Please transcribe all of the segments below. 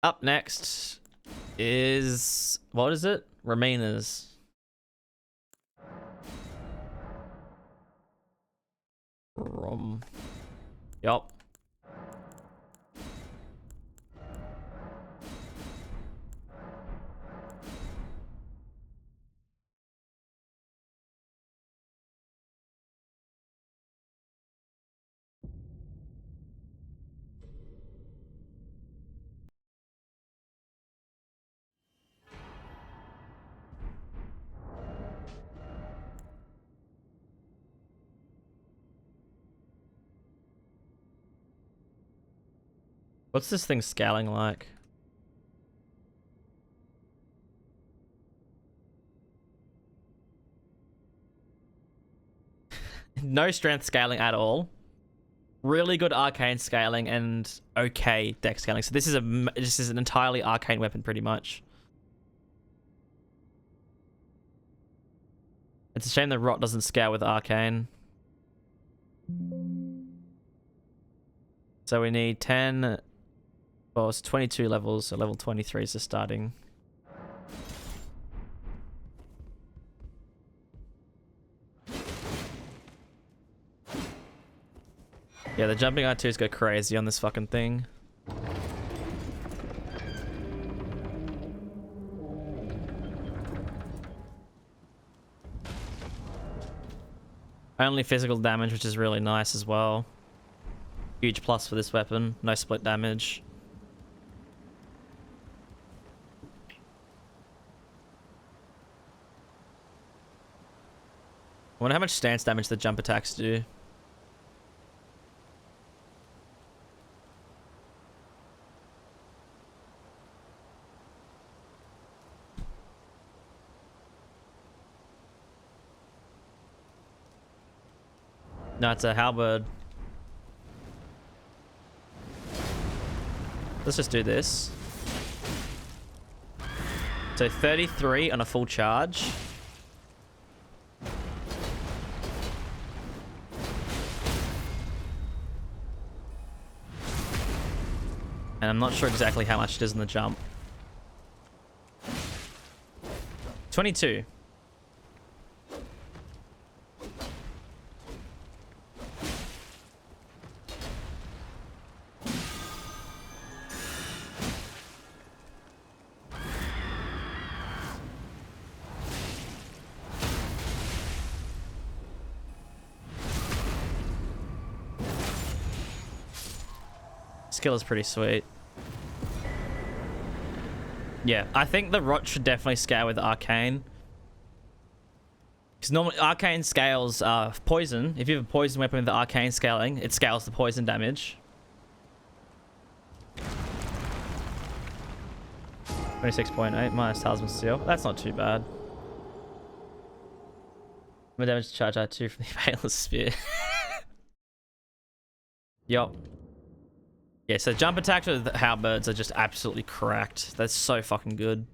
Up next is... what is it? Remainers. Yup. What's this thing scaling like? No strength scaling at all. Really good arcane scaling and okay dex scaling. So this is an entirely arcane weapon, pretty much. It's a shame the rot doesn't scale with arcane. So we need 10. Well, it's 22 levels, so level 23 is the starting. Yeah, the jumping R2s go crazy on this fucking thing. Only physical damage, which is really nice as well. Huge plus for this weapon. No split damage. I wonder how much stance damage the jump attacks do. No, it's a halberd. Let's just do this. So 33 on a full charge. And I'm not sure exactly how much it is in the jump. 22. Skill is pretty sweet. Yeah, I think the rot should definitely scale with arcane. Because normally arcane scales poison. If you have a poison weapon with the arcane scaling, it scales the poison damage. 26.8 minus Talisman Steel. That's not too bad. My damage to charge R2 from the Valor Spear. Yup. Yeah, so jump attacks with halberds are just absolutely cracked. That's so fucking good.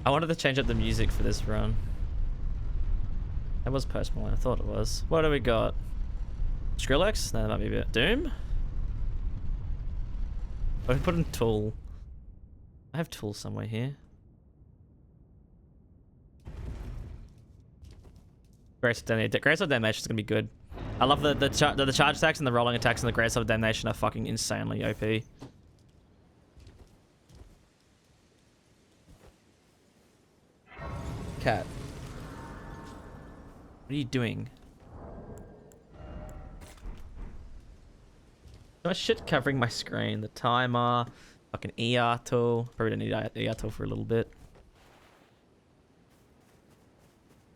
I wanted to change up the music for this run. That was Post Malone, I thought it was. What do we got? Skrillex? No, that might be a bit. Doom? I put in Tool. I have Tool somewhere here. Grace of Damnation. Grace of Damnation is gonna be good. I love the charge attacks and the rolling attacks and the Grace of Damnation are fucking insanely OP. Cat. What are you doing? So much shit covering my screen. The timer, fucking ER tool. Probably don't need ER tool for a little bit.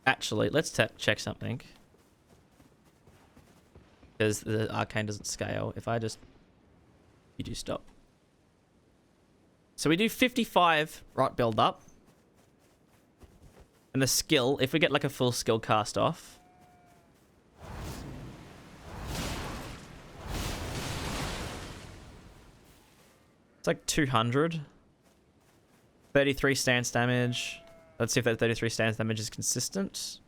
Actually, let's check something. Because the arcane doesn't scale. If I just... You do stop. So we do 55 rot build up. And the skill, if we get like a full skill cast off. It's like 200. 33 stance damage. Let's see if that 33 stance damage is consistent.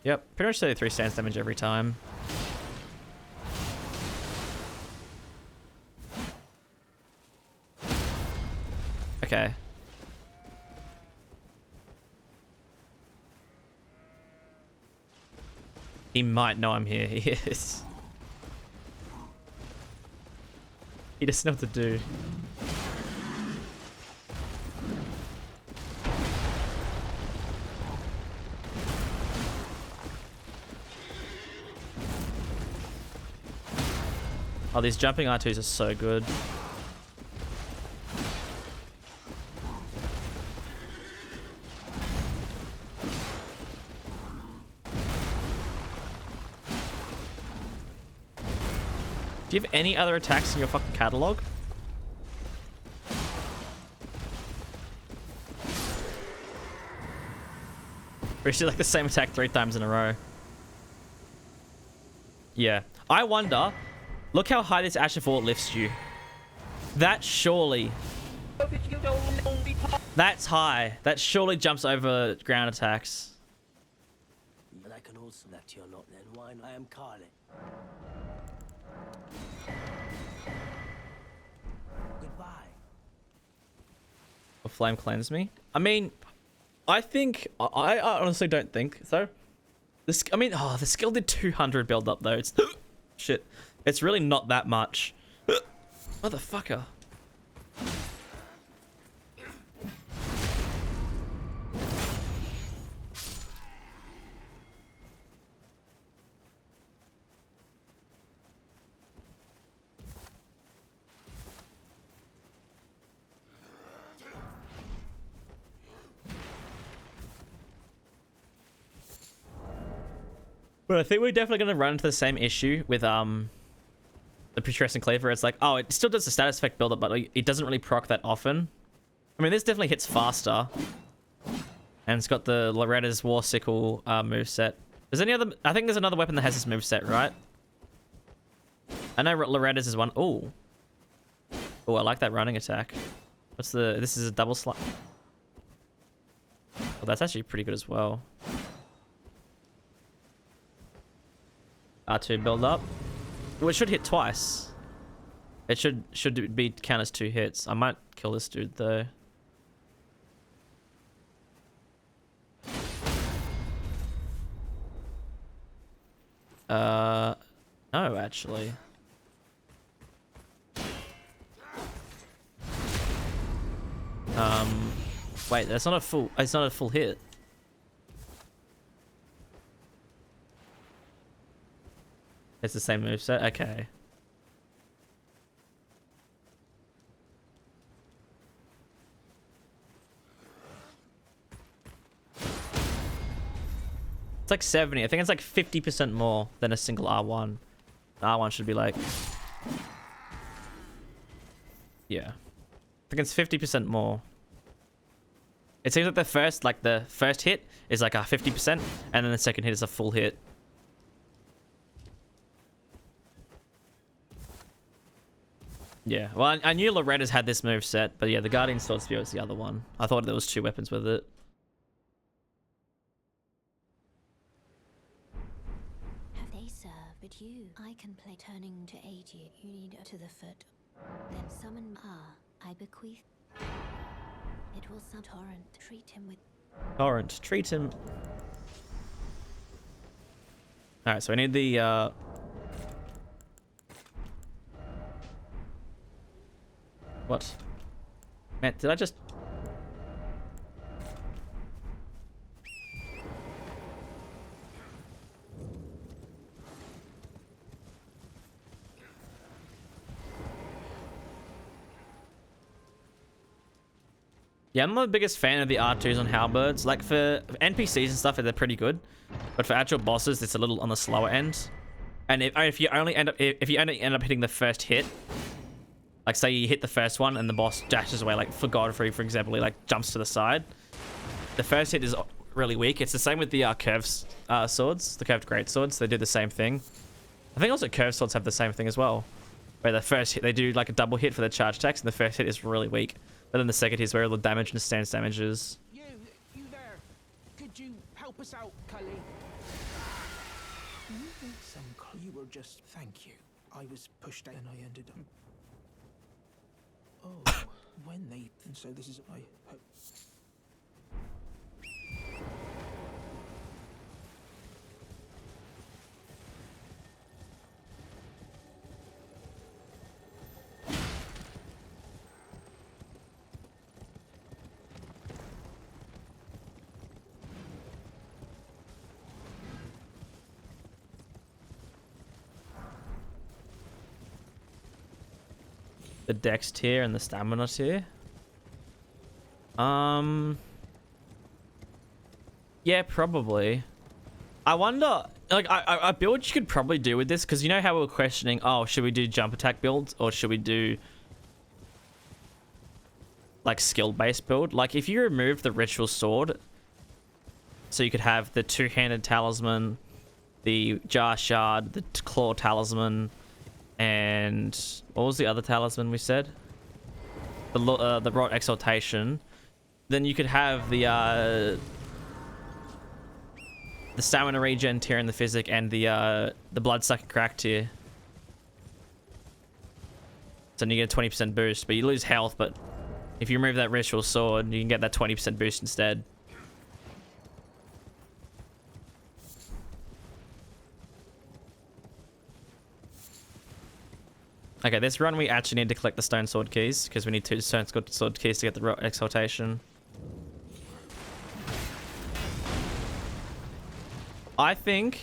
Yep, pretty much 33 stance damage every time. Okay. He might know I'm here. He is. He doesn't know what to do. Oh, these jumping R2s are so good. Do you have any other attacks in your fucking catalog? Or is it like the same attack 3 times in a row? Yeah. I wonder, look how high this Asher Fort lifts you. That surely... That's high. That surely jumps over ground attacks. But I can also let you not then why I am Carly. Goodbye. Will Flame cleanse me? I mean, I think... I honestly don't think so. This, I mean, oh, the skill did 200 build up though. It's... Shit. It's really not that much. Motherfucker. But I think we're definitely going to run into the same issue with the Putrescent Cleaver. It's like, oh, it still does the status effect build up, but like, it doesn't really proc that often. I mean, this definitely hits faster. And it's got the Loretta's War Sickle moveset. There's any other... I think there's another weapon that has this moveset, right? I know Loretta's is one. Oh. Oh, I like that running attack. What's the... This is a double slap. Well, that's actually pretty good as well. R2 build up. Well, it should hit twice. It should be count as 2 hits. I might kill this dude though. No, actually. Wait, that's not a full. It's not a full hit. It's the same moveset? Okay. It's like 70. I think it's like 50% more than a single R1. The R1 should be like... Yeah. I think it's 50% more. It seems like the first hit is like a 50%, and then the second hit is a full hit. Yeah, well, I knew Loretta's had this move set, but yeah, the Guardian Sword Spear was the other one. I thought there was 2 weapons with it. Have they served you? I can play turning to aid you. You need to the foot. Then summon I bequeath. It will some torrent. Treat him with... Torrent, treat him. Alright, so I need the, What? Man, did I just... Yeah, I'm not the biggest fan of the R2s on halberds. Like, for NPCs and stuff, they're pretty good. But for actual bosses, it's a little on the slower end. And if you only end up hitting the first hit, like say you hit the first one and the boss dashes away, like for Godfrey, for example, he like jumps to the side. The first hit is really weak. It's the same with the curved swords, the curved great swords. They do the same thing. I think also curved swords have the same thing as well, where the first hit they do like a double hit for the charge attacks, and the first hit is really weak, but then the second hit is where all the damage and stance damage is. You there? Could you help us out, Cully? You were just... Thank you. I was pushed out and I ended up... Oh, when they... And so this is... I hope... The dex tier and the stamina tier. Yeah, probably. I wonder, like, I build you could probably do with this, because you know how we were questioning, oh, should we do jump attack builds or should we do like skill based build? Like, if you remove the ritual sword, so you could have the two-handed talisman, the jar shard, the claw talisman, and what was the other talisman we said? The rot exaltation. Then you could have the stamina regen tier and the physic, and the blood sucking crack tier. So you get a 20% boost, but you lose health. But if you remove that ritual sword, you can get that 20% boost instead. Okay, this run we actually need to collect the stone sword keys, because we need 2 stone sword keys to get the rot exaltation. I think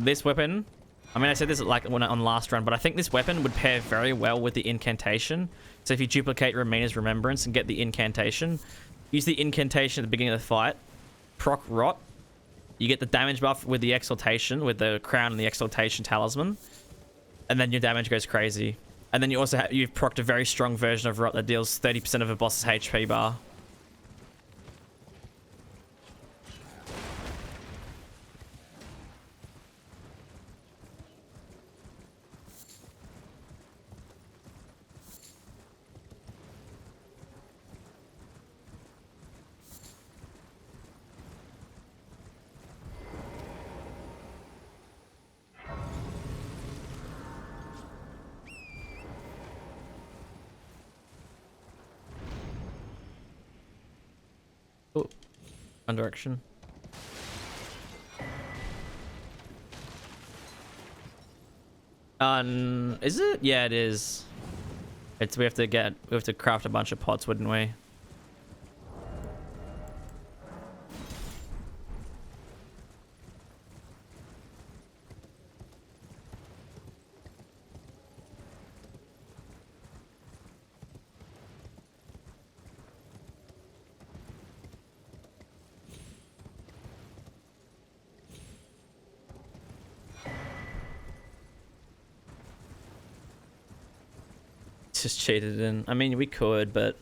this weapon, I mean, I said this like on last run, but I think this weapon would pair very well with the incantation. So if you duplicate Ramina's Remembrance and get the incantation, use the incantation at the beginning of the fight, proc rot, you get the damage buff with the exaltation, with the crown and the exaltation talisman, and then your damage goes crazy. And then you also you've procced a very strong version of rot that deals 30% of a boss's HP bar. Oh, one direction. Is it? Yeah, it is. We have to craft a bunch of pots, wouldn't we? Just cheated in. I mean, we could, but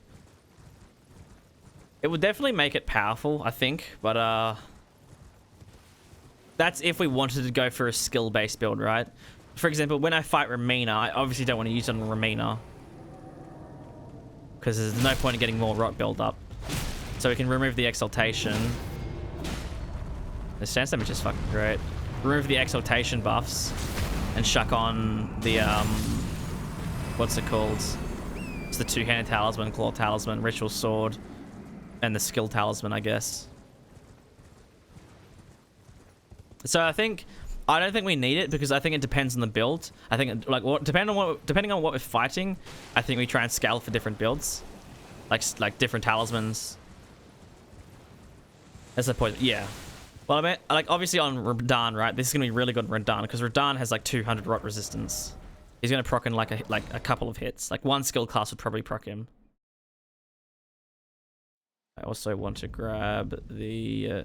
it would definitely make it powerful, I think. But that's if we wanted to go for a skill-based build, right? For example, when I fight Ramina, I obviously don't want to use it on Ramina, because there's no point in getting more rot build up. So we can remove the exaltation. The stance damage is fucking great. Remove the exaltation buffs and shuck on the what's it called? It's the two-handed talisman, claw talisman, ritual sword, and the skill talisman, I guess. So I don't think we need it, because I think it depends on the build. I think like depending on what we're fighting, I think we try and scale for different builds, like different talismans. That's the point. Yeah. Well, I mean, like obviously on Radahn, right? This is gonna be really good on Radahn, because Radahn has like 200 rot resistance. He's gonna proc in like a couple of hits. Like one skill class would probably proc him. I also want to grab the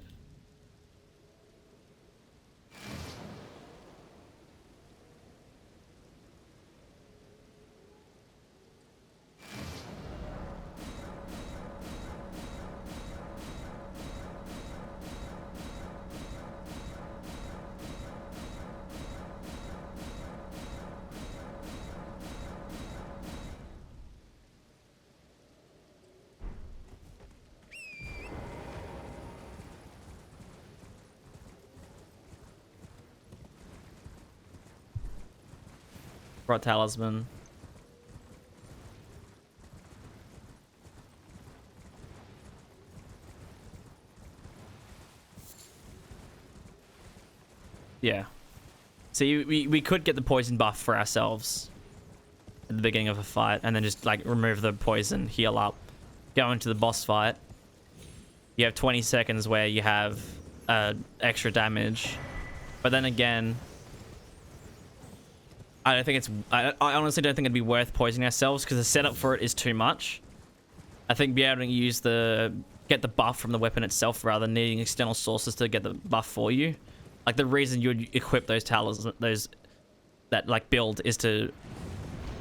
Rot Talisman. Yeah. See, we could get the poison buff for ourselves at the beginning of a fight, and then just like remove the poison, heal up, go into the boss fight. You have 20 seconds where you have extra damage, but then again, I don't think it's. I honestly don't think it'd be worth poisoning ourselves because the setup for it is too much. I think be able to use get the buff from the weapon itself rather than needing external sources to get the buff for you. Like the reason you would equip those talismans, that like build is to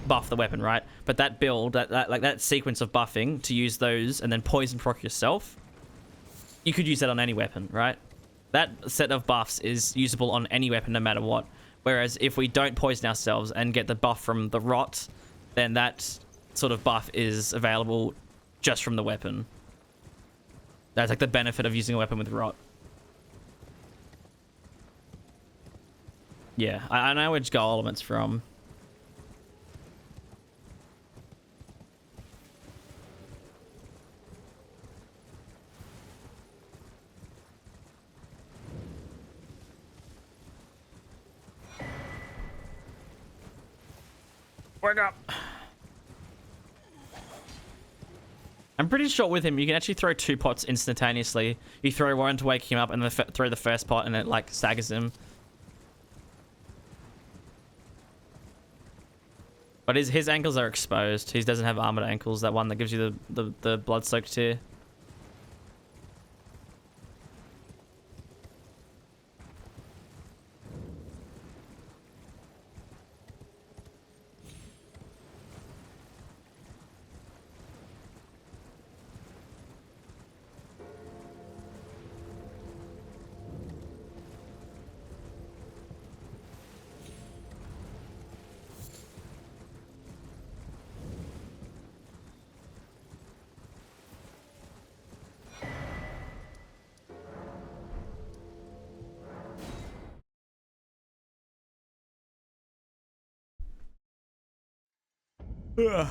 buff the weapon, right? But that build, that sequence of buffing to use those and then poison proc yourself, you could use that on any weapon, right? That set of buffs is usable on any weapon no matter what. Whereas if we don't poison ourselves and get the buff from the rot, then that sort of buff is available just from the weapon. That's like the benefit of using a weapon with rot. Yeah, I know where Skull Element's from. Wake up! I'm pretty sure with him, you can actually throw 2 pots instantaneously. You throw one to wake him up and then throw the first pot and it like staggers him. But his ankles are exposed. He doesn't have armored ankles. That one that gives you the blood-soaked tear. Ugh.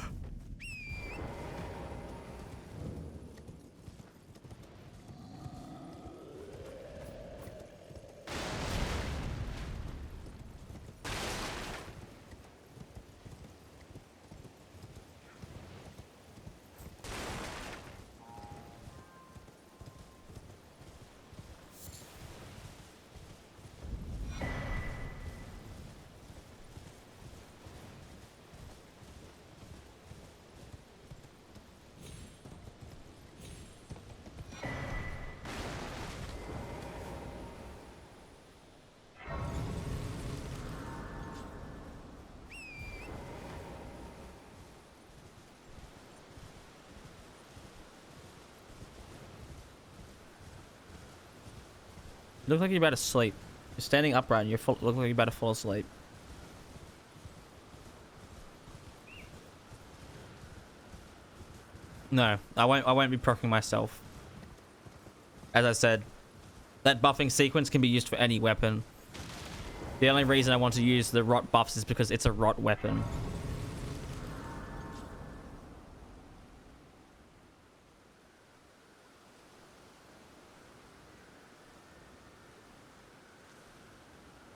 You look like you're about to sleep. You're standing upright and look like you're about to fall asleep. No, I won't be proccing myself. As I said, that buffing sequence can be used for any weapon. The only reason I want to use the rot buffs is because it's a rot weapon.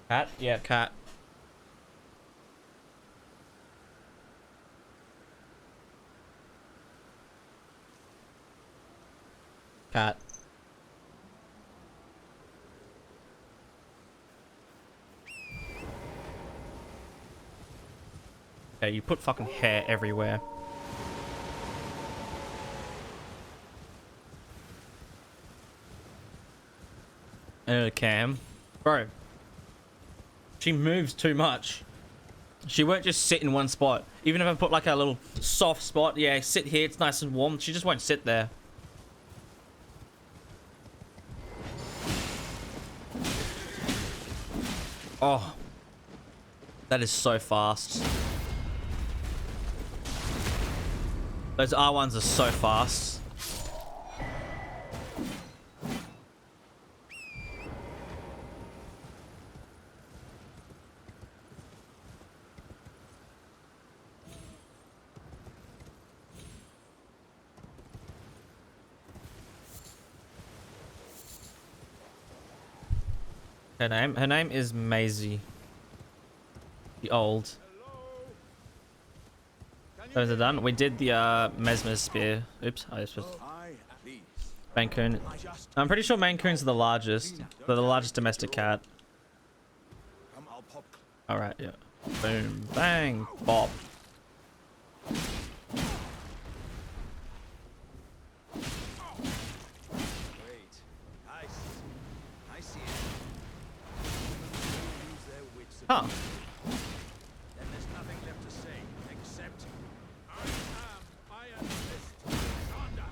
Cat? Yeah, cat. Cat. Yeah, you put fucking hair everywhere. Cam. Bro. She moves too much. She won't just sit in one spot. Even if I put like a little soft spot, yeah, sit here, it's nice and warm. She just won't sit there. Oh. That is so fast. Those R1s are so fast. Her name is Maisie. The old. So is it done? We did the Mesmer spear. Oops, I just Mancoon. I'm pretty sure Mancoons are the largest. They're the largest domestic cat. Alright, yeah. Boom, bang, bop. Huh. Then there's nothing left to say except I am Iron Fist Yonder.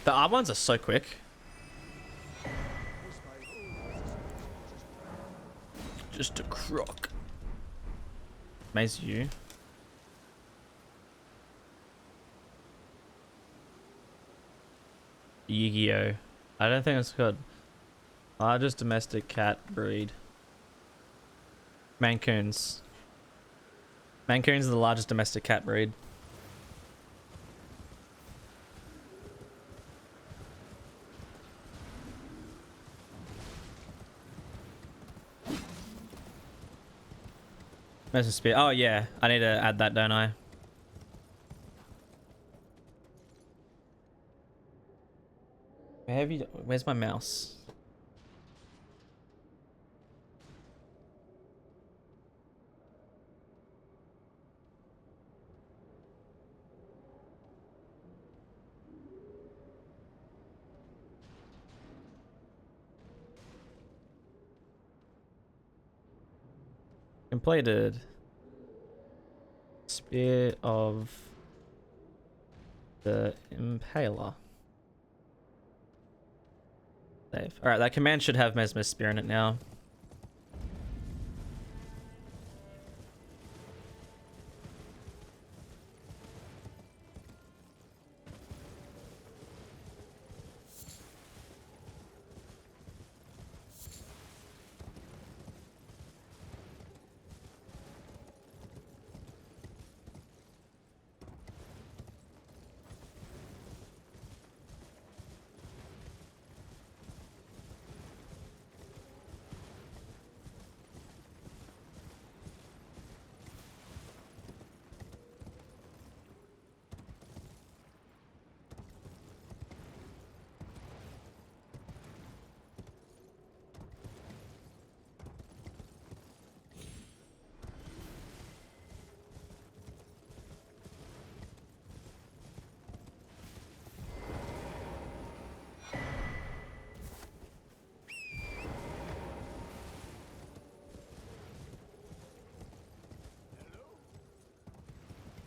The R ones are so quick. Just a croc. Maze you. Yu-Gi-Oh! I don't think it's good. Largest domestic cat breed. Mancoons. Mancoons are the largest domestic cat breed. There's a spear. Oh yeah, I need to add that, don't I? Where have you? Where's my mouse? Completed. Spear of the Impaler. Save. Alright, that command should have Mesmer's Spear in it now.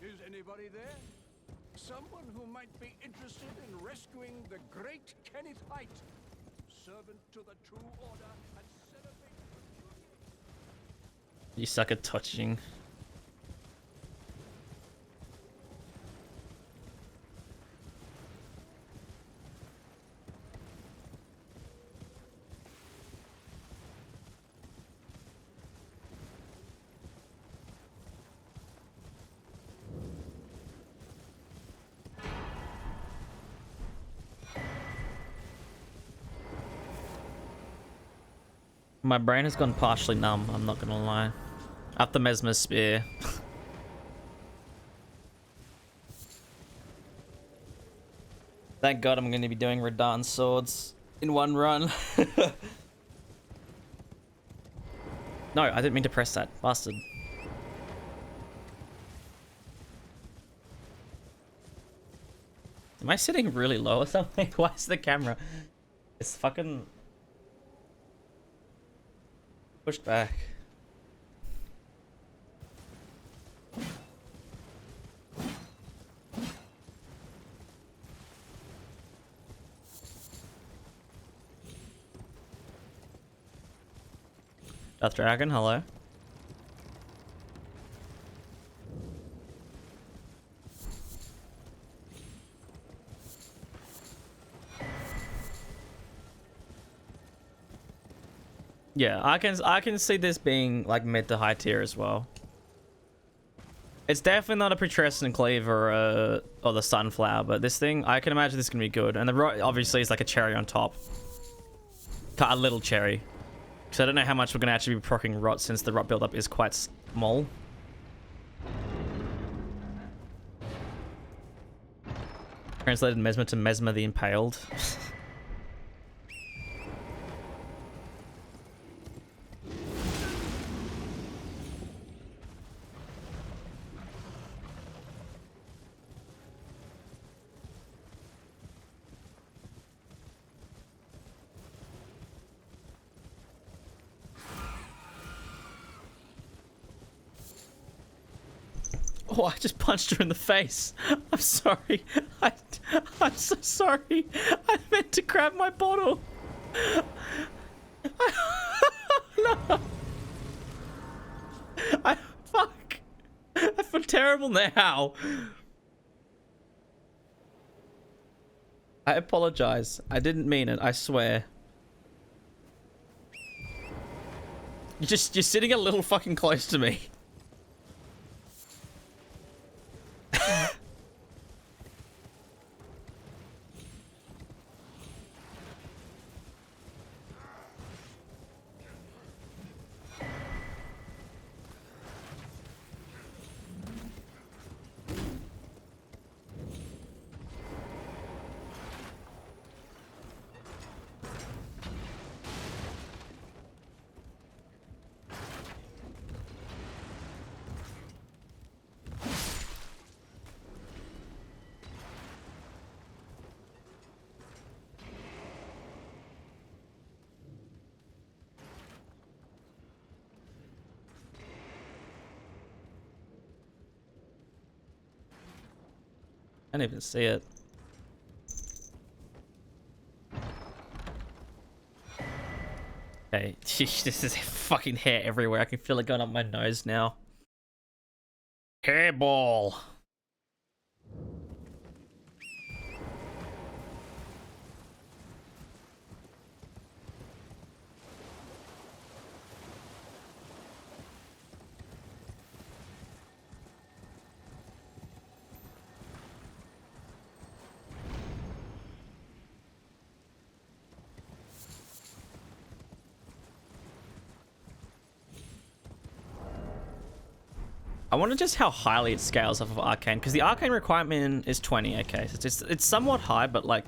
Is anybody there? Someone who might be interested in rescuing the great Kenneth Height, servant to the True Order and celebrate. You suck at touching. My brain has gone partially numb, I'm not gonna lie. After Mesmer's Spear. Thank God I'm gonna be doing Radahn swords in one run. No, I didn't mean to press that. Bastard. Am I sitting really low or something? Why is the camera? It's fucking pushed back. Death Dragon, hello. Yeah, I can see this being like mid to high tier as well. It's definitely not a Putrescent Cleaver or the Sunflower, but this thing, I can imagine this is gonna be good. And the obviously is like a cherry on top. A little cherry. Because I don't know how much we're going to actually be proccing rot since the rot buildup is quite small. Translated Mesmer to Mesmer the Impaled. Oh, I just punched her in the face. I'm sorry. I'm so sorry. I meant to grab my bottle. No. Fuck. I feel terrible now. I apologize. I didn't mean it. I swear. You're sitting a little fucking close to me. I didn't even see it. Okay, this is fucking hair everywhere. I can feel it going up my nose now. Hairball. I wonder just how highly it scales off of Arcane, because the Arcane requirement is 20, okay. So it's somewhat high, but like,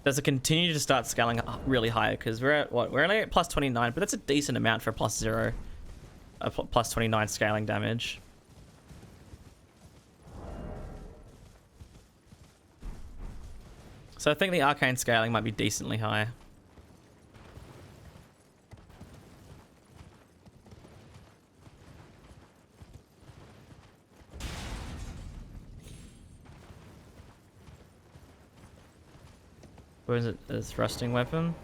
does it continue to start scaling really high? Because we're at, what, we're only at plus 29, but that's a decent amount for a plus 0. Plus 29 scaling damage. So I think the Arcane scaling might be decently high. Where is it? A thrusting weapon?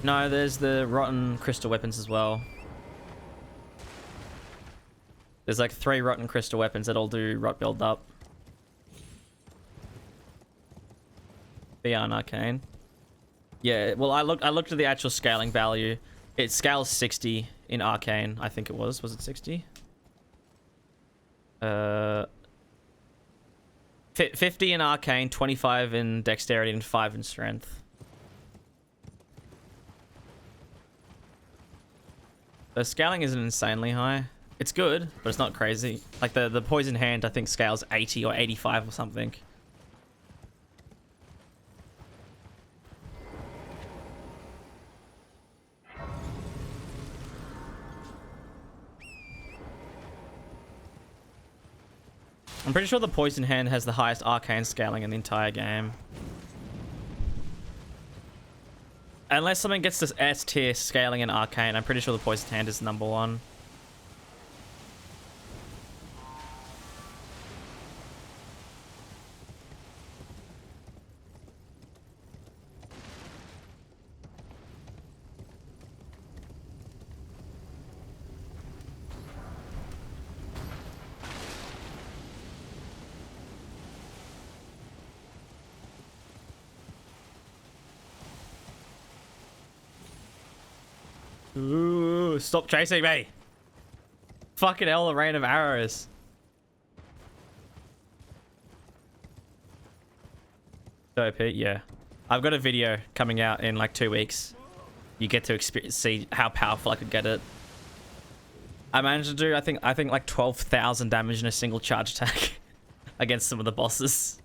No, there's the rotten crystal weapons as well. There's like 3 rotten crystal weapons that all do rot build up. Beyond Arcane. Yeah, well I looked at the actual scaling value. It scales 60 in Arcane, I think it was. Was it 60? 50 in Arcane, 25 in Dexterity, and 5 in Strength. The scaling isn't insanely high. It's good, but it's not crazy. Like the Poison Hand, I think, scales 80 or 85 or something. I'm pretty sure the Poison Hand has the highest Arcane scaling in the entire game. Unless something gets this S tier scaling in Arcane, I'm pretty sure the Poison Hand is number 1. Ooh, stop chasing me. Fucking hell, the rain of arrows. OP, yeah. I've got a video coming out in like 2 weeks. You get to see how powerful I could get it. I managed to do, I think like 12,000 damage in a single charge attack against some of the bosses.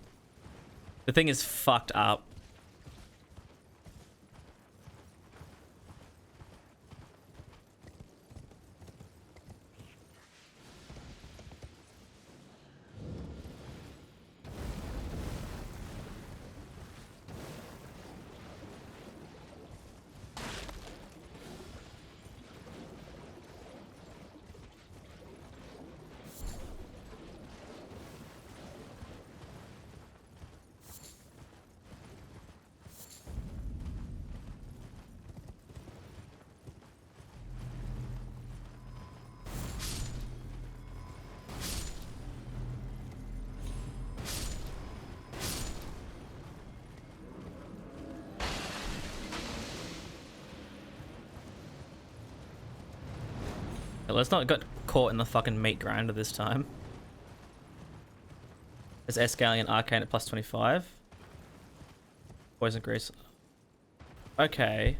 The thing is fucked up. Let's not get caught in the fucking meat grinder this time. There's Escalion Arcane at plus 25. Poison Grease. Okay.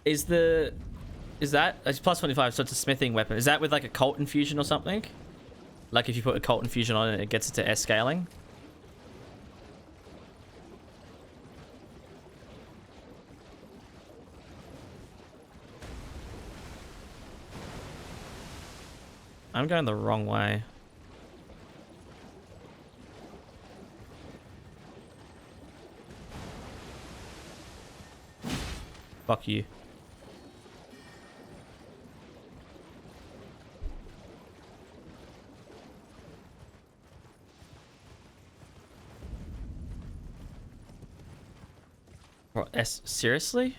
Is that it's plus 25, so it's a smithing weapon. Is that with like a cult infusion or something? Like if you put a cult infusion on it, it gets it to S-scaling? I'm going the wrong way. Fuck you. What, seriously?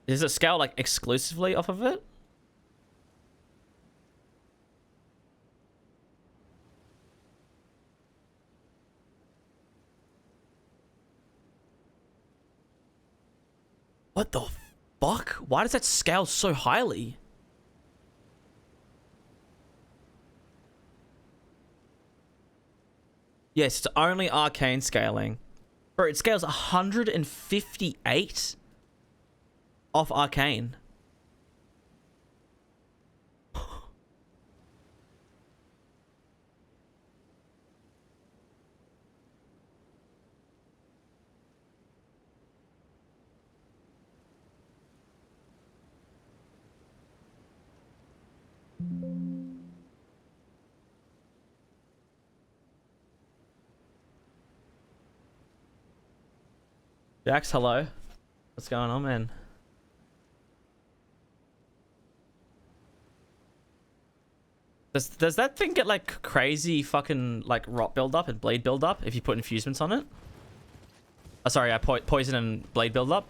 Is it scale like exclusively off of it? What the fuck? Why does that scale so highly? Yes, it's only arcane scaling. Bro, it scales 158 off arcane. Jax, hello. What's going on, man? Does that thing get like crazy fucking like rot buildup and blade buildup if you put infusements on it? Oh, sorry, poison and blade buildup.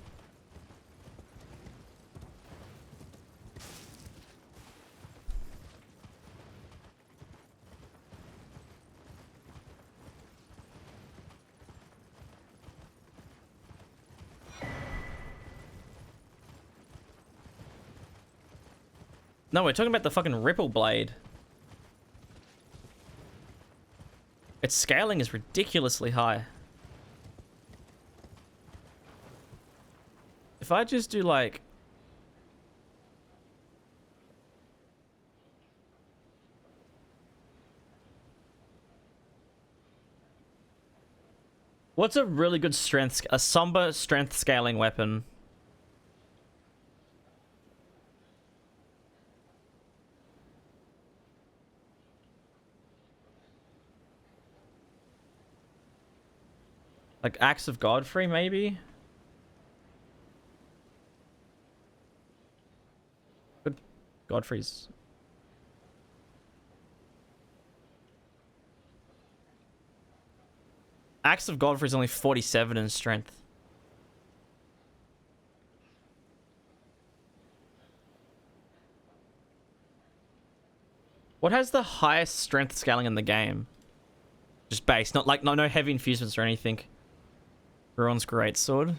No, we're talking about the fucking Ripple Blade. Its scaling is ridiculously high. If I just do like... What's a really good strength... A somber strength scaling weapon? Like Axe of Godfrey, maybe? Good. Godfrey's... Axe of Godfrey's only 47 in strength. What has the highest strength scaling in the game? Just base, not like no heavy infusements or anything. Ruin's Greatsword.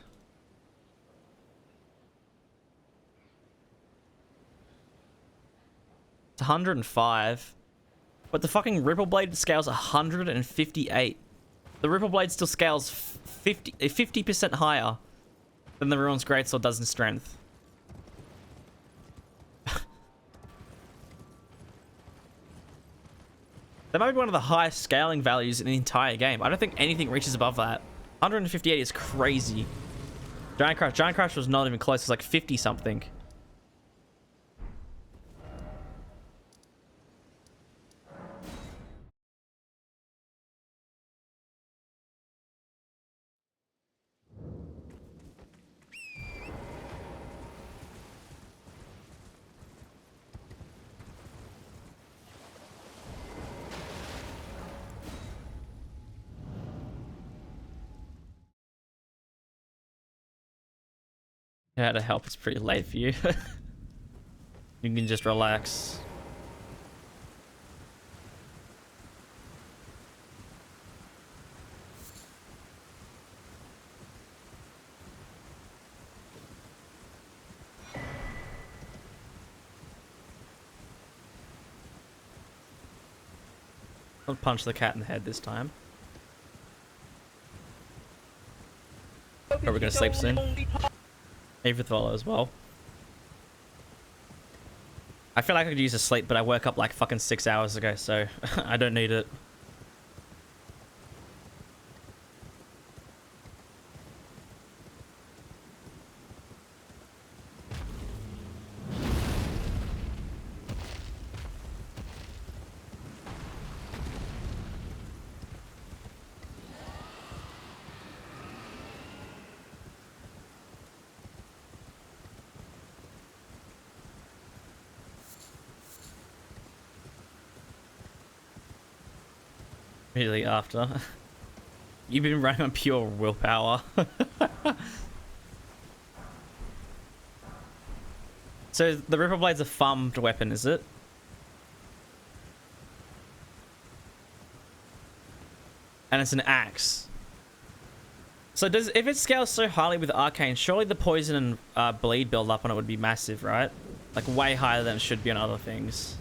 It's 105. But the fucking Rippleblade scales 158. The Rippleblade still scales 50% higher than the Ruin's Greatsword does in strength. That might be one of the highest scaling values in the entire game. I don't think anything reaches above that. 158 is crazy. Giant Crash was not even close. It was like 50 something. Yeah, to help, it's pretty late for you. You can just relax. I'll punch the cat in the head this time. Probably gonna sleep soon. With Volo as well. I feel like I could use a sleep, but I woke up like fucking 6 hours ago, so I don't need it. Immediately after. You've been running on pure willpower. So the Ripplerblade's a farmed weapon, is it? And it's an axe. So if it scales so highly with Arcane, surely the poison and bleed build up on it would be massive, right? Like way higher than it should be on other things.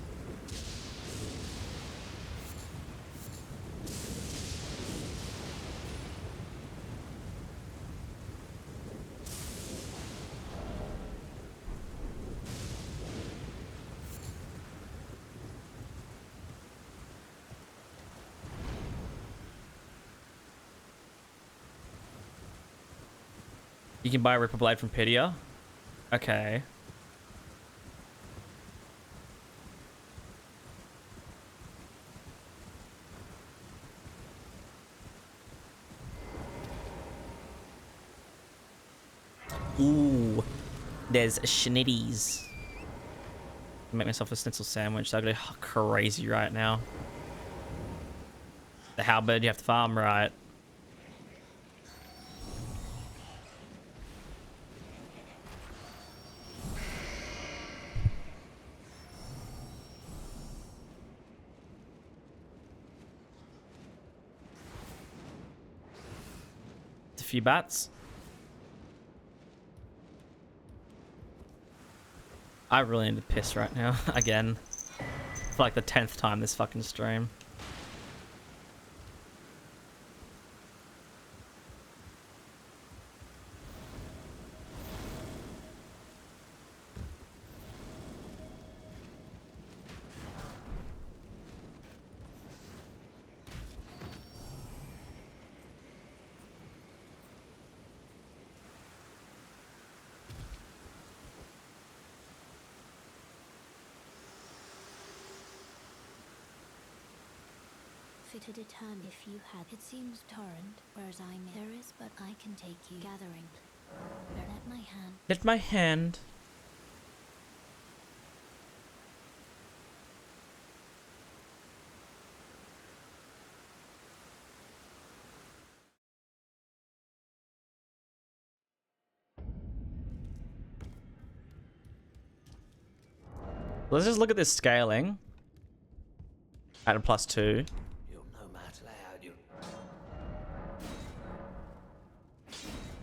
You can buy a Rippleblade from Pedia? Okay. Ooh. There's schnitties. Make myself a schnitzel sandwich. I'm gonna go crazy right now. The halberd you have to farm, right? Few bats. I really need to piss right now again for like the 10th time this fucking stream. To determine if you had. It seems torrent, whereas there is, but I can take you gathering. Let my hand. Let my hand. Let's just look at this scaling. At a +2.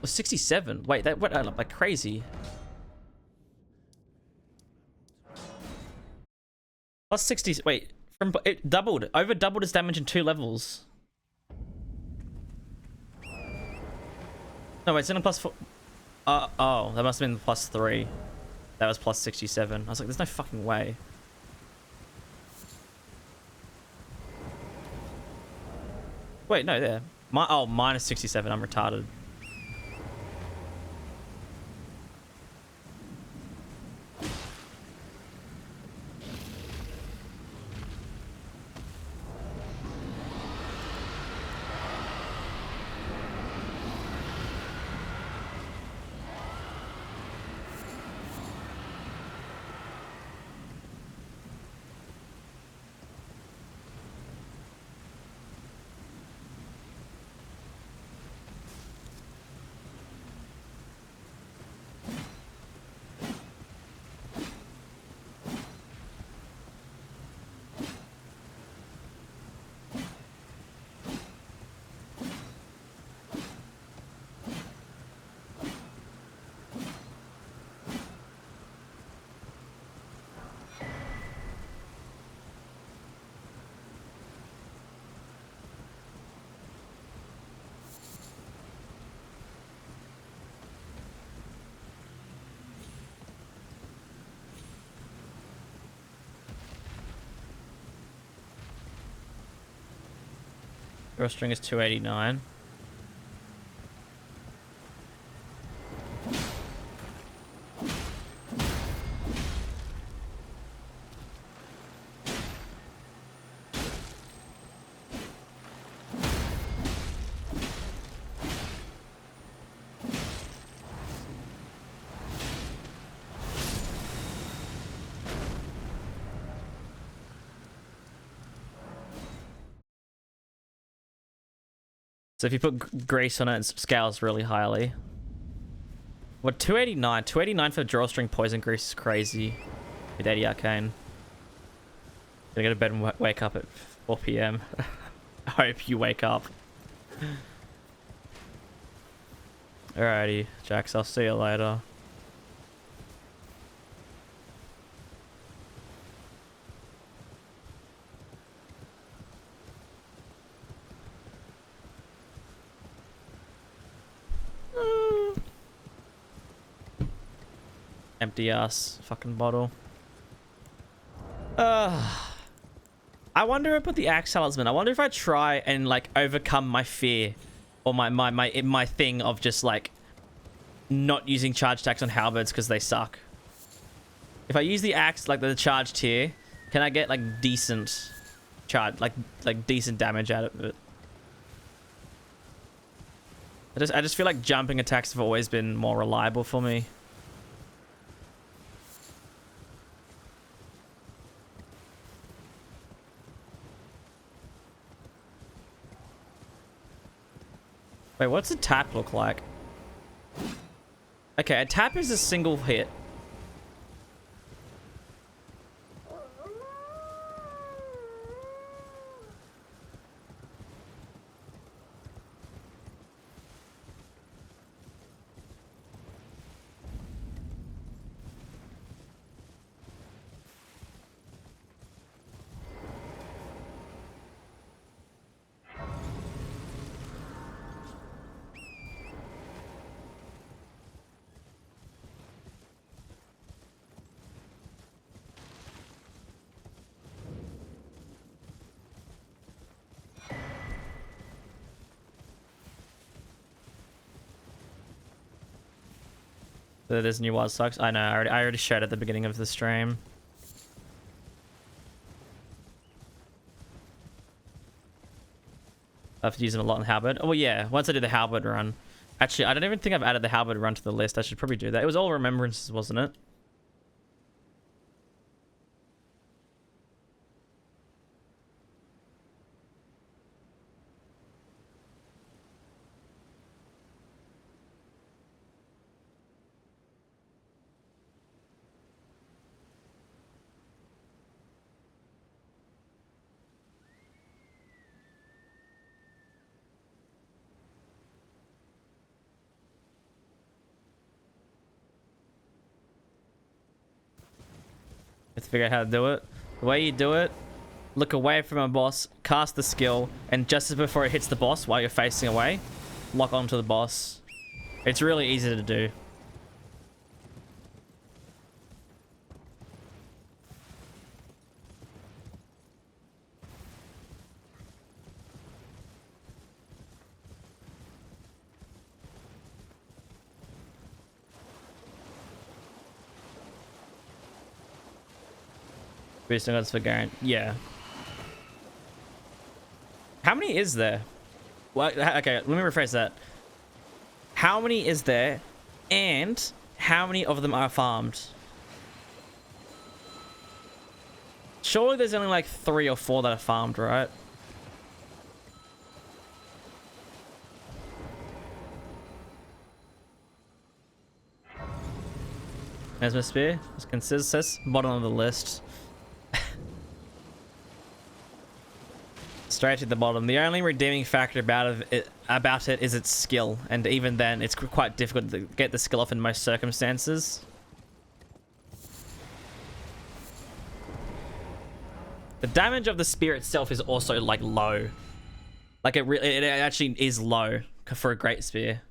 Oh, 67. Wait, that went up like crazy. +60. Wait, It doubled. Over doubled his damage in 2 levels. No, wait, it's in a +4. Oh, that must have been +3. That was +67. I was like, there's no fucking way. Wait, no, there. -67. I'm retarded. Drawstring is 289. So if you put grease on it, it scales really highly. What, 289? 289 for drawstring poison grease is crazy. With 80 arcane. Gonna go to bed and wake up at 4 PM. I hope you wake up. Alrighty, Jax, I'll see you later. Empty ass fucking bottle. I wonder about the axe talisman. I wonder if I try and like overcome my fear or my thing of just like not using charge attacks on halberds because they suck. If I use the axe like the charged tier, can I get like decent charge like decent damage out of it? I just feel like jumping attacks have always been more reliable for me. Wait, what's a tap look like? Okay, a tap is a single hit. This new WAS sucks. I know. I already shared at the beginning of the stream. I've used it a lot in Halberd. Oh, well, yeah. Once I do the Halberd run. Actually, I don't even think I've added the Halberd run to the list. I should probably do that. It was all Remembrances, wasn't it? Let's figure out how to do it. The way you do it look away from a boss, cast the skill, and just before it hits the boss while you're facing away, lock onto the boss. It's really easy to do. Boosting odds for Garen. Yeah. How many is there? Well, okay, let me rephrase that. How many is there, and how many of them are farmed? Surely there's only like 3 or 4 that are farmed, right? There's my spear. It's consensus. Bottom of the list. Straight to the bottom. The only redeeming factor about it is its skill, and even then, it's quite difficult to get the skill off in most circumstances. The damage of the spear itself is also like low. Like it actually is low for a great spear.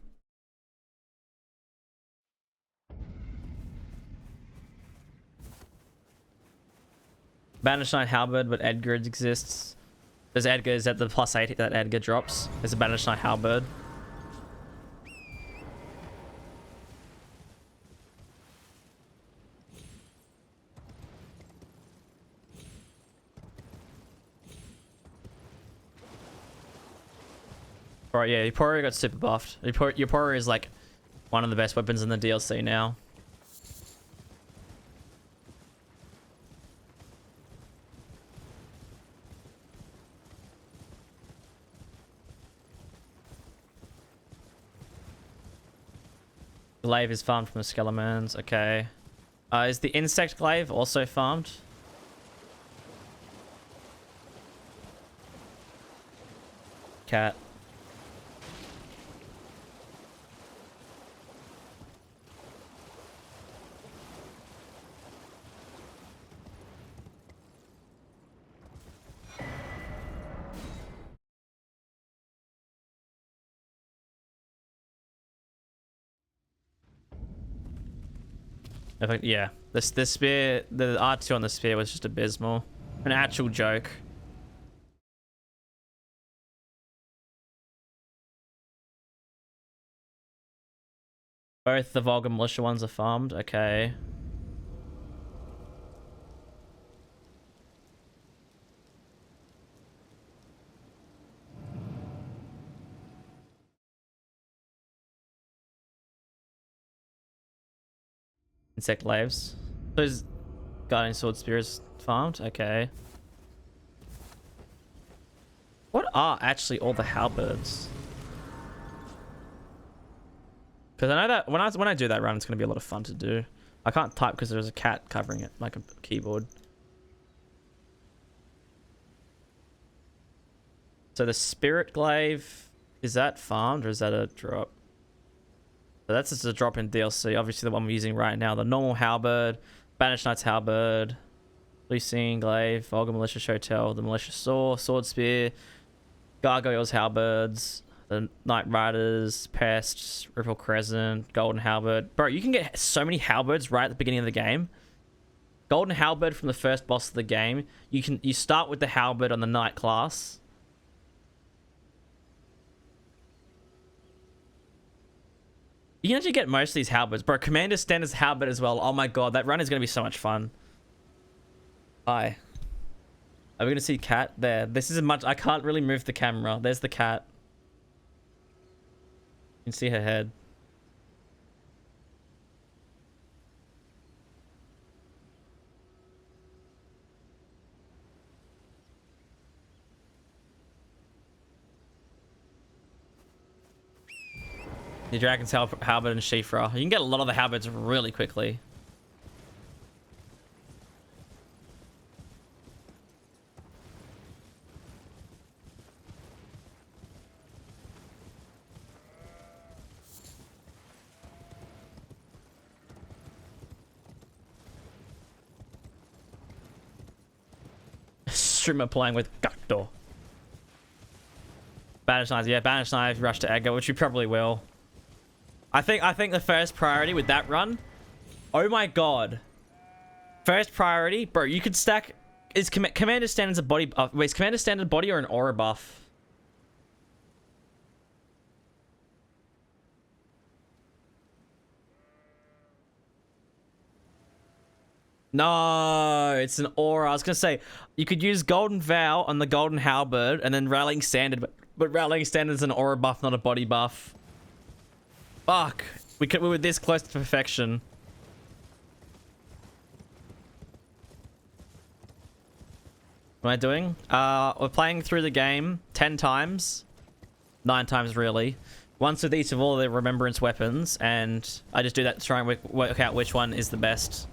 Banished Knight Halberd, but Edgar exists. There's Edgar, is that the +8 that Edgar drops? There's a Banished Knight Halberd. Alright, yeah, Yupori got super buffed. Yupori is like one of the best weapons in the DLC now. Glaive is farmed from the Skelemans. Okay. Is the insect glaive also farmed? Cat. Yeah, this spear, the R2 on the spear was just abysmal. An actual joke. Both the Vulgar Militia ones are farmed. Okay. Insect glaives. Those Guardian Sword Spears farmed? Okay. What are actually all the halberds? Because I know that when I do that run, it's going to be a lot of fun to do. I can't type because there's a cat covering it, like a keyboard. So the Spirit Glaive, is that farmed or is that a drop? So that's just a drop in DLC. Obviously the one we're using right now. The normal halberd, Banished Knight's halberd, Lucine Glaive, Vulgar Malicious Hotel, the Malicious Sword Spear, Gargoyles halberds, the Knight Riders, Pest, Ripple Crescent, Golden Halberd. Bro, you can get so many halberds right at the beginning of the game. Golden Halberd from the first boss of the game. You start with the halberd on the Knight class. You can actually get most of these halberds. Bro, Commander Standard's halberd as well. Oh my god, that run is going to be so much fun. Hi. Are we going to see cat? There. This isn't much. I can't really move the camera. There's the cat. You can see her head. The Dragon's Halberd and Shifra. You can get a lot of the halberds really quickly. streamer playing with Gaktor. Banish knives, yeah, banish knives, rush to Edgar, which we probably will. I think the first priority with that run. Oh my god. First priority, bro. You could stack. Is Commander Standard's a body? Wait, is Commander Standard body or an aura buff? No, it's an aura. I was gonna say you could use Golden Vow on the Golden Halberd and then Rallying Standard, but Rallying Standard is an aura buff, not a body buff. Fuck, we were this close to perfection. What am I doing? We're playing through the game 10 times, 9 times really. Once with each of all the Remembrance weapons, and I just do that to try and work out which one is the best.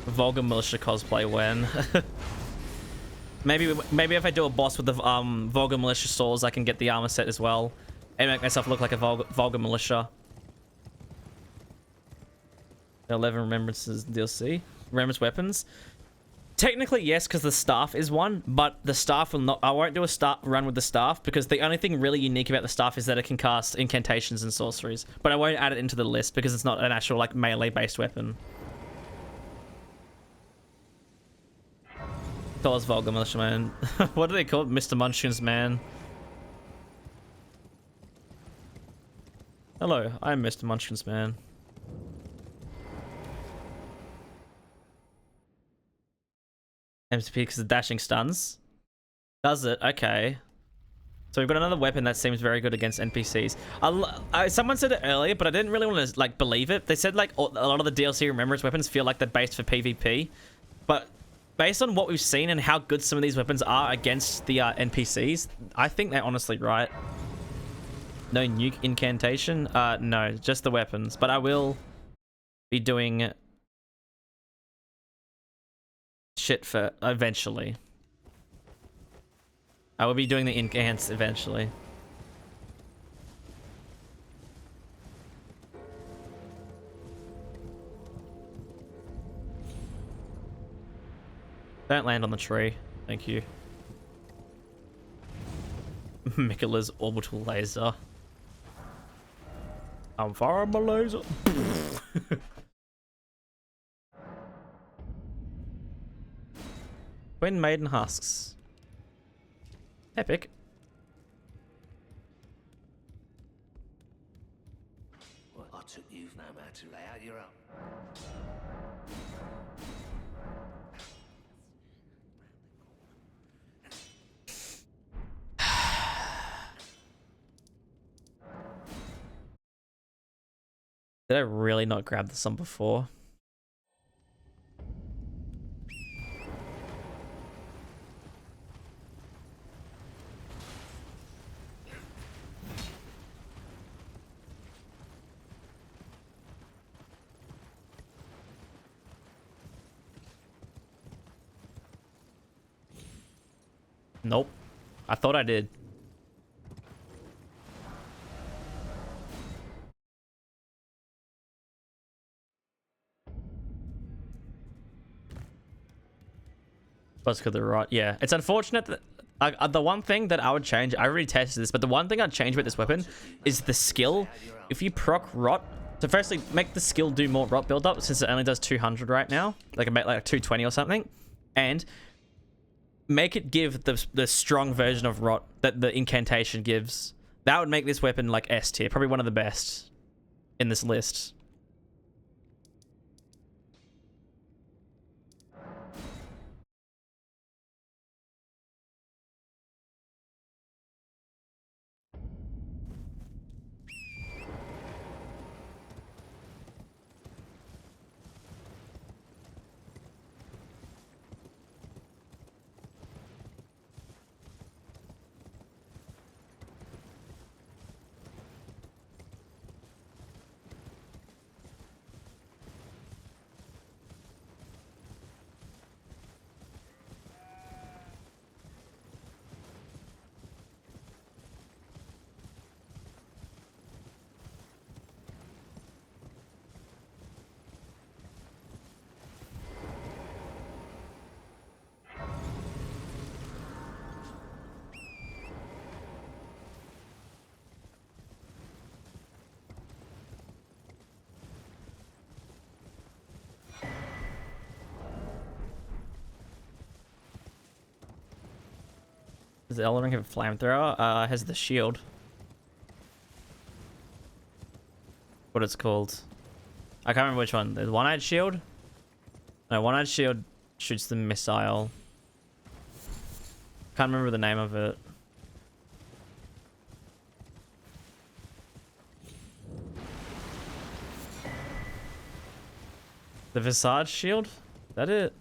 Vulgar Militia cosplay when. maybe if I do a boss with the Vulgar Militia swords, I can get the armor set as well and make myself look like a Vulgar Militia. 11 Remembrances DLC. Remembrance weapons. Technically, yes, because the staff is one, but the staff will not. I won't do a run with the staff because the only thing really unique about the staff is that it can cast incantations and sorceries. But I won't add it into the list because it's not an actual like melee-based weapon. Call us Vulgar Militia Man. What do they call it? Mr. Munchkins Man. Hello, I'm Mr. Munchkins Man. MCP because of dashing stuns. Does it? Okay. So we've got another weapon that seems very good against NPCs. Someone said it earlier, but I didn't really want to like believe it. They said like a lot of the DLC Remembrance weapons feel like they're based for PvP, but based on what we've seen and how good some of these weapons are against the NPCs, I think they're honestly right. No nuke incantation? No, just the weapons. But I will be doing shit for eventually. I will be doing the incants eventually. Don't land on the tree. Thank you. Mikula's orbital laser. I'm firing my laser. Twin Maiden Husks. Epic. Well, I took you've no man to lay out your own. Did I really not grab this one before? Nope. I thought I did. Let's go to the right. Yeah, it's unfortunate that the one thing that I would change, I already tested this, but the one thing I'd change with this weapon is the skill. If you proc rot, so firstly, make the skill do more rot build up since it only does 200 right now. Like I make like 220 or something, and make it give the strong version of rot that the incantation gives. That would make this weapon like S tier, probably one of the best in this list. Does the Elden Ring have a flamethrower? Has the shield. What it's called. I can't remember which one. The one-eyed shield? No, one-eyed shield shoots the missile. Can't remember the name of it. The Visage shield? Is that it?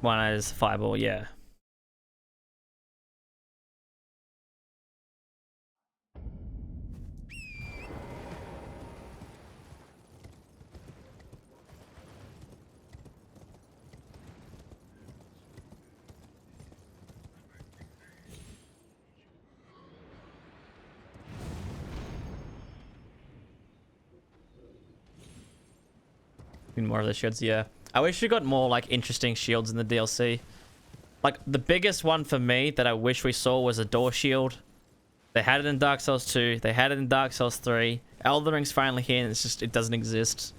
One is fireball, yeah. More of the shields, yeah. I wish we got more like interesting shields in the DLC. Like the biggest one for me that I wish we saw was a door shield. They had it in Dark Souls 2. They had it in Dark Souls 3. Elden Ring's finally here, and it's just it doesn't exist.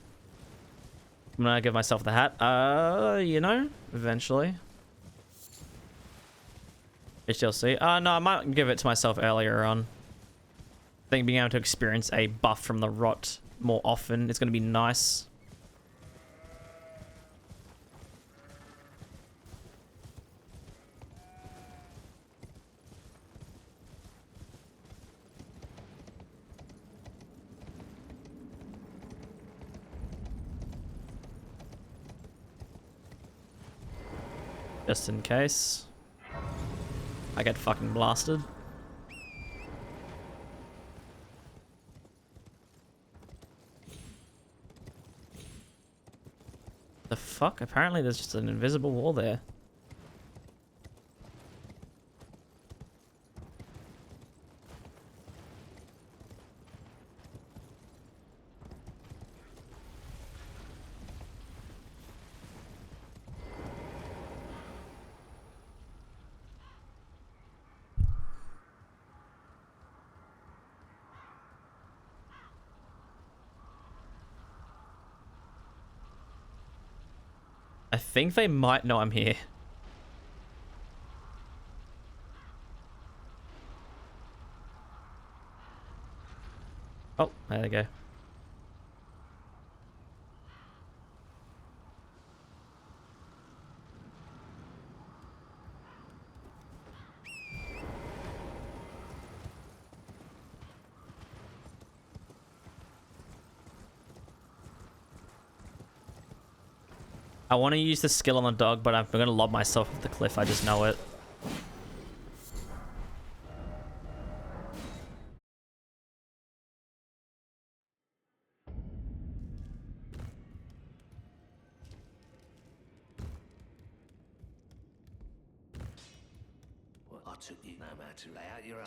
I'm gonna give myself the hat. You know, eventually. We shall see. No, I might give it to myself earlier on. I think being able to experience a buff from the rot more often is gonna be nice. Just in case I get fucking blasted. The fuck? Apparently there's just an invisible wall there. I think they might know I'm here. Oh, there they go. I want to use the skill on the dog, but I'm going to lob myself off the cliff. I just know it. Well, I took you no matter to lay out your own.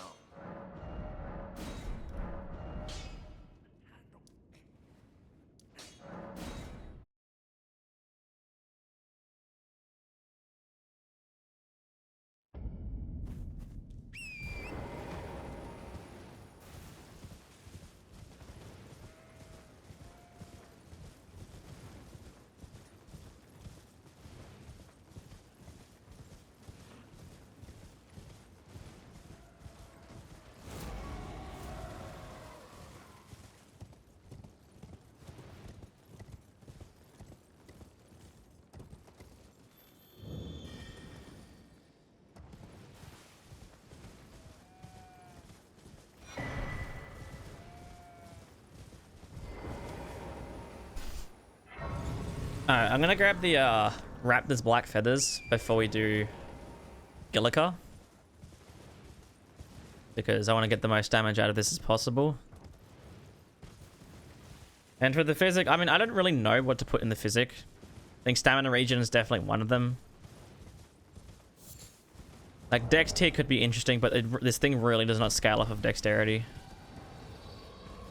Alright, I'm gonna grab the Raptor's black feathers before we do Gillica. Because I want to get the most damage out of this as possible. And for the physic, I mean, I don't really know what to put in the physic. I think stamina regen is definitely one of them. Like, dex tier could be interesting, but this thing really does not scale off of dexterity.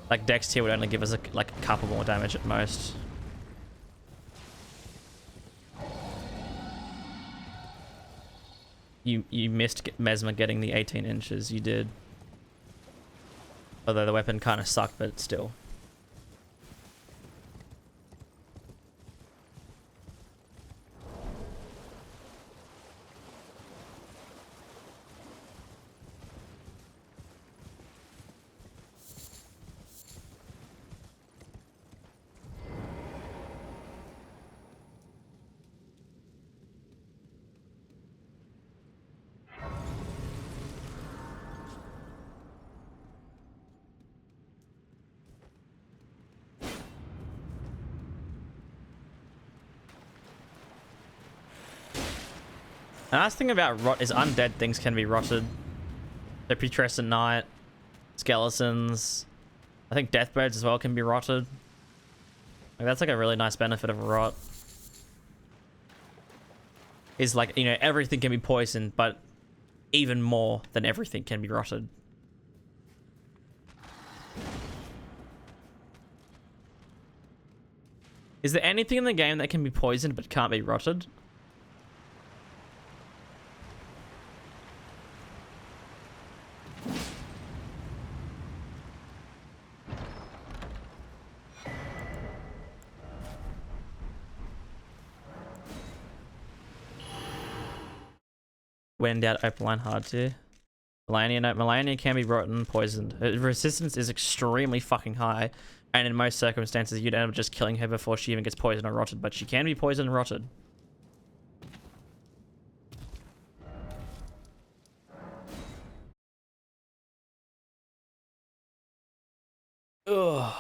Like, dex tier would only give us like a couple more damage at most. You missed Mesmer getting the 18 inches. You did. Although the weapon kind of sucked, but still. The nice thing about rot is undead things can be rotted. The putrescent knight, skeletons, I think deathbirds as well can be rotted. Like, that's like a really nice benefit of rot. Is like, you know, everything can be poisoned, but even more than everything can be rotted. Is there anything in the game that can be poisoned but can't be rotted? When doubt, open line hard to. Melania, no, Melania can be rotten, poisoned. Her resistance is extremely fucking high, and in most circumstances, you'd end up just killing her before she even gets poisoned or rotted, but she can be poisoned and rotted. Ugh.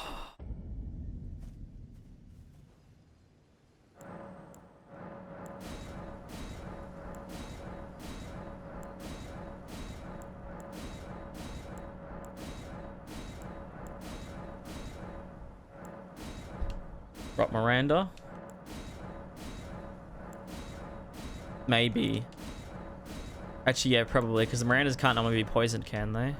Rot Miranda? Maybe. Actually, yeah, probably, because the Mirandas can't normally be poisoned, can they?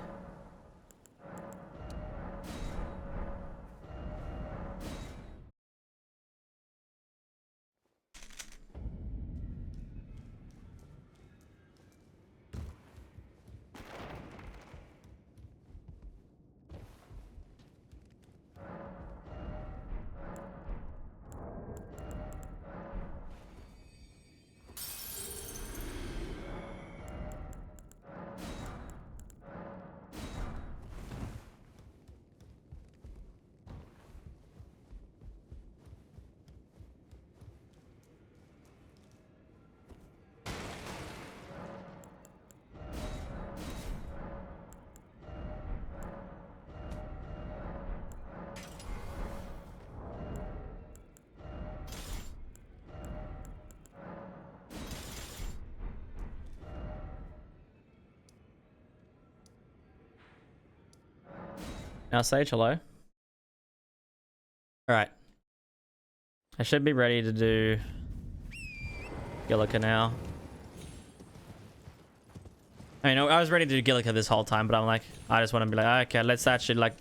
Now Sage, hello. Alright. I should be ready to do Gillica now. I mean, I was ready to do Gillica this whole time, but I'm like, I just want to be like, okay, let's actually like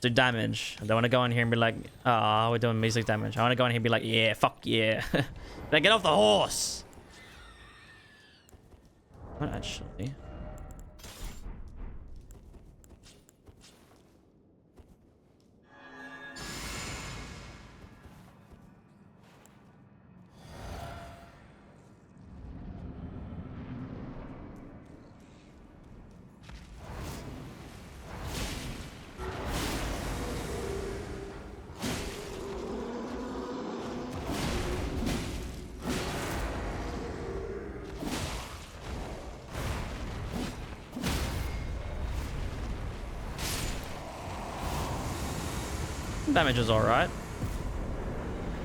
do damage. I don't want to go in here and be like, oh, we're doing measly damage. I want to go in here and be like, yeah, fuck yeah. Like, get off the horse. What actually? Damage is alright.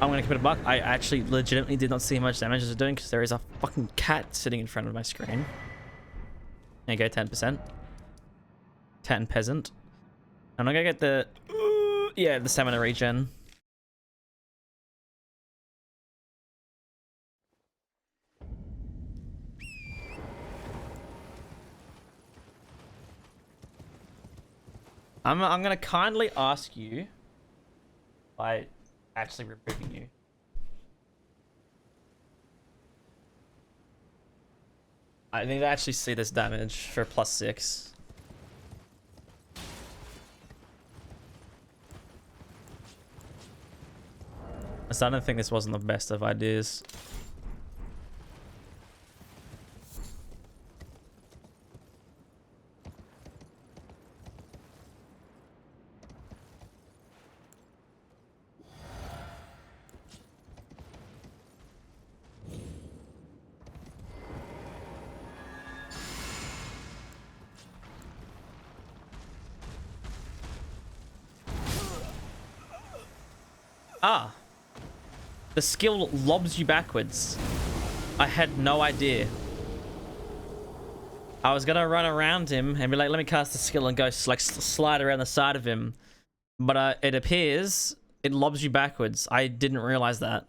I'm gonna keep it a buck. I actually legitimately did not see how much damage it's doing because there is a fucking cat sitting in front of my screen. There you go, 10%. 10 peasant. I'm gonna get the yeah, the stamina regen. I'm gonna kindly ask you by actually removing you. I need to actually see this damage for +6. I'm starting to think this wasn't the best of ideas. Ah, the skill lobs you backwards. I had no idea. I was gonna run around him and be like, let me cast the skill and go like slide around the side of him. But it appears it lobs you backwards. I didn't realize that.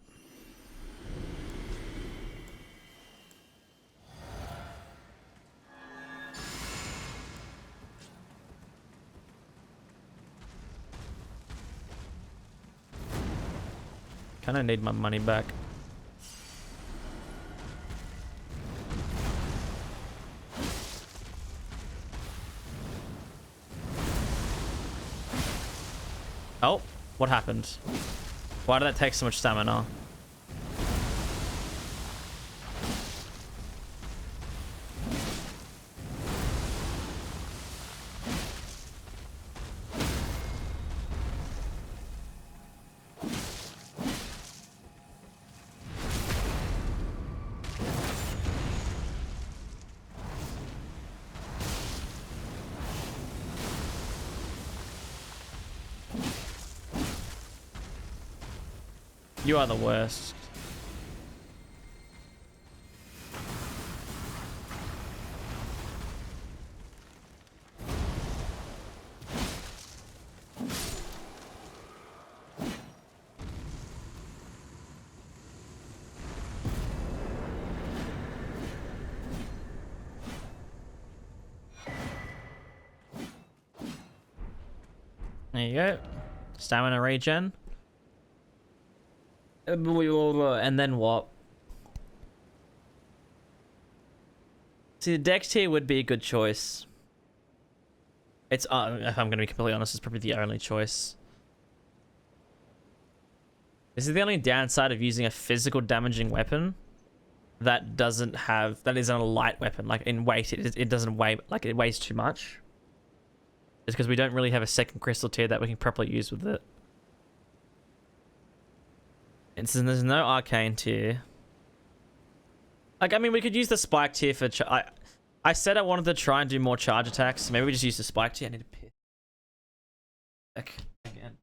Kinda need my money back. Oh, what happened? Why did that take so much stamina? You are the worst. There you go. Stamina regen. And then what? See, the dex tier would be a good choice. It's, if I'm going to be completely honest, it's probably the only choice. This is the only downside of using a physical damaging weapon that doesn't have, that isn't a light weapon. Like in weight, it doesn't weigh, like it weighs too much. It's because we don't really have a second crystal tier that we can properly use with it. And so there's no arcane tier. Like, I mean, we could use the spike tier for... I said I wanted to try and do more charge attacks. Maybe we just use the spike tier. I need to piss. Again.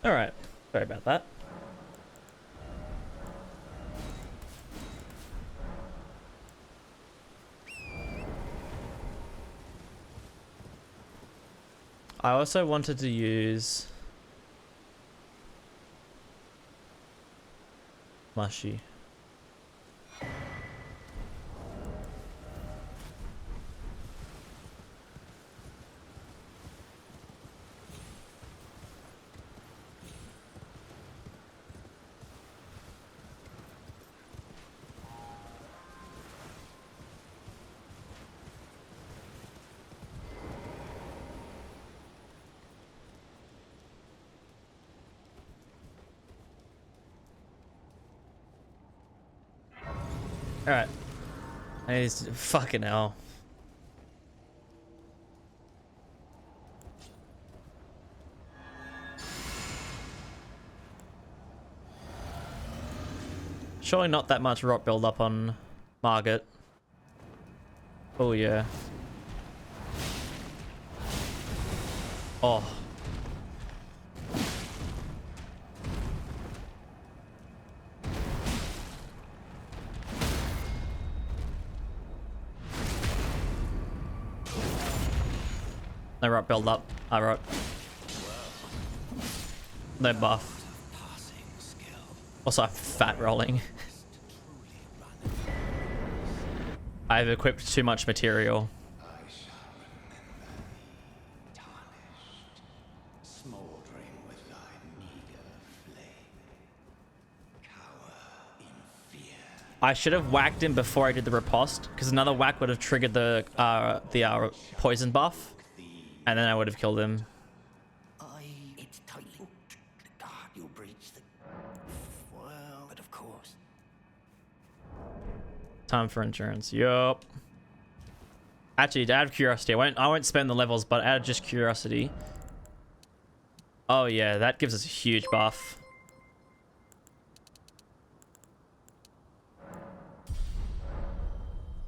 All right. Sorry about that. I also wanted to use Mushy. All right. He's fucking hell. Surely not that much rot build up on Margit. Oh yeah. Oh. No rot build up. I rot. No buff. Also, I'm fat rolling. I've equipped too much material. I should have whacked him before I did the riposte, because another whack would have triggered the poison buff, and then I would have killed him. It's tightly. You'll breach the. Well, but of course. Time for endurance. Yup. Actually, out of curiosity, I won't spend the levels, but out of just curiosity. Oh yeah, that gives us a huge buff.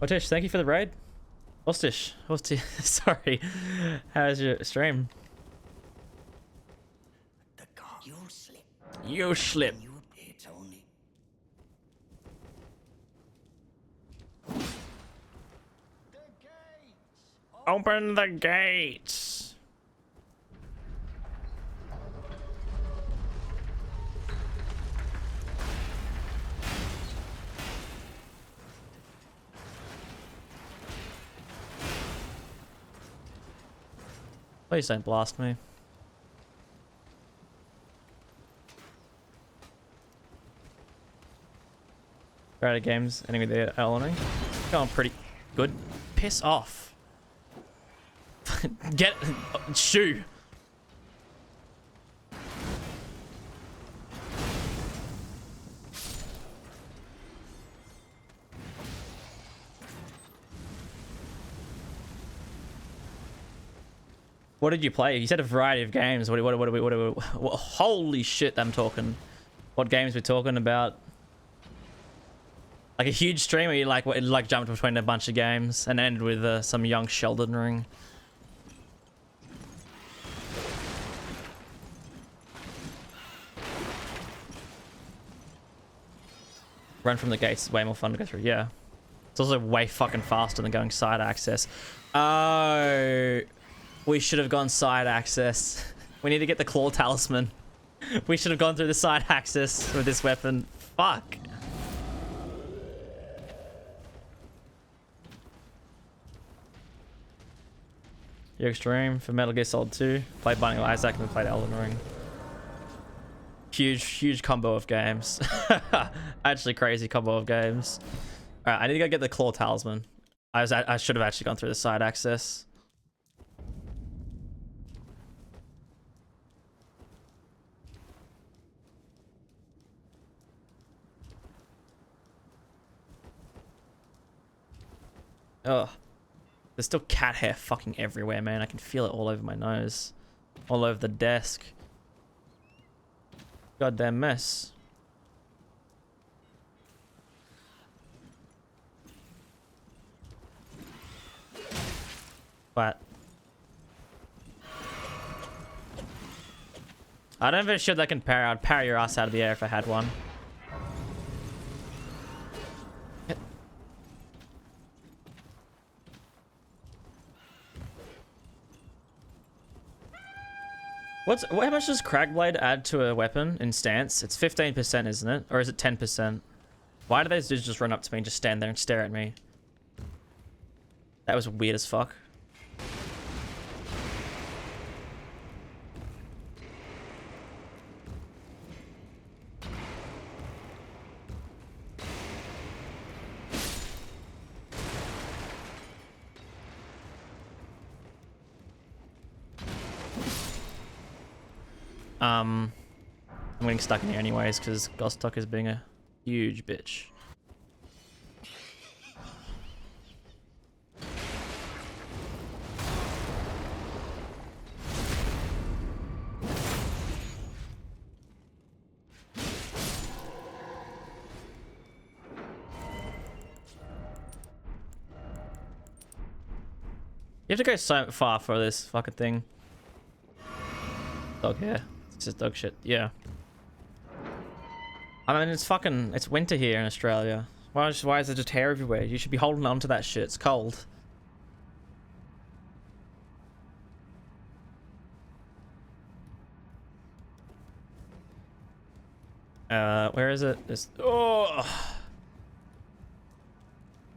Otish, thank you for the raid. Ostish, sorry. How's your stream? The guard. You'll slip. You slip. It's only. Open the gates. Please don't blast me. Creative games, enemy there, Eleni. Going pretty good. Piss off. Get shoo. What did you play? You said a variety of games. What holy shit, I'm talking. What games we're talking about? Like a huge stream where you like jumped between a bunch of games and ended with some young Sheldon Ring. Run from the gates is way more fun to go through. Yeah. It's also way fucking faster than going side access. Oh, we should have gone side access. We need to get the claw talisman. We should have gone through the side access with this weapon. Fuck. Your extreme for Metal Gear Solid 2. Played Binding of Isaac and we played Elden Ring. Huge combo of games. Actually crazy combo of games. Alright, I need to go get the claw talisman. I should have actually gone through the side access. Ugh. There's still cat hair fucking everywhere, man. I can feel it all over my nose. All over the desk. Goddamn mess. What? I don't have a shield that can parry. I'd parry your ass out of the air if I had one. How much does Cragblade add to a weapon in stance? It's 15%, isn't it? Or is it 10%? Why do those dudes just run up to me and just stand there and stare at me? That was weird as fuck. I'm getting stuck in here anyways because Gostock is being a huge bitch. You have to go so far for this fucking thing. Dog hair. It's just dog shit. Yeah. I mean, it's winter here in Australia. Why is there just hair everywhere? You should be holding on to that shit. It's cold. Where is it? Oh!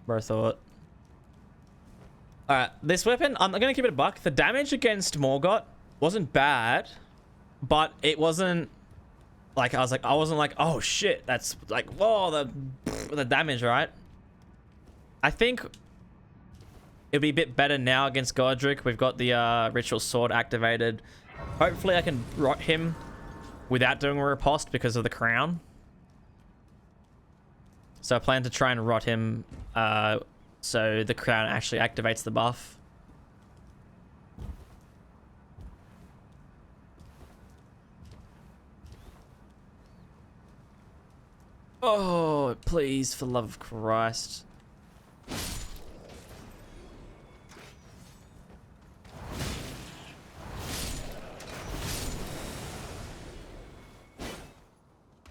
Bro thought. Alright, this weapon, I'm gonna keep it a buck. The damage against Morgott wasn't bad, but it wasn't like, I wasn't like, oh shit, that's like, whoa, the damage, right? I think it'll be a bit better now against Godric. We've got the Ritual Sword activated. Hopefully I can rot him without doing a riposte because of the crown. So I plan to try and rot him so the crown actually activates the buff. Oh, please, for the love of Christ.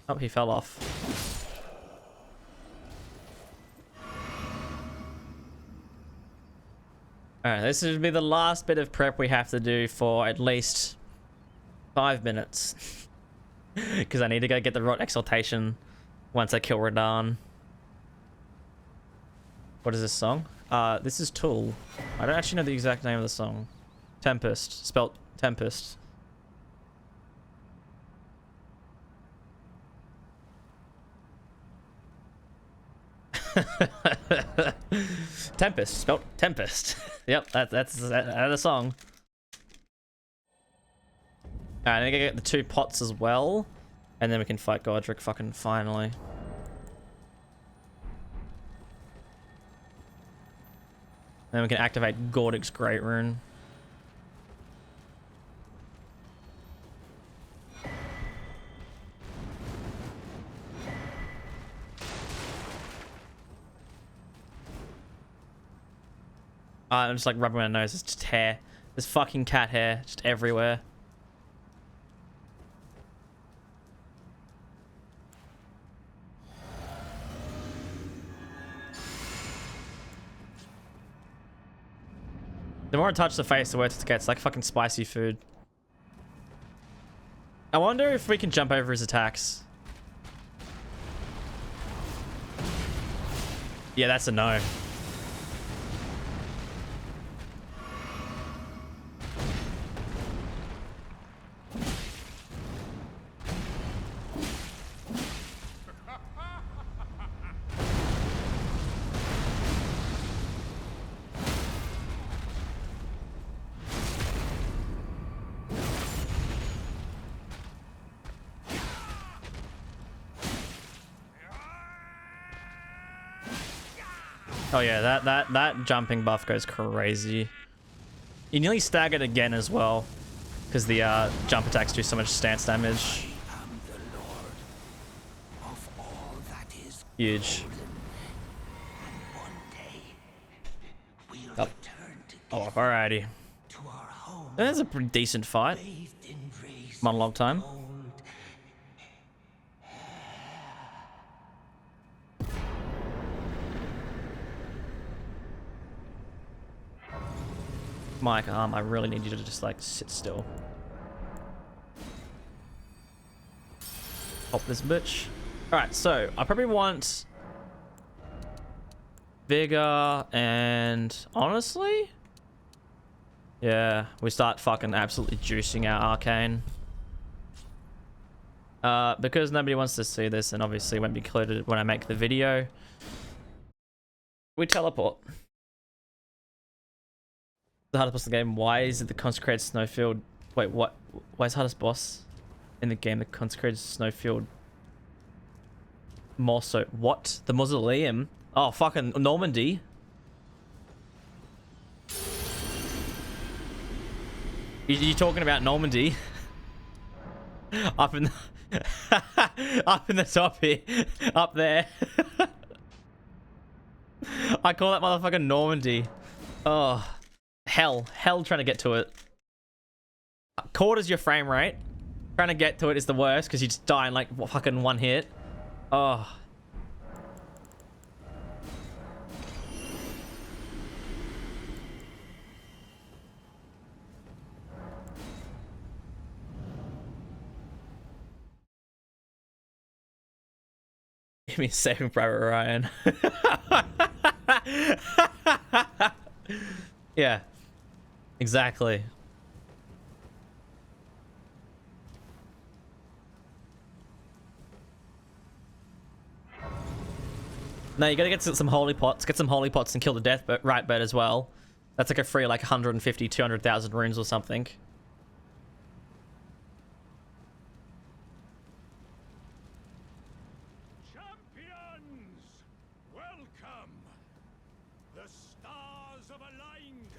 Oh, he fell off. Alright, this should be the last bit of prep we have to do for at least 5 minutes. Because I need to go get the Rot Exaltation once I kill Radahn. What is this song? This is Tool. I don't actually know the exact name of the song. Tempest. Spelt Tempest. Tempest, spelled Tempest. Yep, that's the song. Alright, I need to get the 2 pots as well. And then we can fight Godric fucking finally. Then we can activate Gordic's Great Rune. I'm just like rubbing my nose. It's just hair. There's fucking cat hair just everywhere. The more I touch the face, the worse it gets. Like fucking spicy food. I wonder if we can jump over his attacks. Yeah, that's a no. Oh yeah, that jumping buff goes crazy. You nearly staggered again as well, because the jump attacks do so much stance damage. I am the Lord of all that is Huge. golden. And one day we'll Oh. return Oh, together alrighty. to our home, That's a pretty decent fight. bathed in rays Monologue time. of Mike, I really need you to just like sit still. Pop this bitch. Alright, so I probably want vigor and honestly, yeah, we start fucking absolutely juicing our arcane. Because nobody wants to see this and obviously won't be included when I make the video, we teleport. The hardest boss in the game. Why is it the consecrated snowfield? Wait, what? Why is hardest boss in the game the consecrated snowfield? More so, what? The mausoleum? Oh, fucking Normandy. You talking about Normandy? Up in the up in the top here, up there. I call that motherfucking Normandy. Oh. Hell trying to get to it. Quarters your frame rate. Trying to get to it is the worst because you just die in like fucking one hit. Oh. Give me Saving Private Ryan. Yeah. Exactly. No, you gotta get some holy pots. Get some holy pots and kill the death right bird as well. That's like a free like 150, 200,000 runes or something. Champions, welcome. The stars have aligned.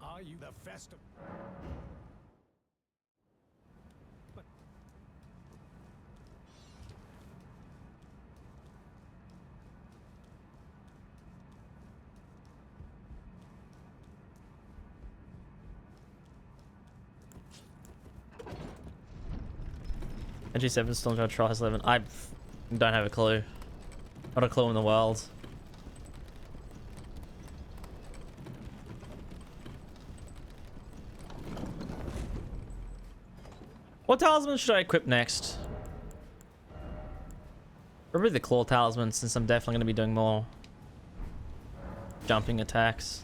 Are you the festival? NG7 still trying to try his 11. I don't have a clue. Not a clue in the world. What talisman should I equip next? Probably the claw talisman, since I'm definitely going to be doing more jumping attacks.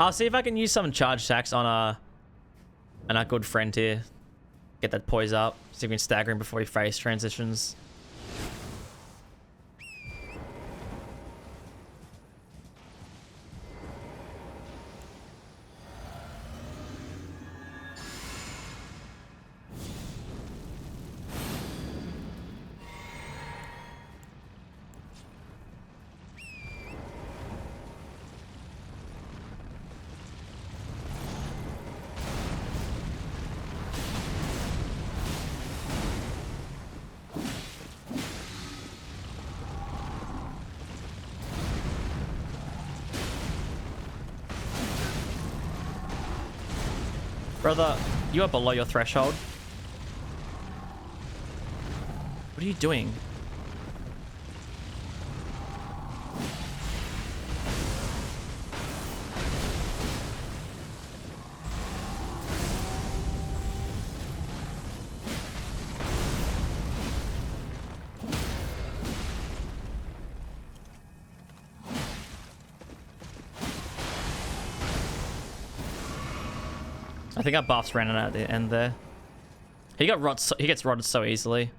I'll see if I can use some charge attacks on our good friend here. Get that poise up. See if we can stagger him before he phase transitions. Brother, you are below your threshold. What are you doing? I think our buffs ran out at the end there. He gets rotted so easily.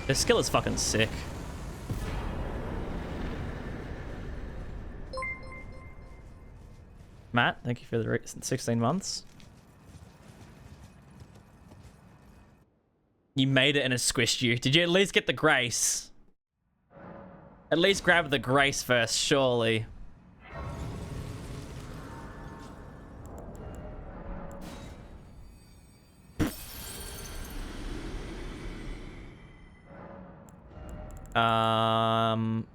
This skill is fucking sick. Matt, thank you for the 16 months. You made it and it squished you. Did you at least get the grace? At least grab the grace first, surely. Um.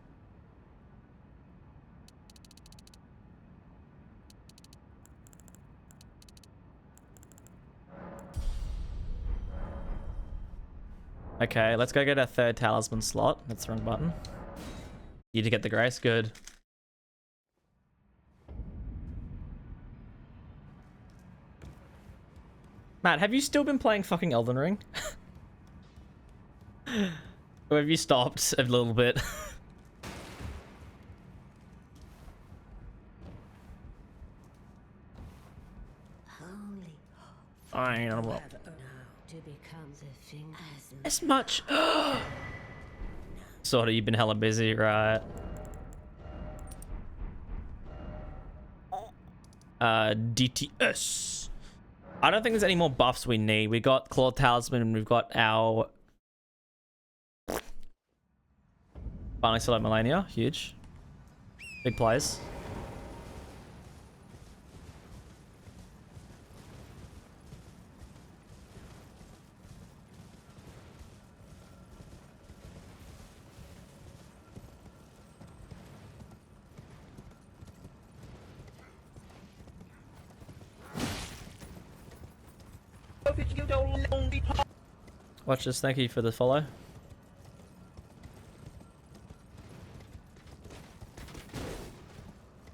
Okay, let's go get a third talisman slot. That's the wrong button. You to get the grace. Good. Matt, have you still been playing fucking Elden Ring? Or have you stopped a little bit? Only Fine, I will. now to become the thing As much. Sorta, you've been hella busy, right? DTS. I don't think there's any more buffs we need. We got Claw Talisman and we've got our finally select Millennia. Huge. Big plays. Watch this. Thank you for the follow.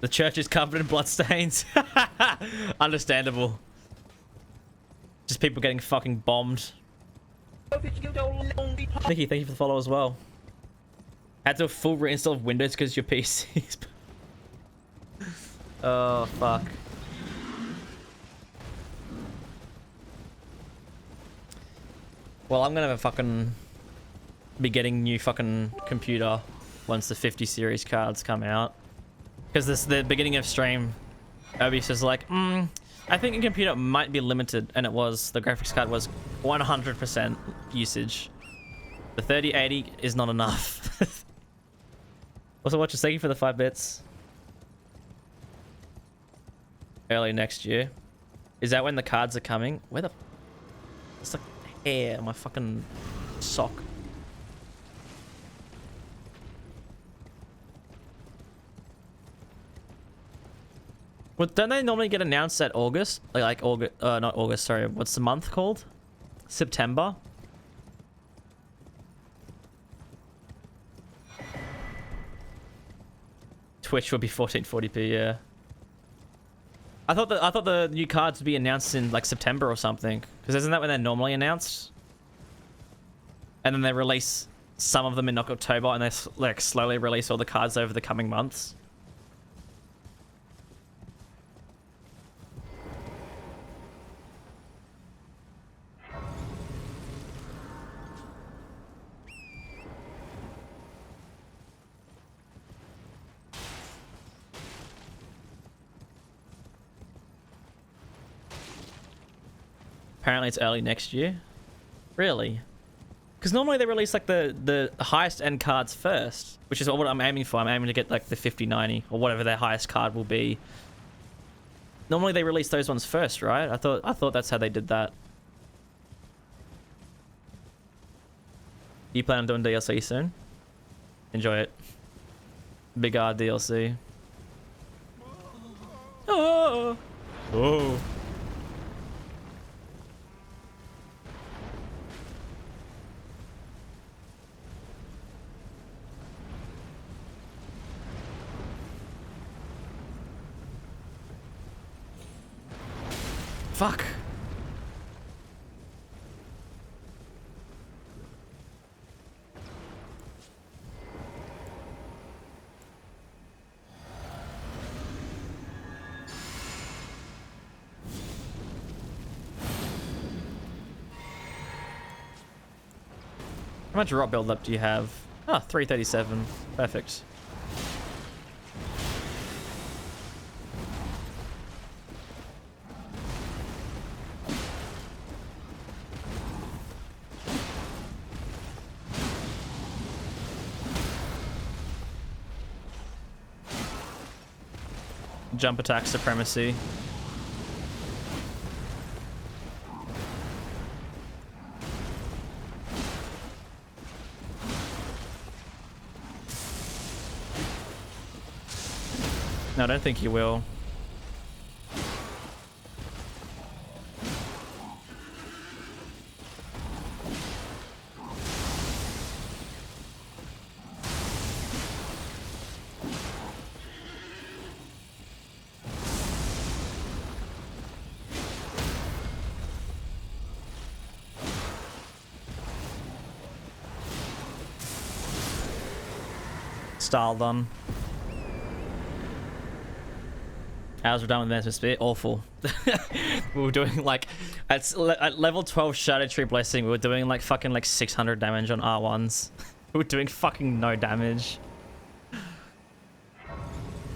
The church is covered in bloodstains. Understandable. Just people getting fucking bombed. Nikki, thank you for the follow as well. Had to do a full reinstall of Windows because your PC's. Oh, fuck. Well, I'm gonna fucking be getting new fucking computer once the 50 series cards come out. Because this the beginning of stream, Obi says like, I think a computer might be limited, and it was. The graphics card was 100% usage. The 3080 is not enough. Also, watch, thank you for the 5 bits. Early next year. Is that when the cards are coming? Where the... It's like hair on my fucking sock. Well, don't they normally get announced at August? Like August, not August, sorry. What's the month called? September? Twitch would be 1440p, yeah. I thought the new cards would be announced in like September or something. Because isn't that when they're normally announced? And then they release some of them in October, and they like slowly release all the cards over the coming months. Apparently it's early next year. Really? Because normally they release like the highest end cards first, which is what I'm aiming for. I'm aiming to get like the 5090 or whatever their highest card will be. Normally they release those ones first, right? I thought that's how they did that. You plan on doing DLC soon? Enjoy it. Big R DLC. Oh. Oh. Fuck. How much rot build up do you have? Ah, 337. Perfect. Jump attack supremacy. No, I don't think he will. Style done. As we're done with Man's Spear, awful. We were doing like at level 12 Shadow Tree Blessing, we were doing like fucking like 600 damage on R1s. We were doing fucking no damage.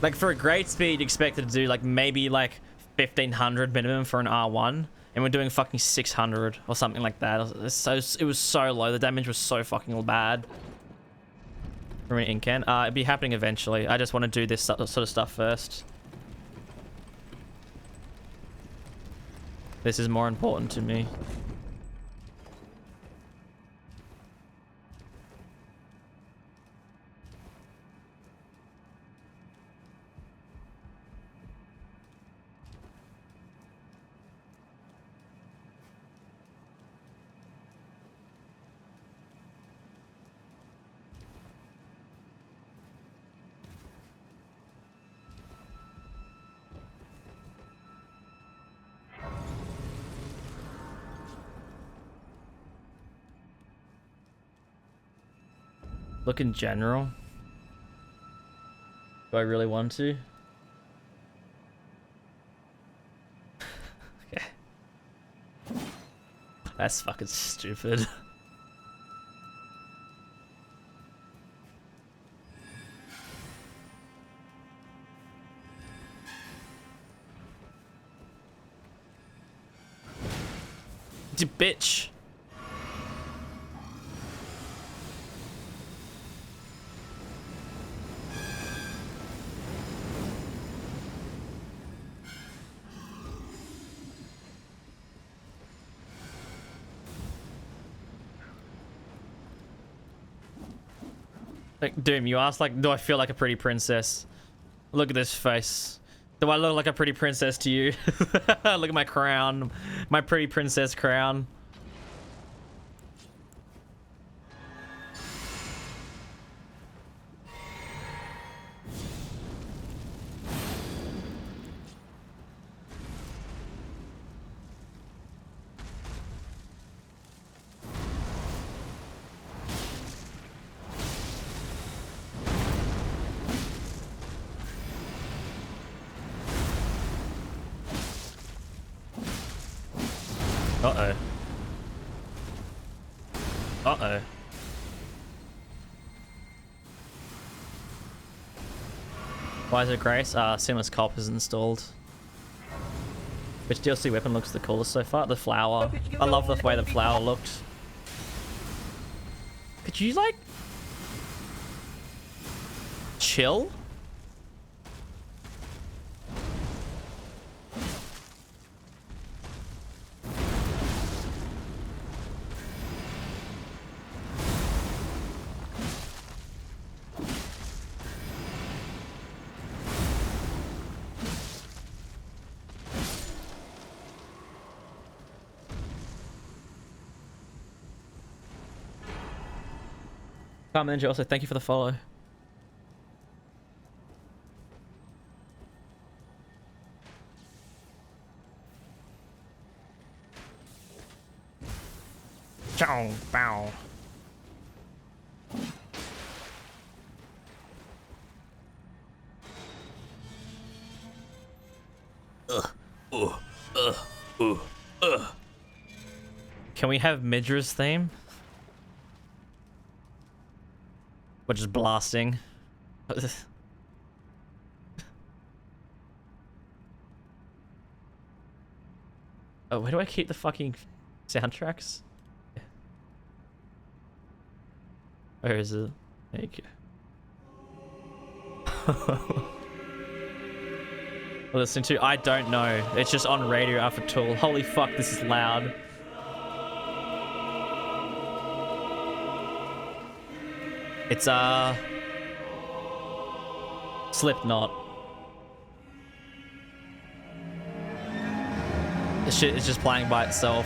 Like for a great speed, expected to do like maybe like 1500 minimum for an R1, and we're doing fucking 600 or something like that. It was so low. The damage was so fucking bad. From an Incan. It'd be happening eventually. I just want to do this sort of stuff first. This is more important to me. Look in general. Do I really want to? Okay. That's fucking stupid. You bitch. Like, Doom, you asked, like, do I feel like a pretty princess? Look at this face. Do I look like a pretty princess to you? Look at my crown. My pretty princess crown. Uh-oh. Uh-oh. Why is it Grace? Seamless Cop is installed. Which DLC weapon looks the coolest so far? The flower. I love the way the flower looked. Could you, like... chill? Ninja, also thank you for the follow. Chow, bow. Can we have Midra's theme? We're just blasting. Oh, where do I keep the fucking soundtracks? Where is it? There you go. Listening to? I don't know. It's just on radio after Tool. Holy fuck, this is loud. It's Slipknot. The shit is just playing by itself.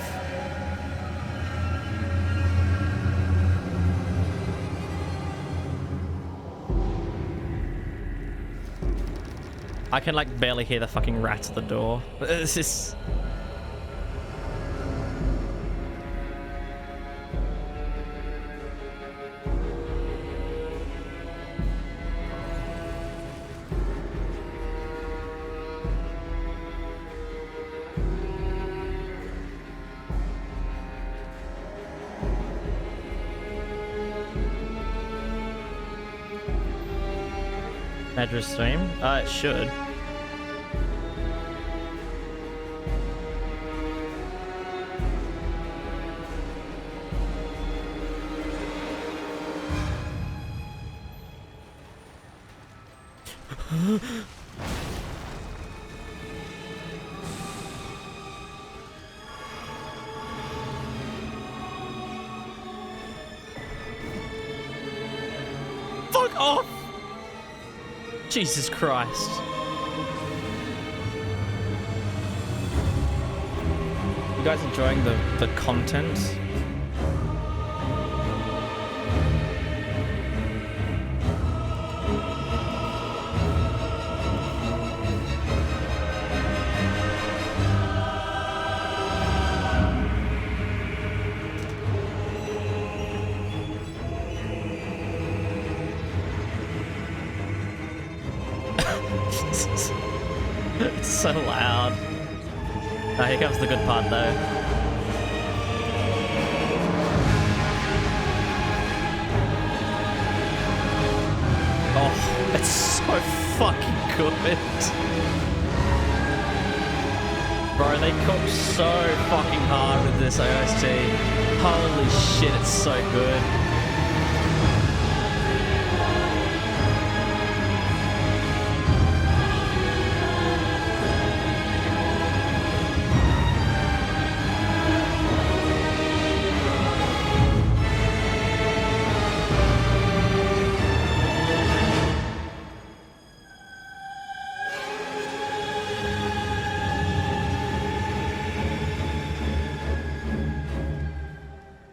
I can like barely hear the fucking rats at the door. This is... Address stream? It should. Fuck off! Jesus Christ. You guys enjoying the content? It's so loud. Oh, here comes the good part though. Oh, it's so fucking good. Bro, they cooked so fucking hard with this OST. Holy shit, it's so good.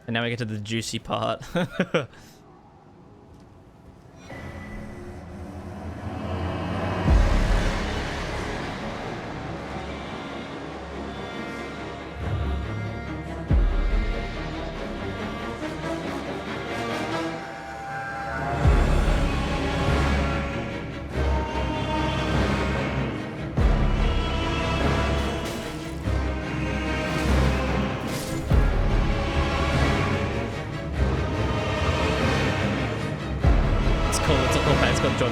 And now we get to the juicy part.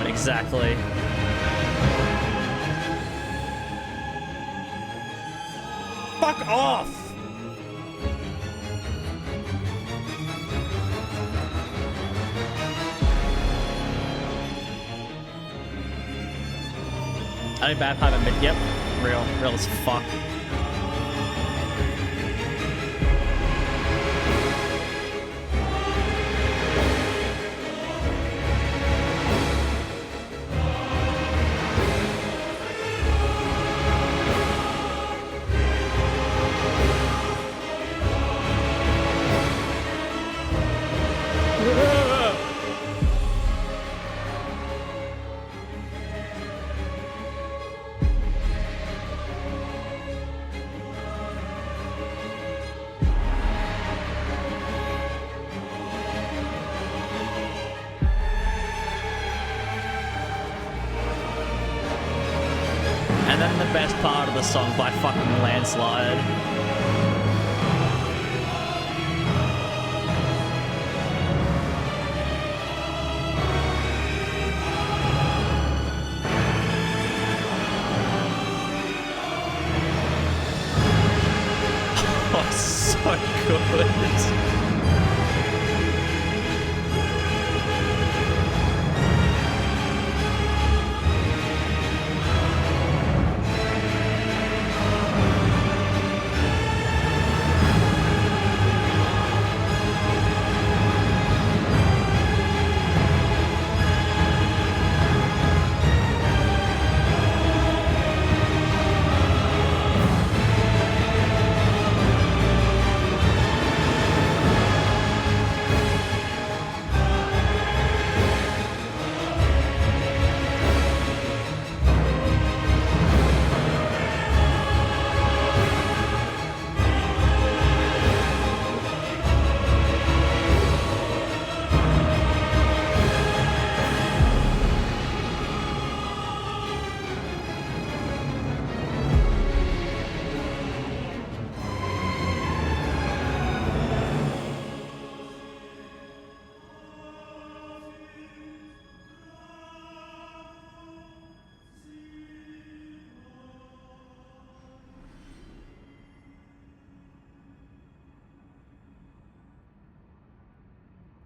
Exactly. Fuck off! Only bad part of it. Yep. Real as fuck. And then the best part of the song by fucking landslide. Oh, so good.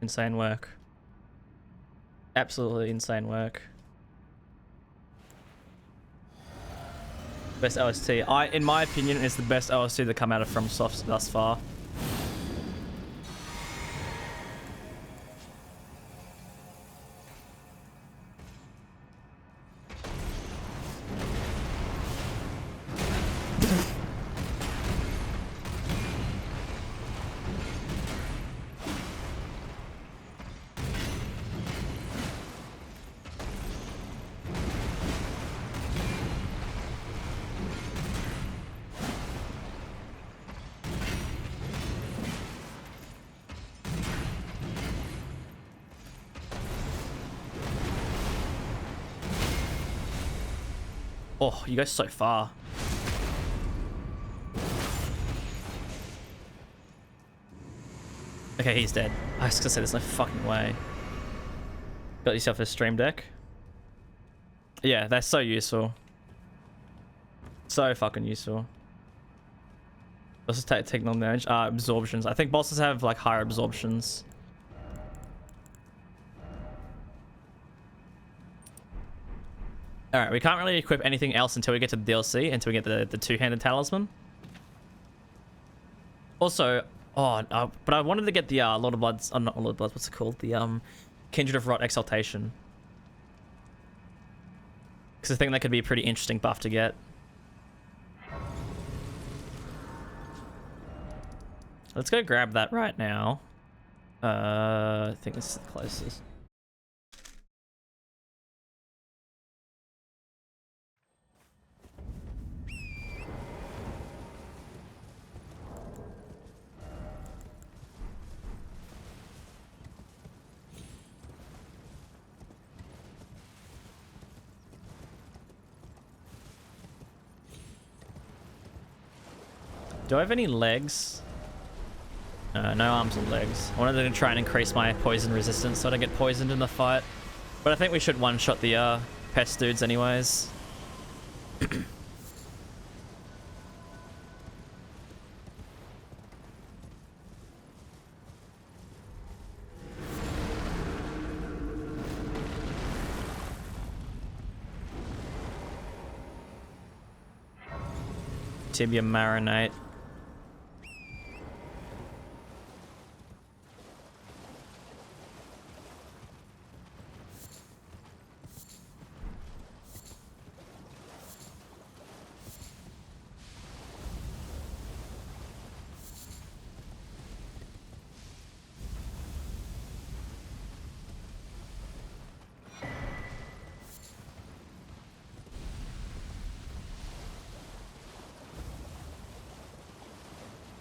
Insane work. Absolutely insane work. Best OST. In my opinion, it's the best OST to come out of FromSoft thus far. Oh, you go so far. Okay, he's dead. I was gonna say there's no fucking way. Got yourself a stream deck. Yeah, that's so useful. So fucking useful. Bosses take no damage. Absorptions. I think bosses have like higher absorptions. Alright, we can't really equip anything else until we get to the DLC, until we get the two-handed talisman. Also, but I wanted to get the Lord of Bloods, not Lord of Bloods, what's it called? The Kindred of Rot Exaltation. Because I think that could be a pretty interesting buff to get. Let's go grab that right now. I think this is the closest. Do I have any legs? No arms or legs. I wanted to try and increase my poison resistance so I don't get poisoned in the fight. But I think we should one-shot the pest dudes anyways. Tibia marinate.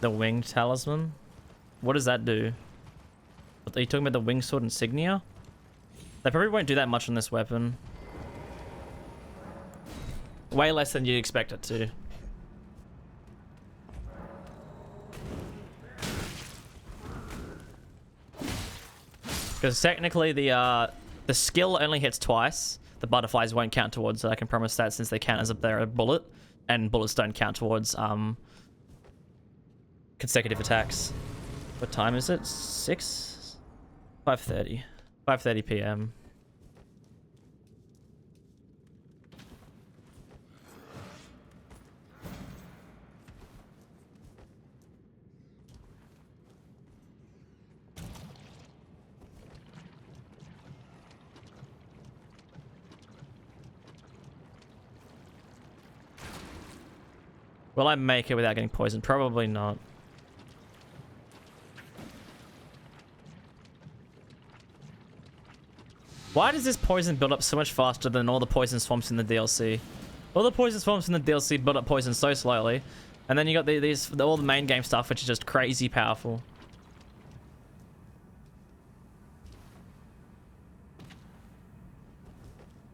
The winged talisman? What does that do? Are you talking about the winged sword insignia? They probably won't do that much on this weapon. Way less than you'd expect it to. Because technically the skill only hits twice. The butterflies won't count towards it. I can promise that, since they count as if they're a bullet, and bullets don't count towards consecutive attacks. What time is it? 6? 5:30. 5:30 p.m. Will I make it without getting poisoned? Probably not. Why does this poison build up so much faster than all the poison swamps in the DLC? All the poison swamps in the DLC build up poison so slowly. And then you got all the main game stuff, which is just crazy powerful.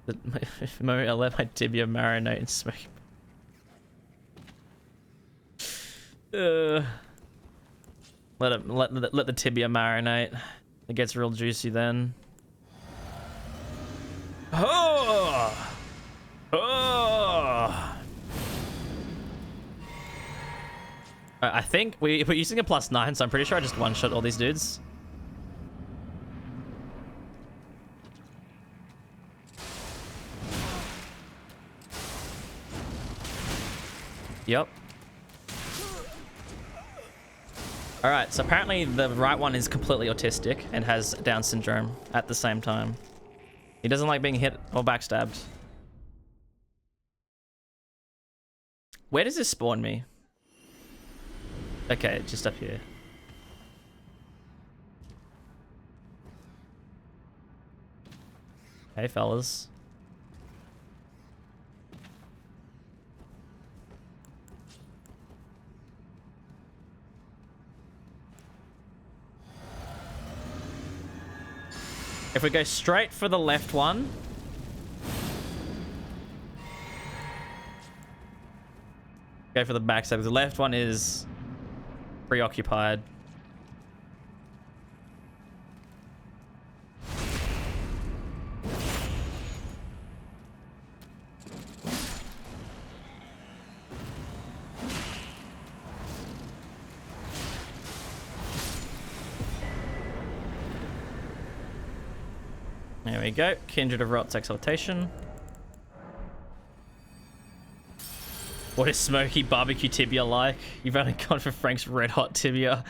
I let my tibia marinate and smoke. Let the tibia marinate. It gets real juicy then. Oh! Oh! I think we're using a +9, so I'm pretty sure I just one-shot all these dudes. Yep. Alright, so apparently the right one is completely autistic and has Down syndrome at the same time. He doesn't like being hit or backstabbed. Where does this spawn me? Okay, just up here. Hey, fellas. If we go straight for the left one... Go for the backside. The left one is preoccupied. There we go. Kindred of Rot's Exaltation. What is smoky barbecue tibia like? You've only gone for Frank's red hot tibia.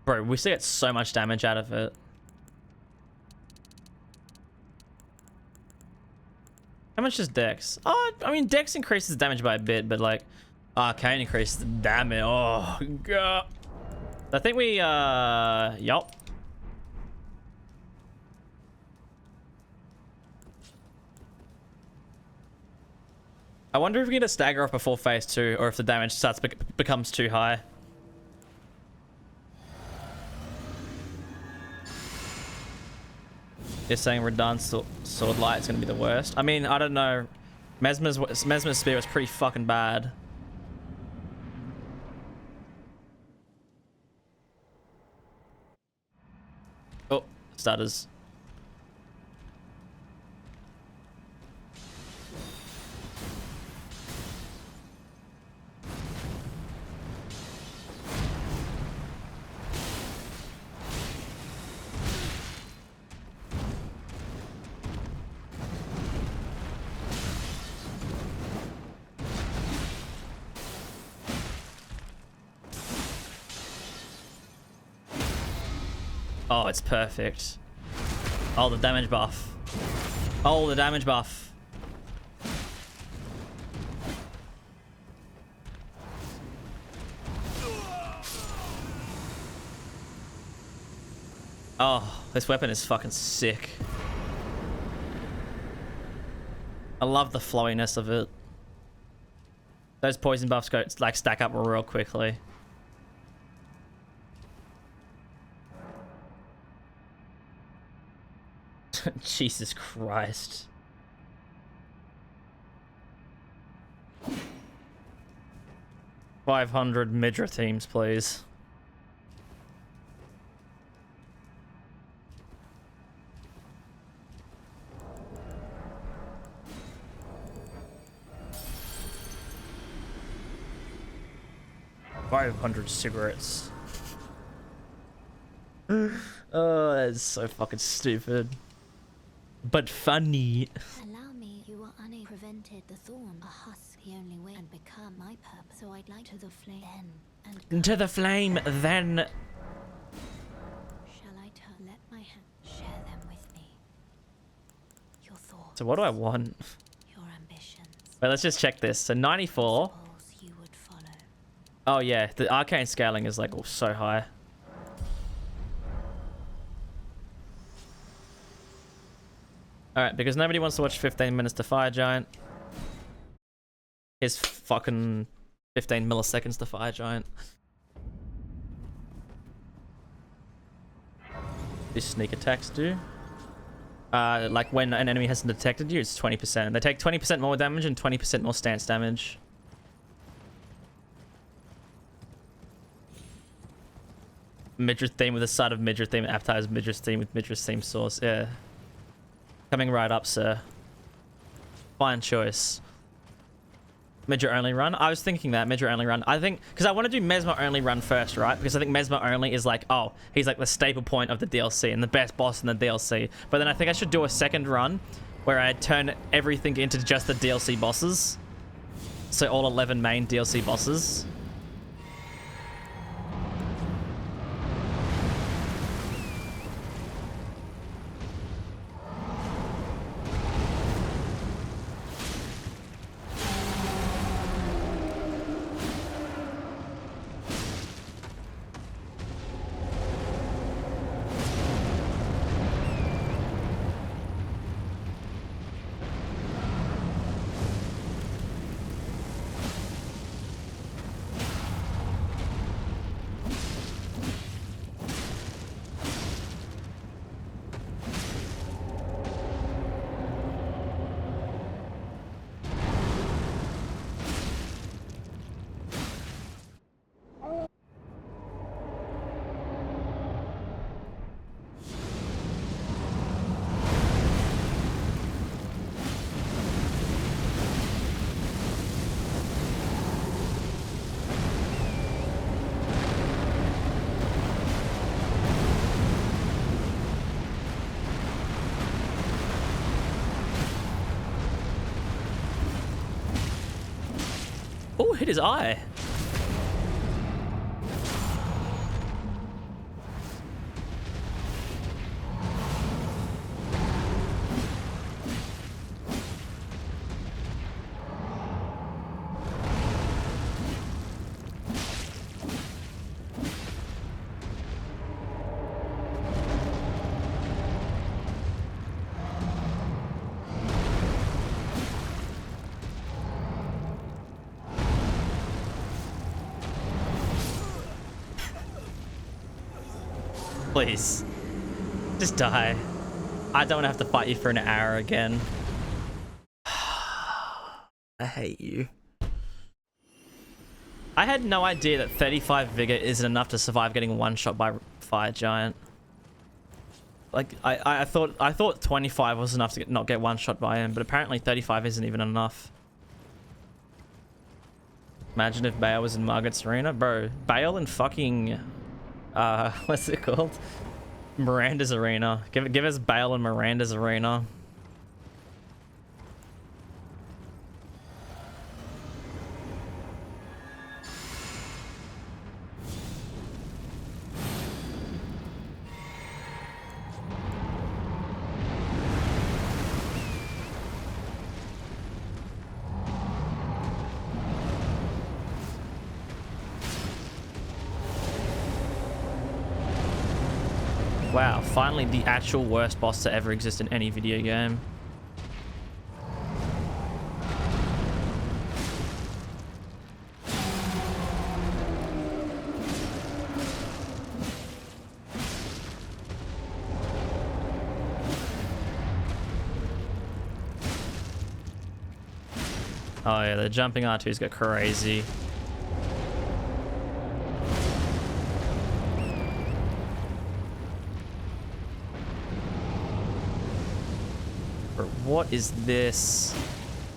Bro, we still get so much damage out of it. How much is Dex? Oh, I mean, Dex increases damage by a bit, but like, Arcane increases the damage. Oh, God. I think we, yup. I wonder if we get a stagger off before phase 2, or if the damage becomes too high. They're saying Radahn Sword Light is going to be the worst. I mean, I don't know. Mesmer's Spear was pretty fucking bad. Oh, stutters. Oh, it's perfect. Oh, the damage buff. Oh, the damage buff. Oh, this weapon is fucking sick. I love the flowiness of it. Those poison buffs go like stack up real quickly. Jesus Christ. $500 Midra themes, please. $500 cigarettes. Oh, that's so fucking stupid. But funny. Allow me, you are unable prevented the thorn, a husk, the only way and become my purpose. So I'd like to the flame then and Into the flame then. shall I let my hand share them with me? Your thoughts. So what do I want? Your ambitions. Wait, let's just check this. So 94. Suppose you would follow. Oh yeah, the arcane scaling is like so high. Alright, because nobody wants to watch 15 minutes to Fire Giant. Here's fucking 15 milliseconds to Fire Giant. These sneak attacks do. Like when an enemy hasn't detected you, it's 20%. They take 20% more damage and 20% more stance damage. Midriff theme with a side of Midriff theme, appetizer Midriff theme with Midriff theme sauce. Yeah. Coming right up, sir. Fine choice. Midget only run. I was thinking that midget only run. I think because I want to do Mesmer only run first, right? Because I think Mesmer only is like, oh, he's like the staple point of the DLC and the best boss in the DLC. But then I think I should do a second run where I turn everything into just the DLC bosses. So all 11 main DLC bosses. Oh, hit his eye. Please. Just die. I don't want to have to fight you for an hour again. I hate you. I had no idea that 35 vigor isn't enough to survive getting one shot by Fire Giant. Like, I thought 25 was enough to not get one shot by him, but apparently 35 isn't even enough. Imagine if Bale was in Margaret's arena. Bro, Bale and fucking... what's it called? Miranda's arena. Give us Bale and Miranda's arena. Wow, finally the actual worst boss to ever exist in any video game. Oh yeah, the jumping R2's got crazy. What is this?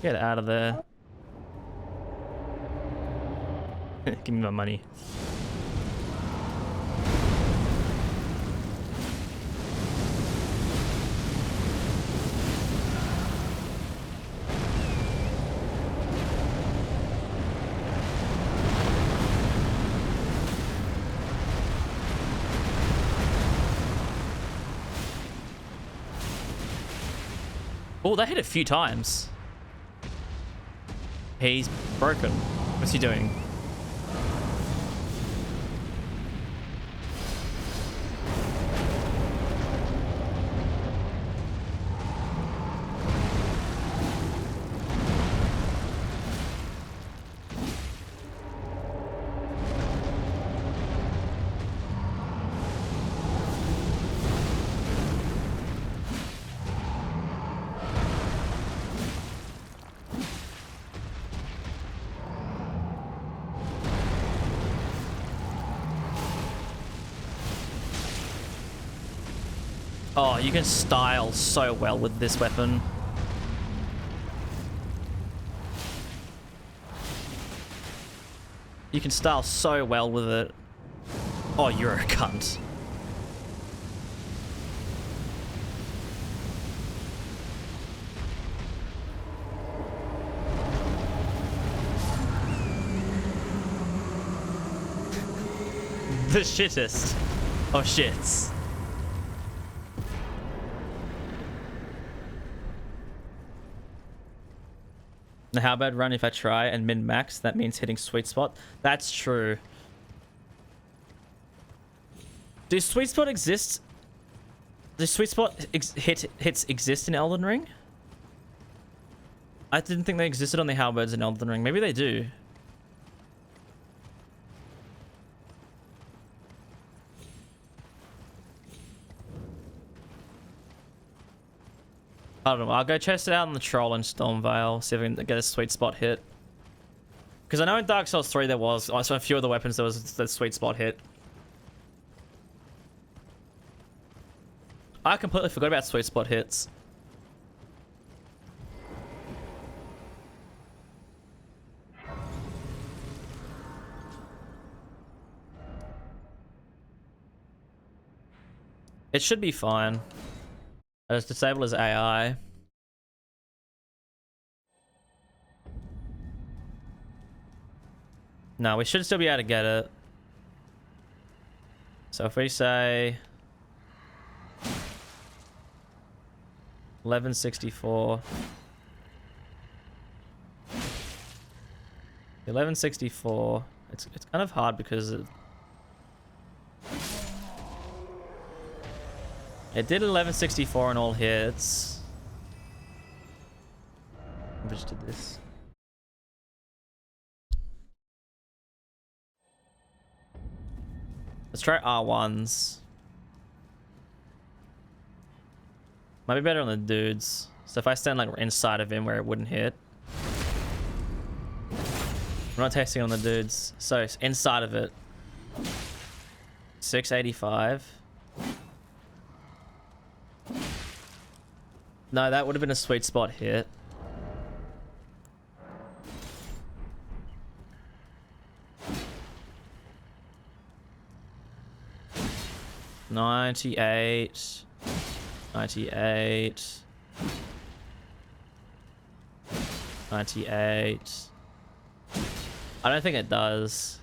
Get out of there. Give me my money. Oh, that hit a few times. He's broken. What's he doing? Oh, you can style so well with this weapon. You can style so well with it. Oh, you're a cunt. The shittest of shits. How about run if I try and min-max? That means hitting sweet spot. That's true. Does sweet spot exist? Does sweet spot hits exist in Elden Ring? I didn't think they existed on the halberds in Elden Ring. Maybe they do. I don't know. I'll go test it out on the troll in Stormvale. See if I can get a sweet spot hit. Because I know in Dark Souls 3 there was. Also, a few of the weapons there was the sweet spot hit. I completely forgot about sweet spot hits. It should be fine. It's disabled as AI. No, we should still be able to get it. So if we say 1164, 1164. It's kind of hard because it did 1164 on all hits. I just did this. Let's try R1s. Might be better on the dudes. So if I stand like inside of him where it wouldn't hit. I'm not testing on the dudes. So it's inside of it. 685. No, that would have been a sweet spot hit. $98. 98. 98. I don't think it does.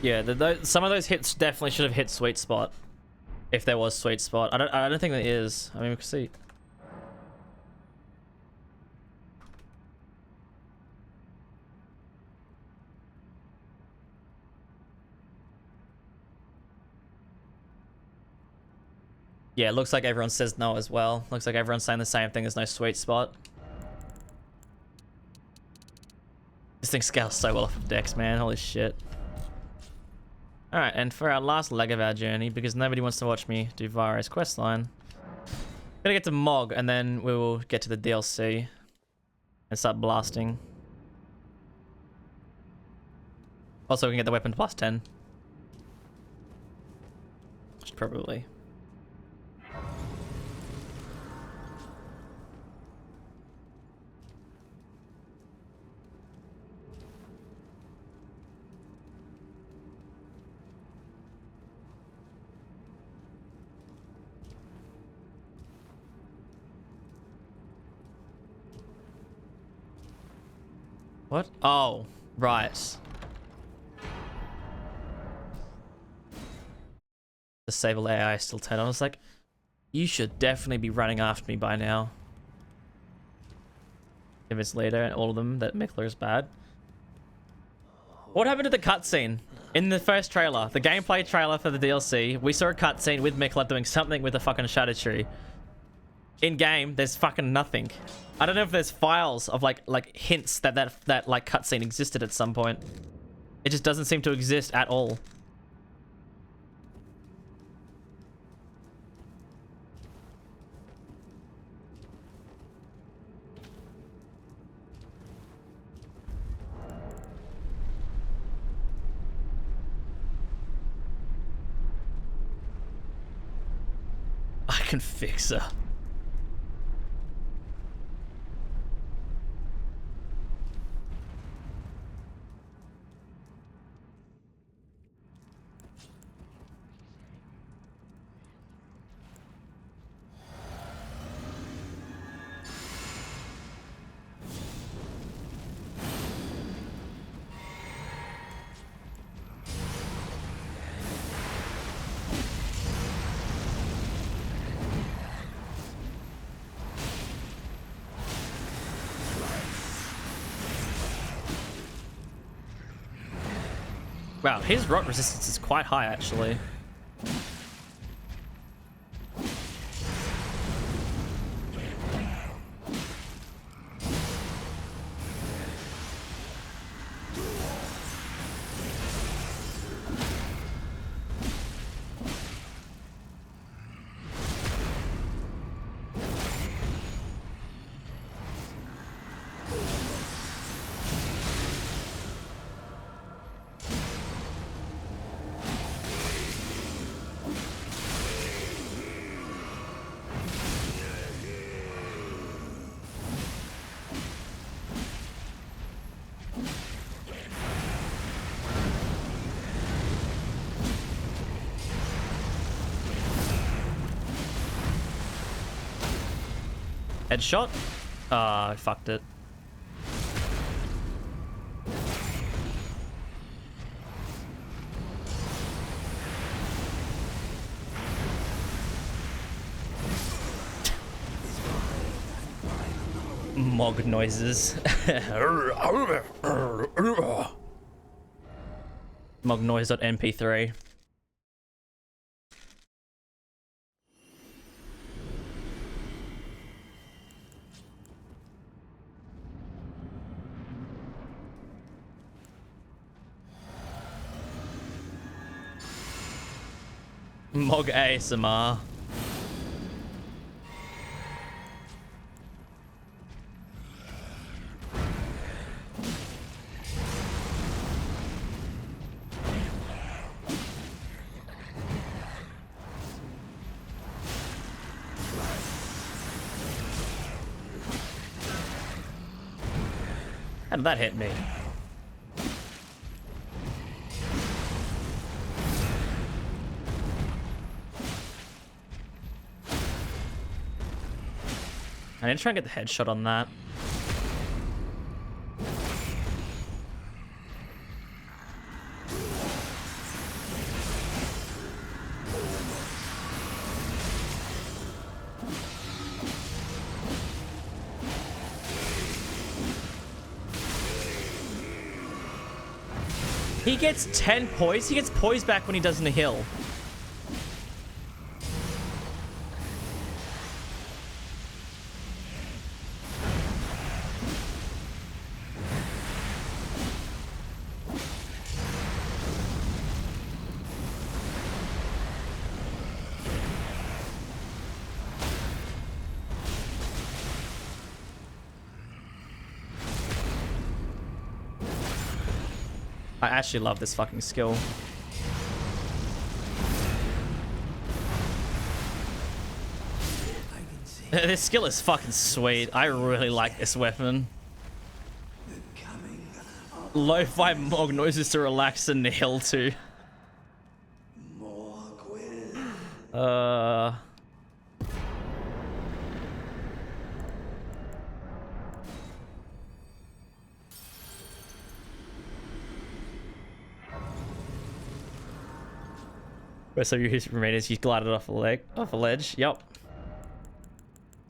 Yeah, some of those hits definitely should have hit sweet spot. If there was sweet spot. I don't think there is. I mean, we can see. Yeah, it looks like everyone says no as well. Looks like everyone's saying the same thing. There's no sweet spot. This thing scales so well off of Dex, man. Holy shit. Alright, and for our last leg of our journey, because nobody wants to watch me do Vara's questline, gonna get to Mog, and then we will get to the DLC and start blasting. Also, we can get the weapon plus 10. Probably. What? Oh, right. Disable AI is still 10. I was like, you should definitely be running after me by now. If it's later and all of them that Mickler is bad. What happened to the cutscene? In the first trailer, the gameplay trailer for the DLC, we saw a cutscene with Mickler doing something with the fucking Shadow Tree. In game, there's fucking nothing. I don't know if there's files of like hints that like cutscene existed at some point. It just doesn't seem to exist at all. can fix her. Wow, his rot resistance is quite high, actually. Headshot? Ah, I fucked it. Mog noises. Mog noise.mp3. Mog ASMR. How did that hit me? I need to try and get the headshot on that. He gets 10 poise. He gets poise back when he doesn't heal. I actually love this fucking skill. This skill is fucking sweet. I really like this weapon. Lo-fi Mog noises to relax and heal too. So you remainers, you glided off a ledge. Yep.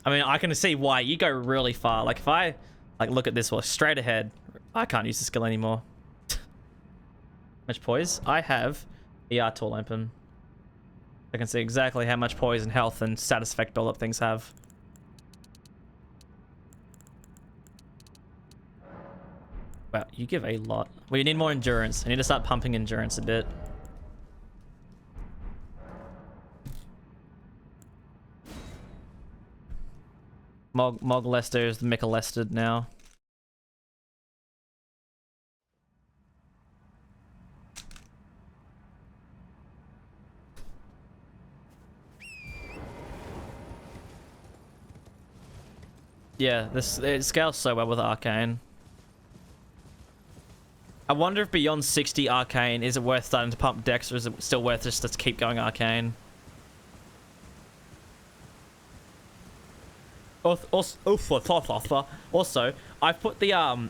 I mean, I can see why. You go really far. Like if I look at this one straight ahead, I can't use the skill anymore. Much poise? I have ER tall open. I can see exactly how much poise and health and status effect build-up things have. Wow, you give a lot. Well, you need more endurance. I need to start pumping endurance a bit. Mog Lester is the Mika Lested now. Yeah, this it scales so well with Arcane. I wonder if beyond 60 Arcane, is it worth starting to pump Dex, or is it still worth just to keep going Arcane? Also, I've put the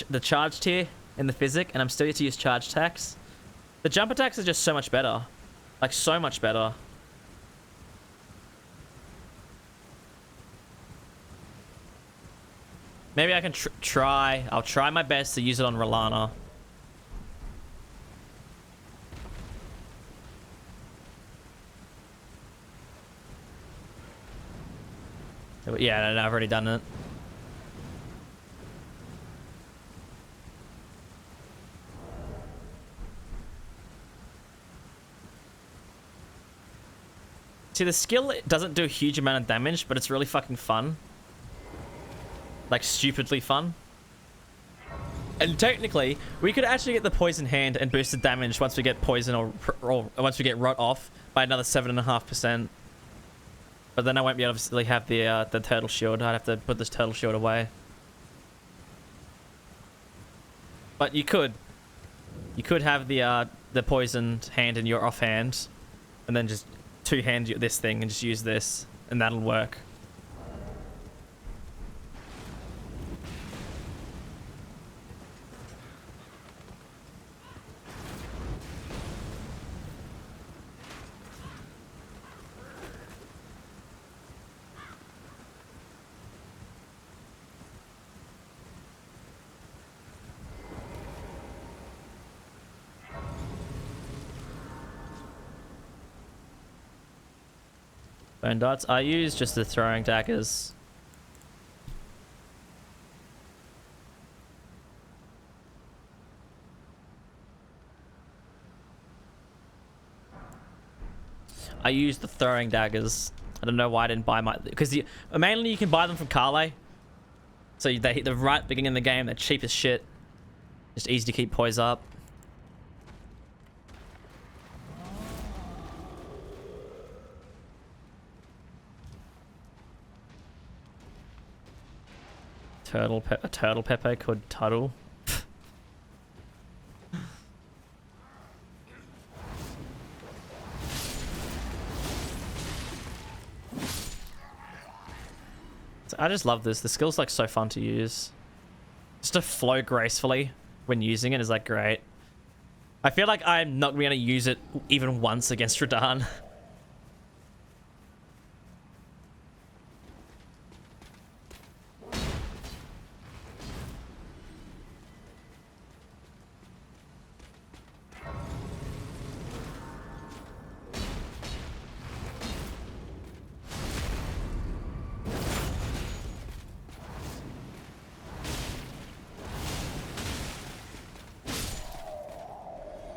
the charge tier in the physic, and I'm still yet to use charge attacks. The jump attacks are just so much better, like so much better. Maybe I can try. I'll try my best to use it on Rolana. Yeah, no, I've already done it. See, the skill doesn't do a huge amount of damage, but it's really fucking fun. Like, stupidly fun. And technically, we could actually get the poison hand and boost the damage once we get poison or once we get rot off by another 7.5%. But then I won't be able to have the turtle shield. I'd have to put this turtle shield away. But you could have the poisoned hand in your offhand, and then just two-hand this thing and just use this, and that'll work. Bone darts. I use just the throwing daggers. I use the throwing daggers. I don't know why I didn't buy my... Because mainly you can buy them from Carly. So they hit the right beginning of the game. They're cheap as shit. Just easy to keep poise up. A turtle Pepe called Tuttle. I just love this. The skill's like so fun to use. Just to flow gracefully when using it is like great. I feel like I'm not going to use it even once against Radahn.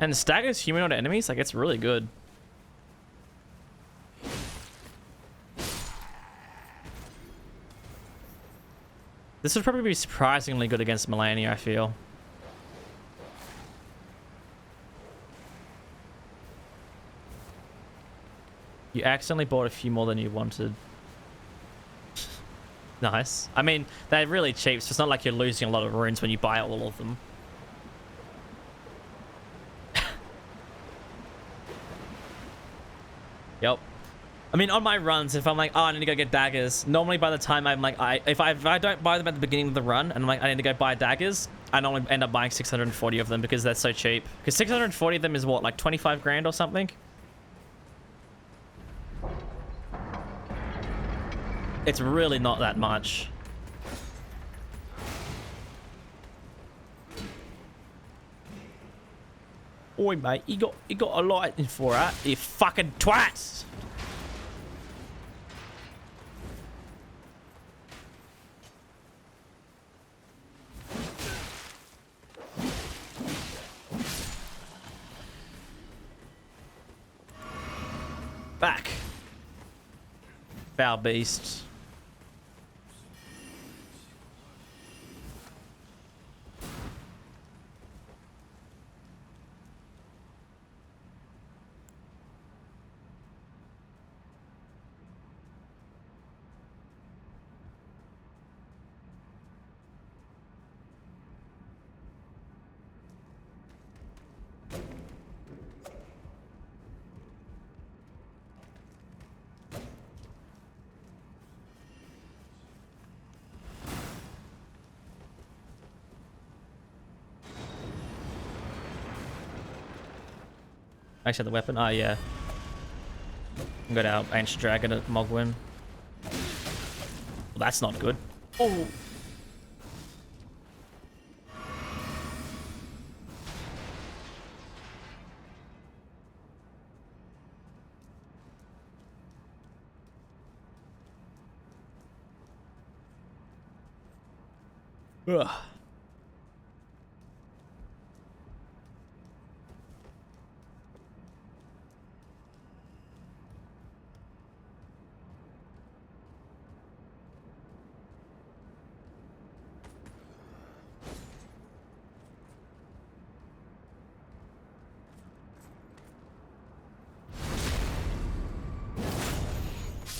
And staggers humanoid enemies, like, it's really good. This would probably be surprisingly good against Melania, I feel. You accidentally bought a few more than you wanted. Nice. I mean, they're really cheap, so it's not like you're losing a lot of runes when you buy all of them. Yep. I mean, on my runs, if I'm like, oh, I need to go get daggers, normally by the time I'm like, if I don't buy them at the beginning of the run, and I'm like, I need to go buy daggers, I normally end up buying 640 of them because they're so cheap. Because 640 of them is what, like 25 grand or something? It's really not that much. Oi, mate, you got a light in for that, you fucking twats! Back. Foul beast. I said the weapon. Oh yeah. We got our ancient dragon at Mogwin. Well, that's not good. Oh. Ugh.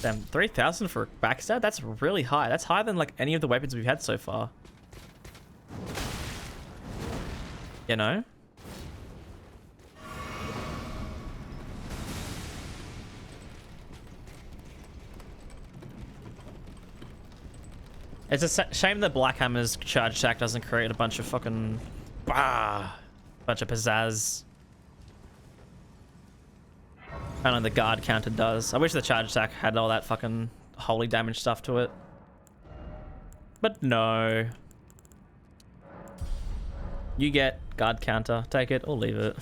Damn, 3,000 for a backstab? That's really high. That's higher than like any of the weapons we've had so far. You know? It's a shame that Black Hammer's charge attack doesn't create a bunch of fucking... bunch of pizzazz. Only the guard counter does. I wish the charge attack had all that fucking holy damage stuff to it. But no. You get guard counter. Take it or leave it.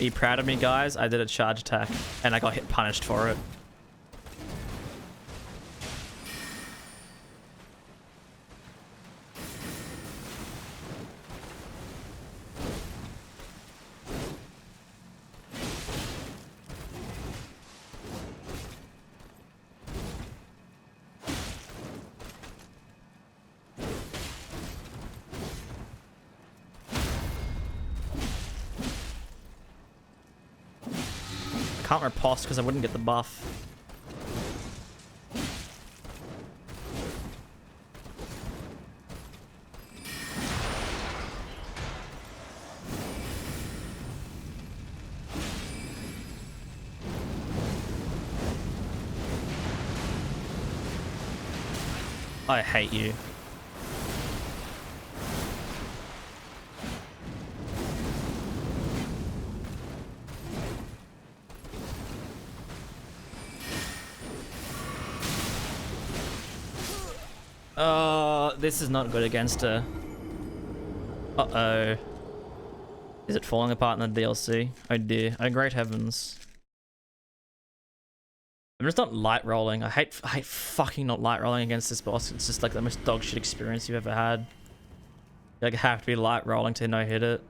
Are you proud of me, guys? I did a charge attack and I got hit punished for it. Can't riposte because I wouldn't get the buff. I hate you. This is not good against her. Uh-oh. Is it falling apart in the DLC? Oh dear. Oh great heavens. I'm just not light rolling. I hate fucking not light rolling against this boss. It's just like the most dog shit experience you've ever had. You like have to be light rolling to no hit it.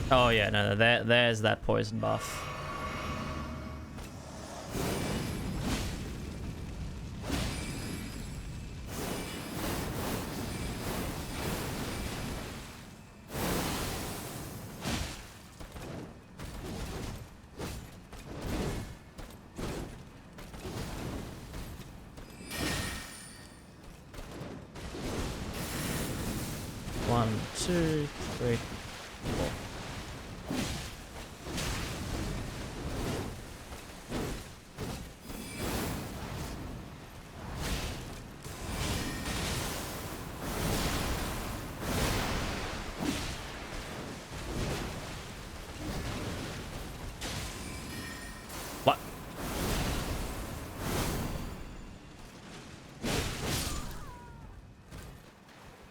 Oh yeah, no, there's that poison buff. 1, 2, 3, 4. What?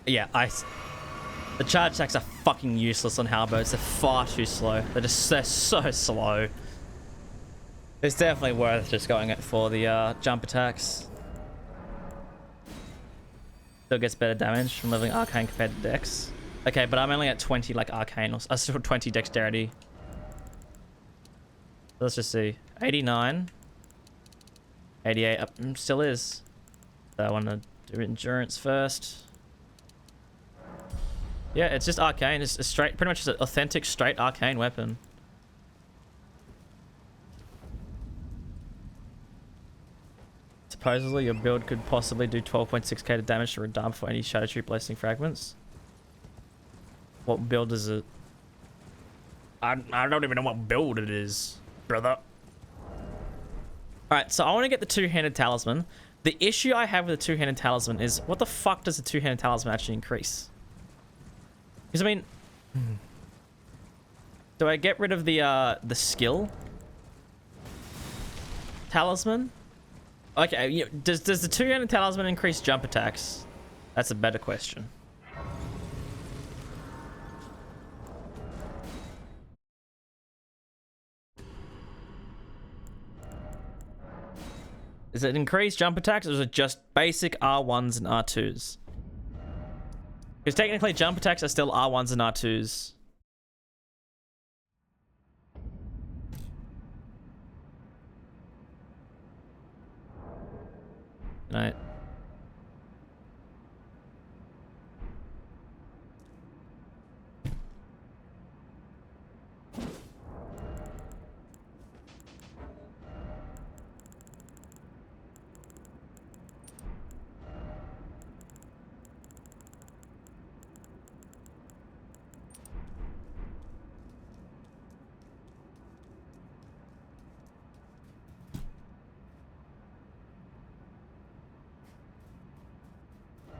Yeah, the charge attacks are fucking useless on halberds. They're far too slow. They're so slow. It's definitely worth just going it for the jump attacks. Still gets better damage from leveling arcane compared to dex. Okay, but I'm only at 20 like arcane or still 20 dexterity. Let's just see. 89. 88 still is. So I want to do endurance first. Yeah, it's just arcane. It's a straight, pretty much just an authentic straight arcane weapon. Supposedly your build could possibly do 12.6k to damage to Radar for any Shadow Tree Blasting Fragments. What build is it? I don't even know what build it is, brother. Alright, so I want to get the two-handed talisman. The issue I have with the two-handed talisman is, what the fuck does the two-handed talisman actually increase? Because, I mean... Do I get rid of the skill? Talisman? Okay, does the two-handed talisman increase jump attacks? That's a better question. Is it increased jump attacks, or is it just basic R1s and R2s? Because technically jump attacks are still R1s and R2s. Right.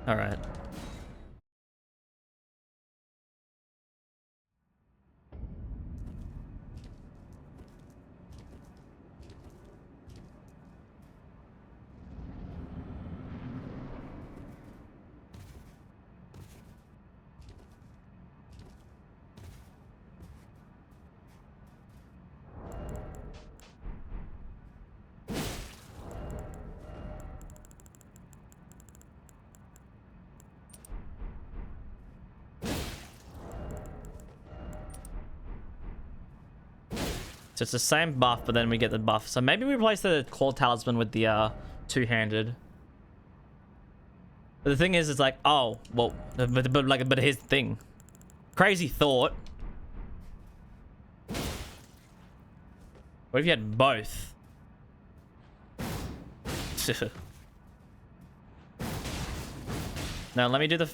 All right. So it's the same buff, but then we get the buff. So maybe we replace the claw talisman with the two-handed. But the thing is, it's like, oh, well, but here's the thing. Crazy thought. What if you had both? No, let me do the...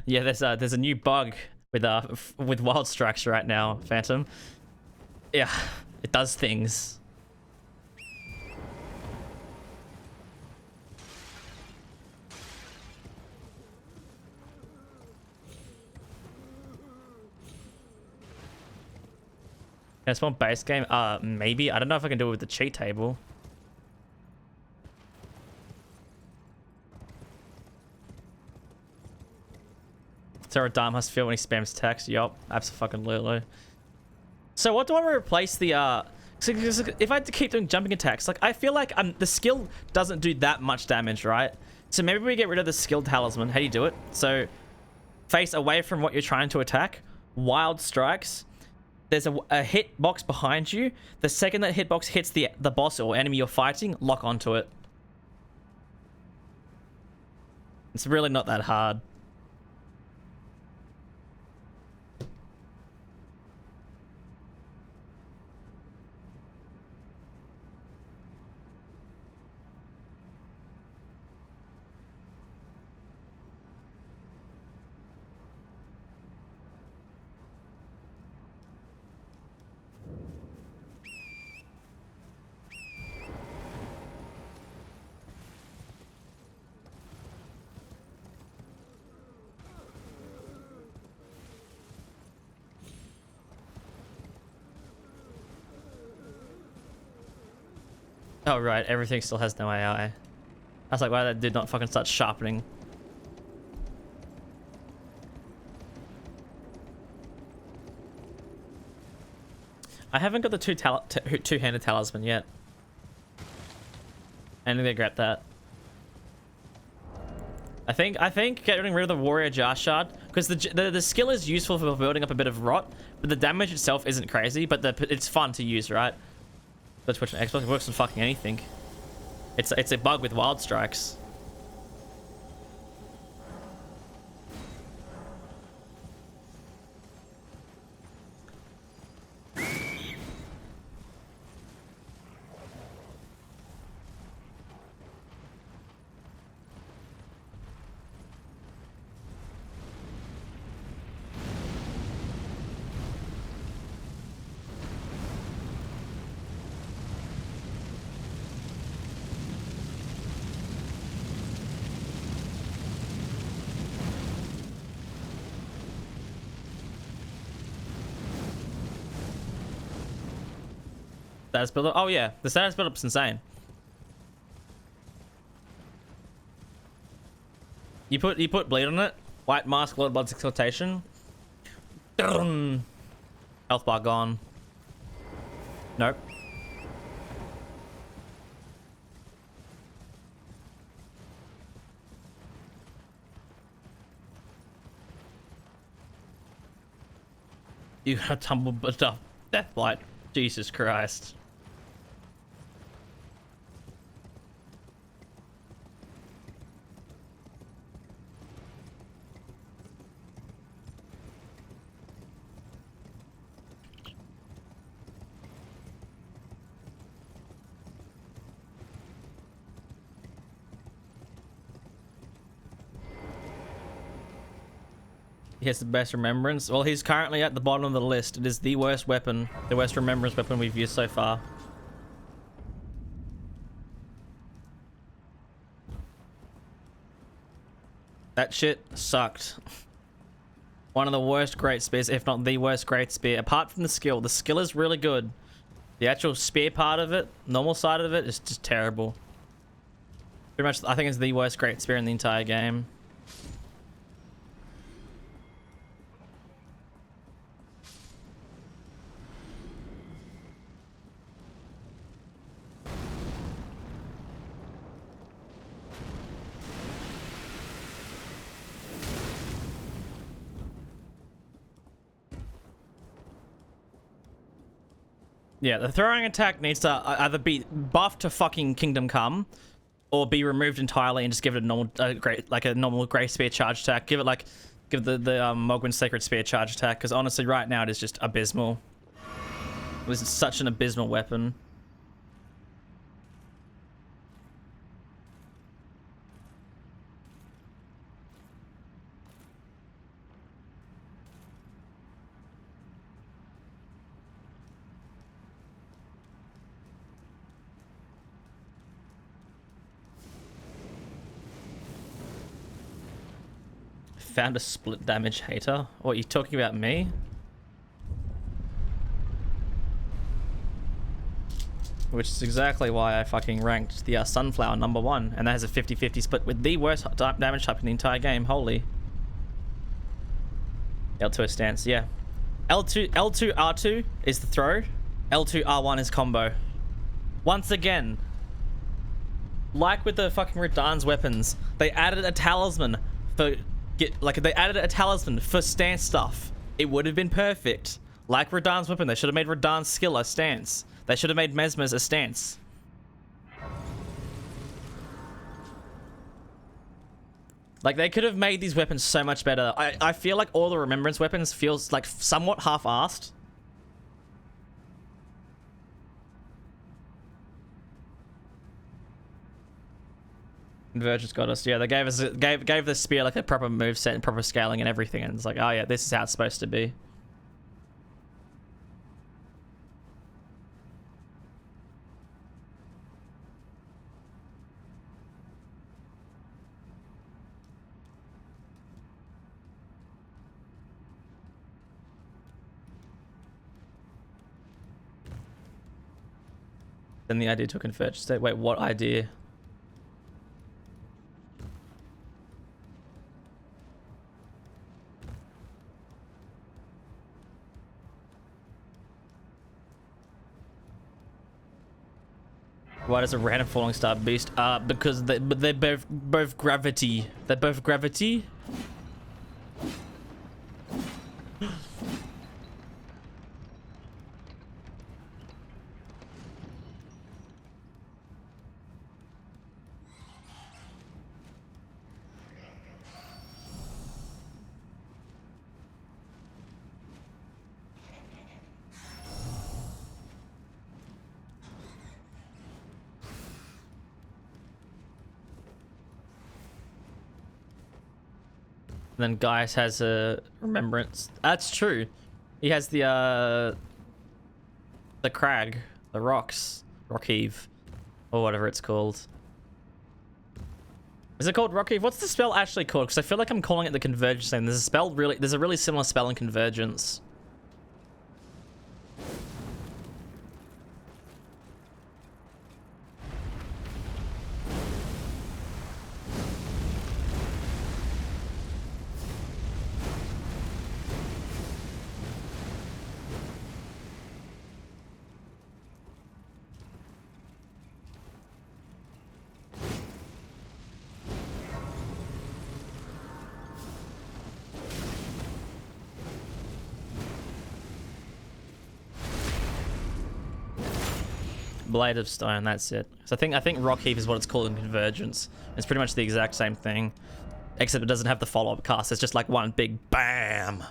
Yeah, there's a new bug with wild strikes right now, Phantom. Yeah, it does things. Can I spawn base game? Maybe. I don't know if I can do it with the cheat table. Sarah Dime has to feel when he spams text. Yup, absolutely. So what do I replace the So, if I had to keep doing jumping attacks, like I feel like the skill doesn't do that much damage, right? So maybe we get rid of the skill talisman. How do you do it? So face away from what you're trying to attack. Wild strikes. There's a hit box behind you. The second that hitbox hits the boss or enemy you're fighting, lock onto it. It's really not that hard. Oh right, everything still has no AI. I was like, why that did not fucking start sharpening. I haven't got the two-handed talisman yet. I need to grab that. I think getting rid of the warrior jar shard, because the skill is useful for building up a bit of rot, but the damage itself isn't crazy, but it's fun to use, right? That's Twitch and Xbox. It works on fucking anything. It's a bug with wild strikes. Status buildup. Oh yeah, the status buildup's insane. You put bleed on it. White mask, Lord Blood's exaltation. Health bar gone. Nope. You got a tumble but death light. Jesus Christ. He has the best remembrance. Well, he's currently at the bottom of the list. It is the worst weapon, the worst remembrance weapon we've used so far. That shit sucked. One of the worst great spears, if not the worst great spear. Apart from the skill is really good. The actual spear part of it, normal side of it, is just terrible. Pretty much, I think it's the worst great spear in the entire game. Yeah, the throwing attack needs to either be buffed to fucking Kingdom Come, or be removed entirely and just give it a normal, normal Grey Spear charge attack. Give the Mogwin Sacred Spear charge attack, because honestly, right now it is just abysmal. This is such an abysmal weapon. Found a split damage hater. What, you talking about me? Which is exactly why I fucking ranked the Sunflower #1, and that has a 50-50 split with the worst damage type in the entire game. Holy. L2 stance, yeah. L2 R2 is the throw. L2 R1 is combo. Once again, like with the fucking Radahn's weapons, they added a talisman for stance stuff. It would have been perfect. Like Radahn's weapon, they should have made Radahn's skill a stance. They should have made Mesmer's a stance. Like, they could have made these weapons so much better. I feel like all the Remembrance weapons feels like somewhat half-assed. Convergence got us. Yeah, they gave us gave the spear like a proper moveset and proper scaling and everything, and it's like, oh yeah, this is how it's supposed to be. Then the idea to a converged state. Wait, what idea? Why does a random falling star boost? Because they're both gravity. They're both gravity. Then Gaius has a Remembrance. That's true. He has the crag, the rocks, rock heave, or whatever it's called. Is it called rock heave? What's the spell actually called? Because I feel like I'm calling it the Convergence thing. There's a really similar spell in Convergence. Blade of Stone, that's it. So I think Rock Heave is what it's called in Convergence. It's pretty much the exact same thing, except it doesn't have the follow-up cast. It's just like one big BAM.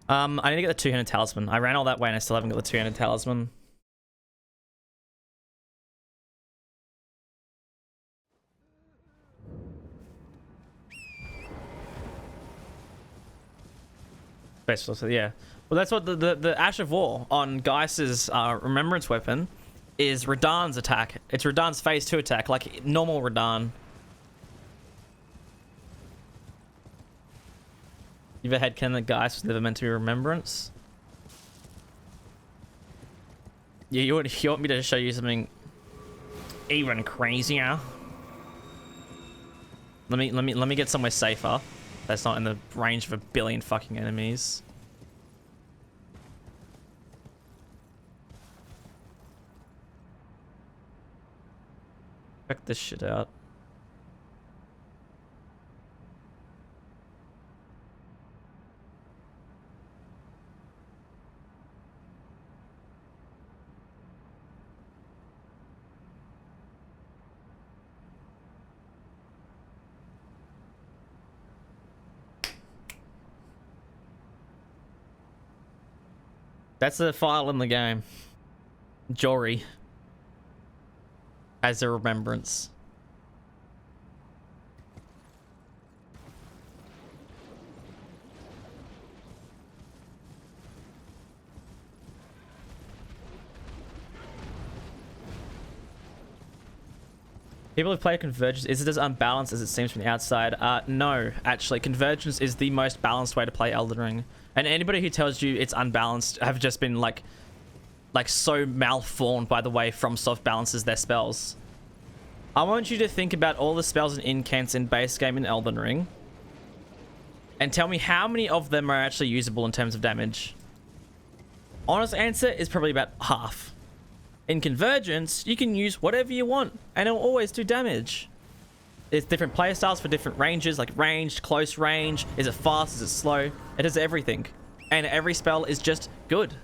I need to get the two-handed talisman. I ran all that way and I still haven't got the two-handed talisman. Basically, yeah. Well, that's what the Ash of War on Gaius's Remembrance weapon is. Radahn's attack. It's Radahn's phase 2 attack, like normal Radahn. You've ever headcanon that Gaius was never meant to be Remembrance? Yeah, you want me to show you something even crazier? Let me get somewhere safer. That's not in the range of 1 billion fucking enemies. Check this shit out. That's the file in the game. Jory as a Remembrance. People who play Convergence, is it as unbalanced as it seems from the outside? No, actually, Convergence is the most balanced way to play Elden Ring. And anybody who tells you it's unbalanced have just been like so malformed by the way FromSoft balances their spells. I want you to think about all the spells and incants in base game in Elden Ring, and tell me how many of them are actually usable in terms of damage. Honest answer is probably about half. In Convergence, you can use whatever you want, and it'll always do damage. There's different playstyles for different ranges, like ranged, close range. Is it fast? Is it slow? It does everything. And every spell is just good.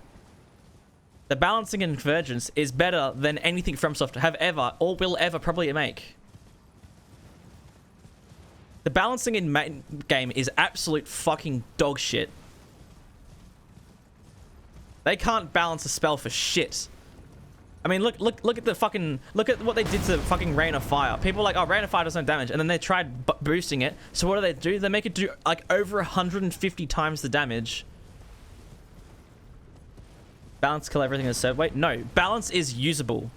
The balancing in Convergence is better than anything FromSoft have ever or will ever probably make. The balancing in main game is absolute fucking dog shit. They can't balance a spell for shit. I mean, look at the fucking, look at what they did to the fucking Rain of Fire. People are like, oh, Rain of Fire does no damage, and then they tried boosting it. So what do? They make it do like over 150 times the damage. Balance kill everything as said. Wait, no, balance is usable.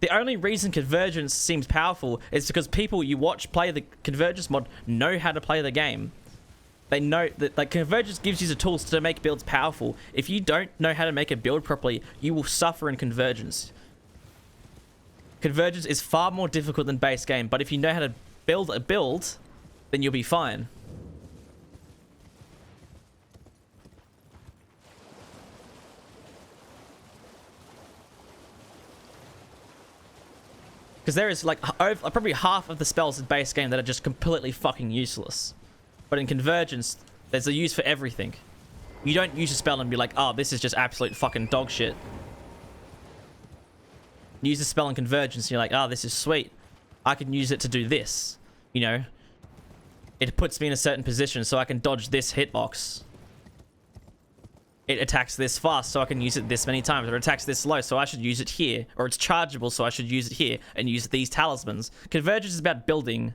The only reason Convergence seems powerful is because people you watch play the Convergence mod know how to play the game. They know that like Convergence gives you the tools to make builds powerful. If you don't know how to make a build properly, you will suffer in Convergence. Convergence is far more difficult than base game, but if you know how to build a build, then you'll be fine. Because there is like probably half of the spells in base game that are just completely fucking useless. But in Convergence, there's a use for everything. You don't use a spell and be like, oh, this is just absolute fucking dog shit. You use a spell in Convergence and you're like, oh, this is sweet. I can use it to do this. You know? It puts me in a certain position so I can dodge this hitbox. It attacks this fast so I can use it this many times. Or it attacks this low so I should use it here. Or it's chargeable so I should use it here and use these talismans. Convergence is about building.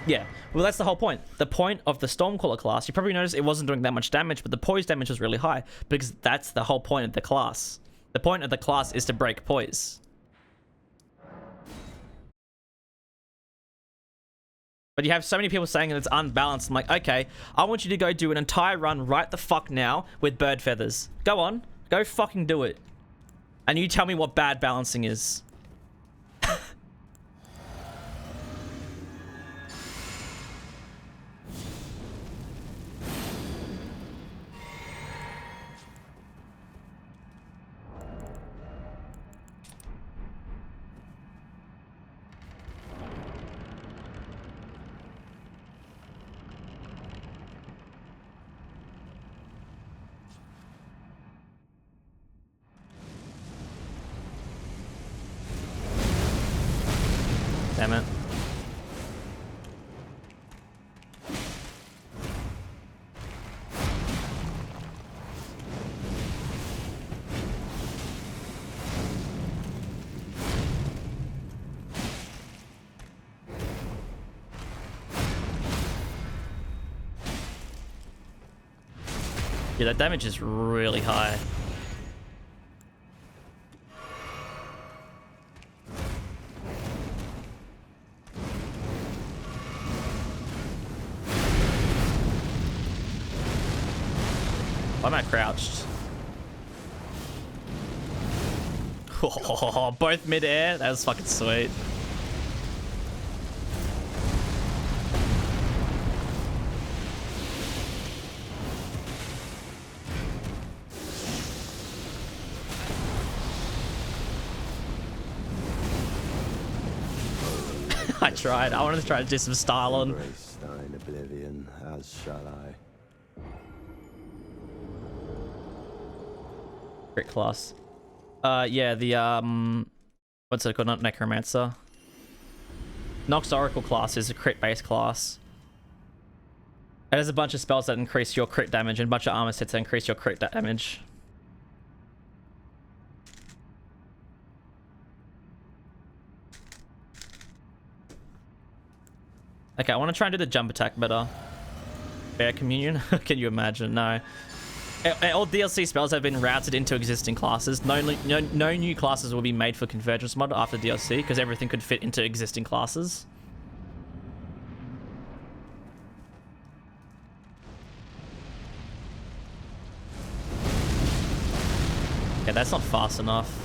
Yeah, well that's the whole point. The point of the Stormcaller class, you probably noticed it wasn't doing that much damage, but the poise damage was really high because that's the whole point of the class. The point of the class is to break poise. But you have so many people saying that it's unbalanced. I'm like, okay, I want you to go do an entire run right the fuck now with bird feathers. Go on, go fucking do it. And you tell me what bad balancing is. Damn it. Yeah, that damage is really high. Why am I crouched? Oh, both mid-air? That was fucking sweet. I tried. I wanted to try to do some style on. Embrace thine oblivion, as shall I. Crit class. Yeah, the what's it called? Not Necromancer. Nox Oracle class is a crit based class. It has a bunch of spells that increase your crit damage and a bunch of armor sets that increase your crit damage. Okay, I want to try and do the jump attack better. Bear Communion? Can you imagine? No. All DLC spells have been routed into existing classes. No new classes will be made for Convergence mod after DLC because everything could fit into existing classes. Okay, that's not fast enough.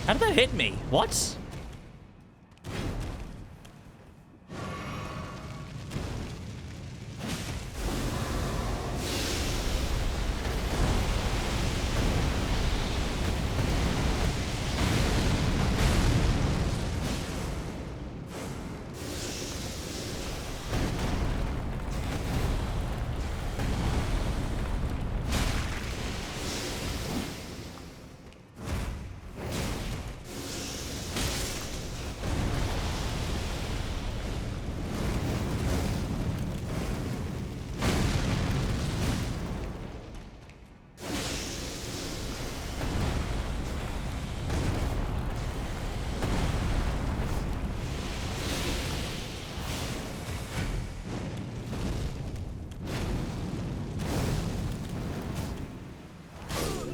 How did that hit me? What?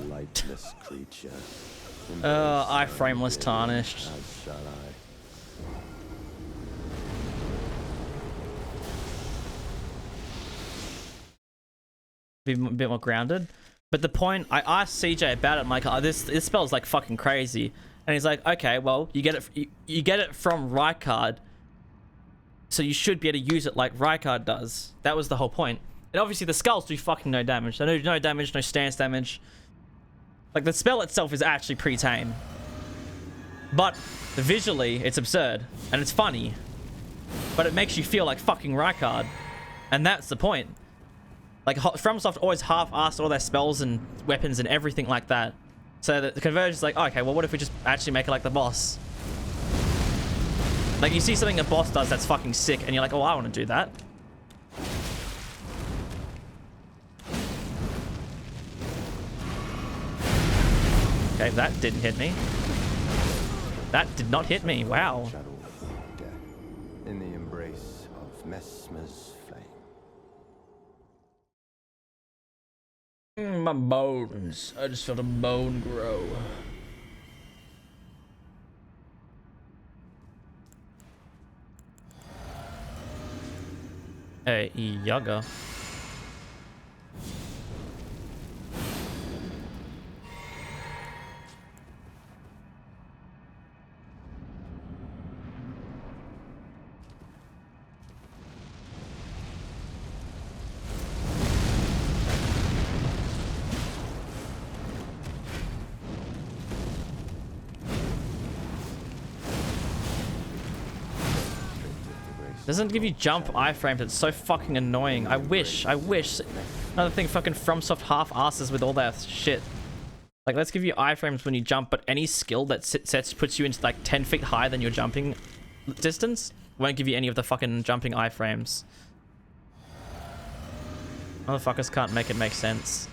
Lightless creature. Iframe was tarnished. As shall I. Be a bit more grounded. But the point, I asked CJ about it. I'm like, oh, this spell is like fucking crazy, and he's like, okay, well, you get it from Rykard, so you should be able to use it like Rykard does. That was the whole point. And obviously the skulls do fucking no damage. They do no damage, no stance damage. Like the spell itself is actually pretty tame, but visually it's absurd and it's funny, but it makes you feel like fucking Rykard, and that's the point. Like, FromSoft always half-assed all their spells and weapons and everything like that. So the Converge is like, oh, okay, well, what if we just actually make it like the boss? Like, you see something a boss does that's fucking sick, and you're like, oh, I want to do that. Okay, that didn't hit me. That did not hit me. Wow. Shadow of death in the embrace of Mesmer's flame. My bones. I just felt a bone grow. Hey, Yaga. Doesn't give you jump iframes. It's so fucking annoying. I wish. Another thing, fucking FromSoft half-asses with all that shit. Like, let's give you iframes when you jump, but any skill that puts you into like 10 feet higher than your jumping distance won't give you any of the fucking jumping iframes. Motherfuckers can't make it make sense.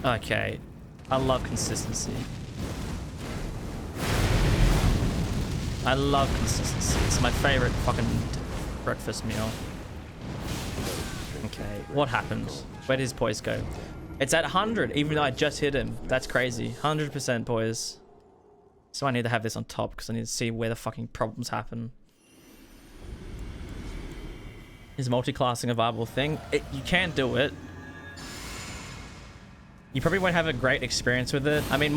Okay, I love consistency. I love consistency. It's my favorite fucking breakfast meal. Okay, what happened? Where did his poise go? It's at 100, even though I just hit him. That's crazy. 100% poise. So I need to have this on top because I need to see where the fucking problems happen. Is multi-classing a viable thing? You can do it. You probably won't have a great experience with it. I mean,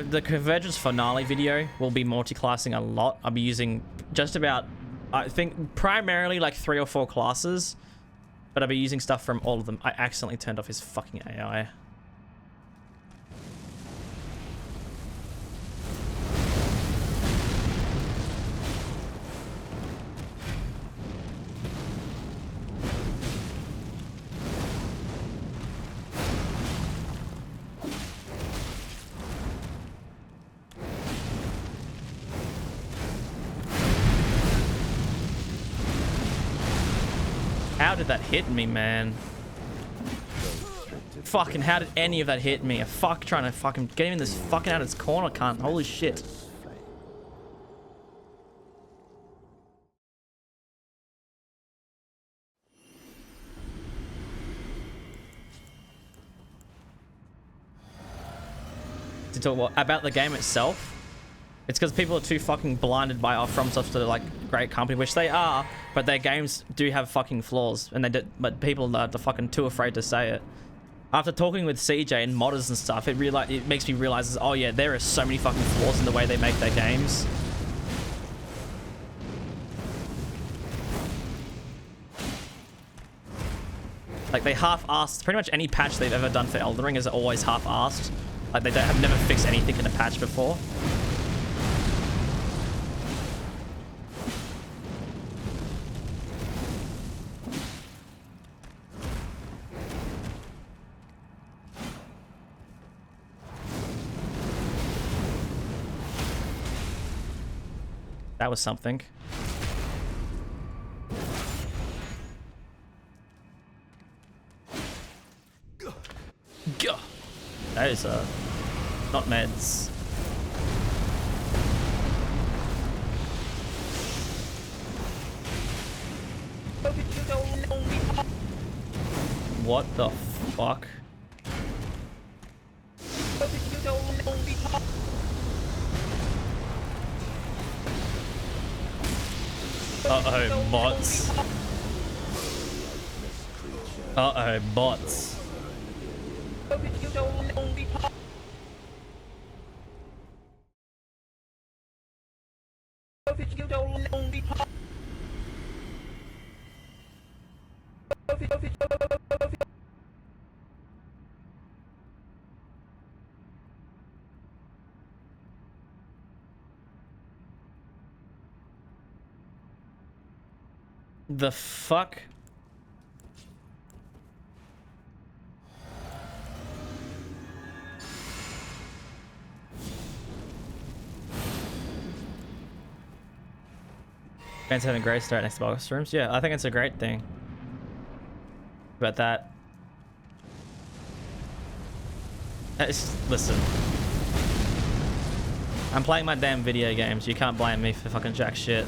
the Convergence finale video will be multi-classing a lot. I'll be using just about, I think, primarily like 3 or 4 classes, but I'll be using stuff from all of them. I accidentally turned off his fucking AI. How did that hit me, man? Fucking, how did any of that hit me? A fuck trying to fucking get him in this fucking out of his corner, cunt. Holy shit. To talk about the game itself, it's because people are too fucking blinded by our FromSoft to like great company, which they are, but their games do have fucking flaws, and they do, but people are fucking too afraid to say it. After talking with CJ and modders and stuff, it makes me realize, oh yeah, there are so many fucking flaws in the way they make their games. Like, they half-assed pretty much any patch they've ever done for Elden Ring is always half-assed. Like, they have never fixed anything in a patch before. That was something. Gah. That is not meds. What the fuck? Uh-oh, bots. Uh-oh, bots. The fuck? Fans having a great start next to box rooms. Yeah, I think it's a great thing. About that. Listen. I'm playing my damn video games. You can't blame me for fucking jack shit.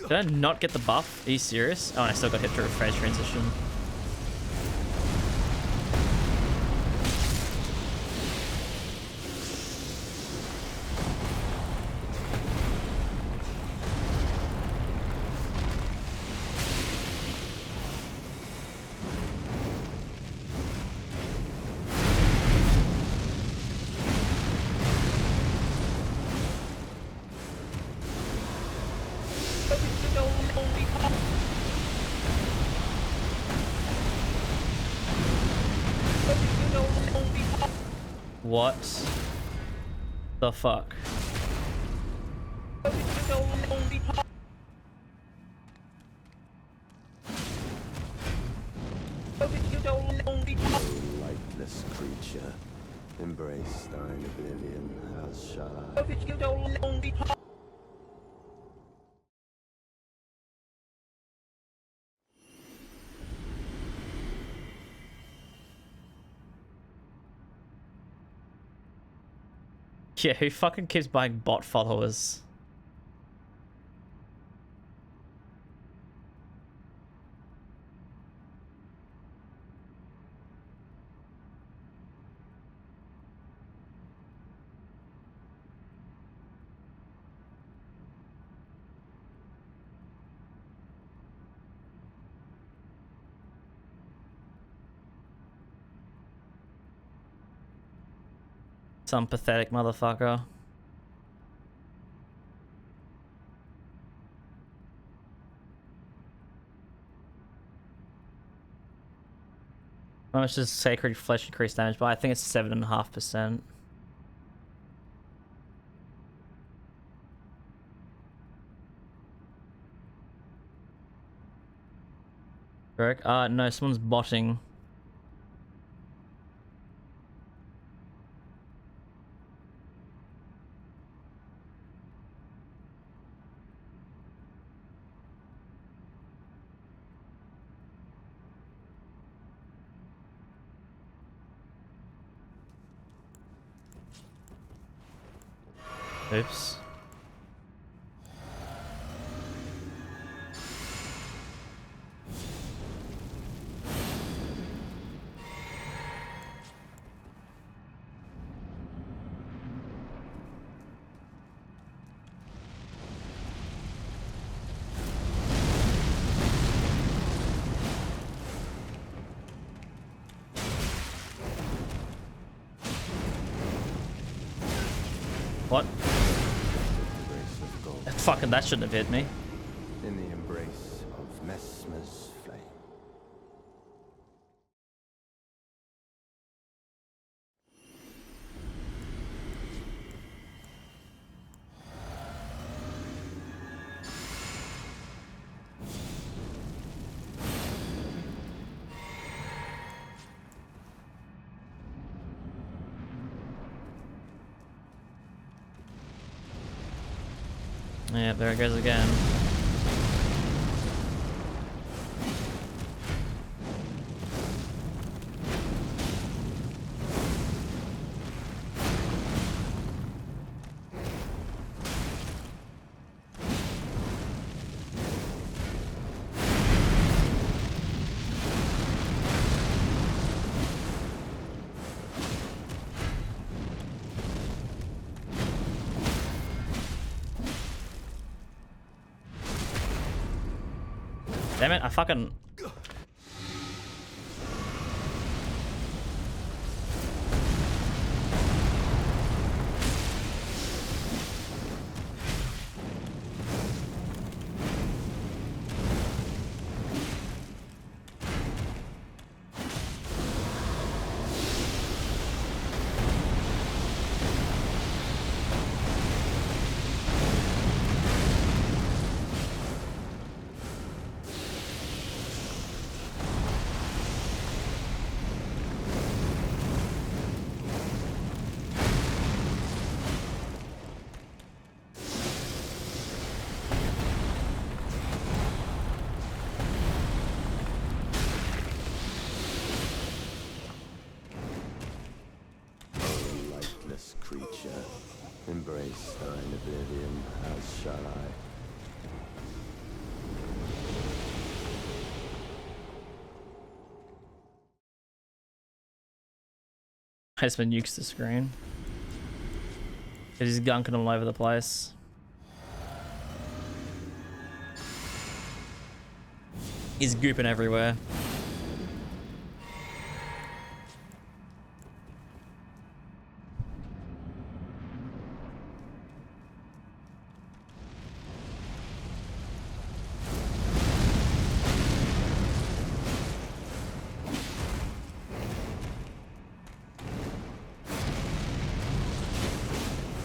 Did I not get the buff? Are you serious? Oh, and I still got hit through a phase transition. What the fuck? Lightless creature, embrace thine oblivion, as shall I. Yeah, who fucking keeps buying bot followers? Some pathetic motherfucker. How much does Sacred Flesh increase damage by? I think it's 7.5%. Correct? No, someone's botting. Oops. What? Embrace of gold. Fucking that shouldn't have hit me. In the embrace of Messmer's flame. Yeah, there it goes again. Damn it, I fucking... Creature, embrace thine oblivion, as shall I. I just been nukes the screen. He's gunking all over the place. He's gooping everywhere.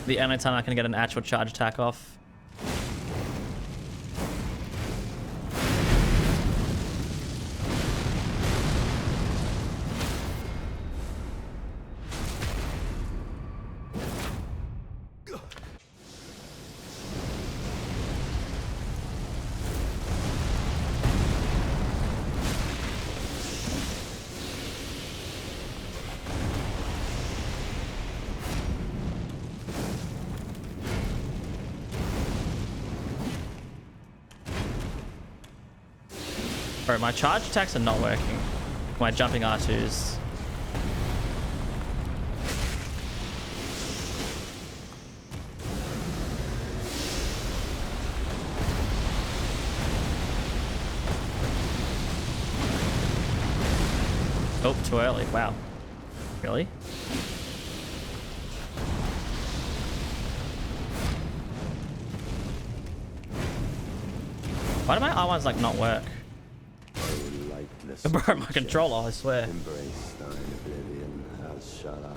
The only time I can get an actual charge attack off. Bro, my charge attacks are not working. My jumping R2s. Oh, too early. Wow. Really? Why do my R1s like not work? Bro, my controller, I swear. Embrace thine oblivion, as shall I.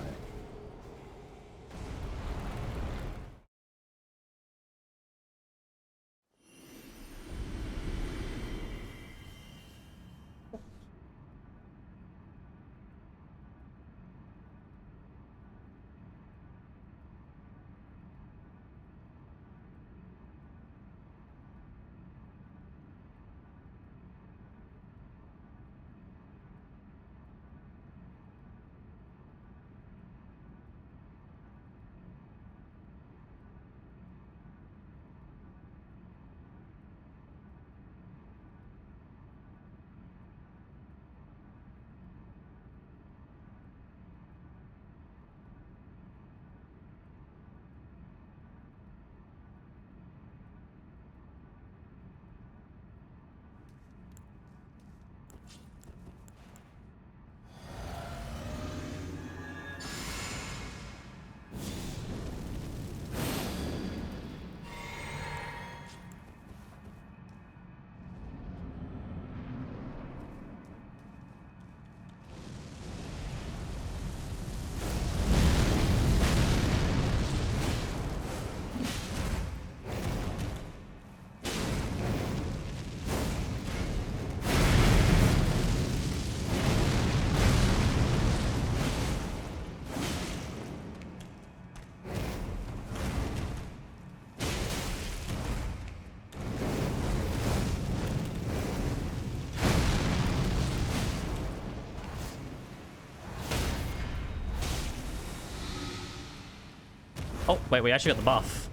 Oh, wait, we actually got the buff.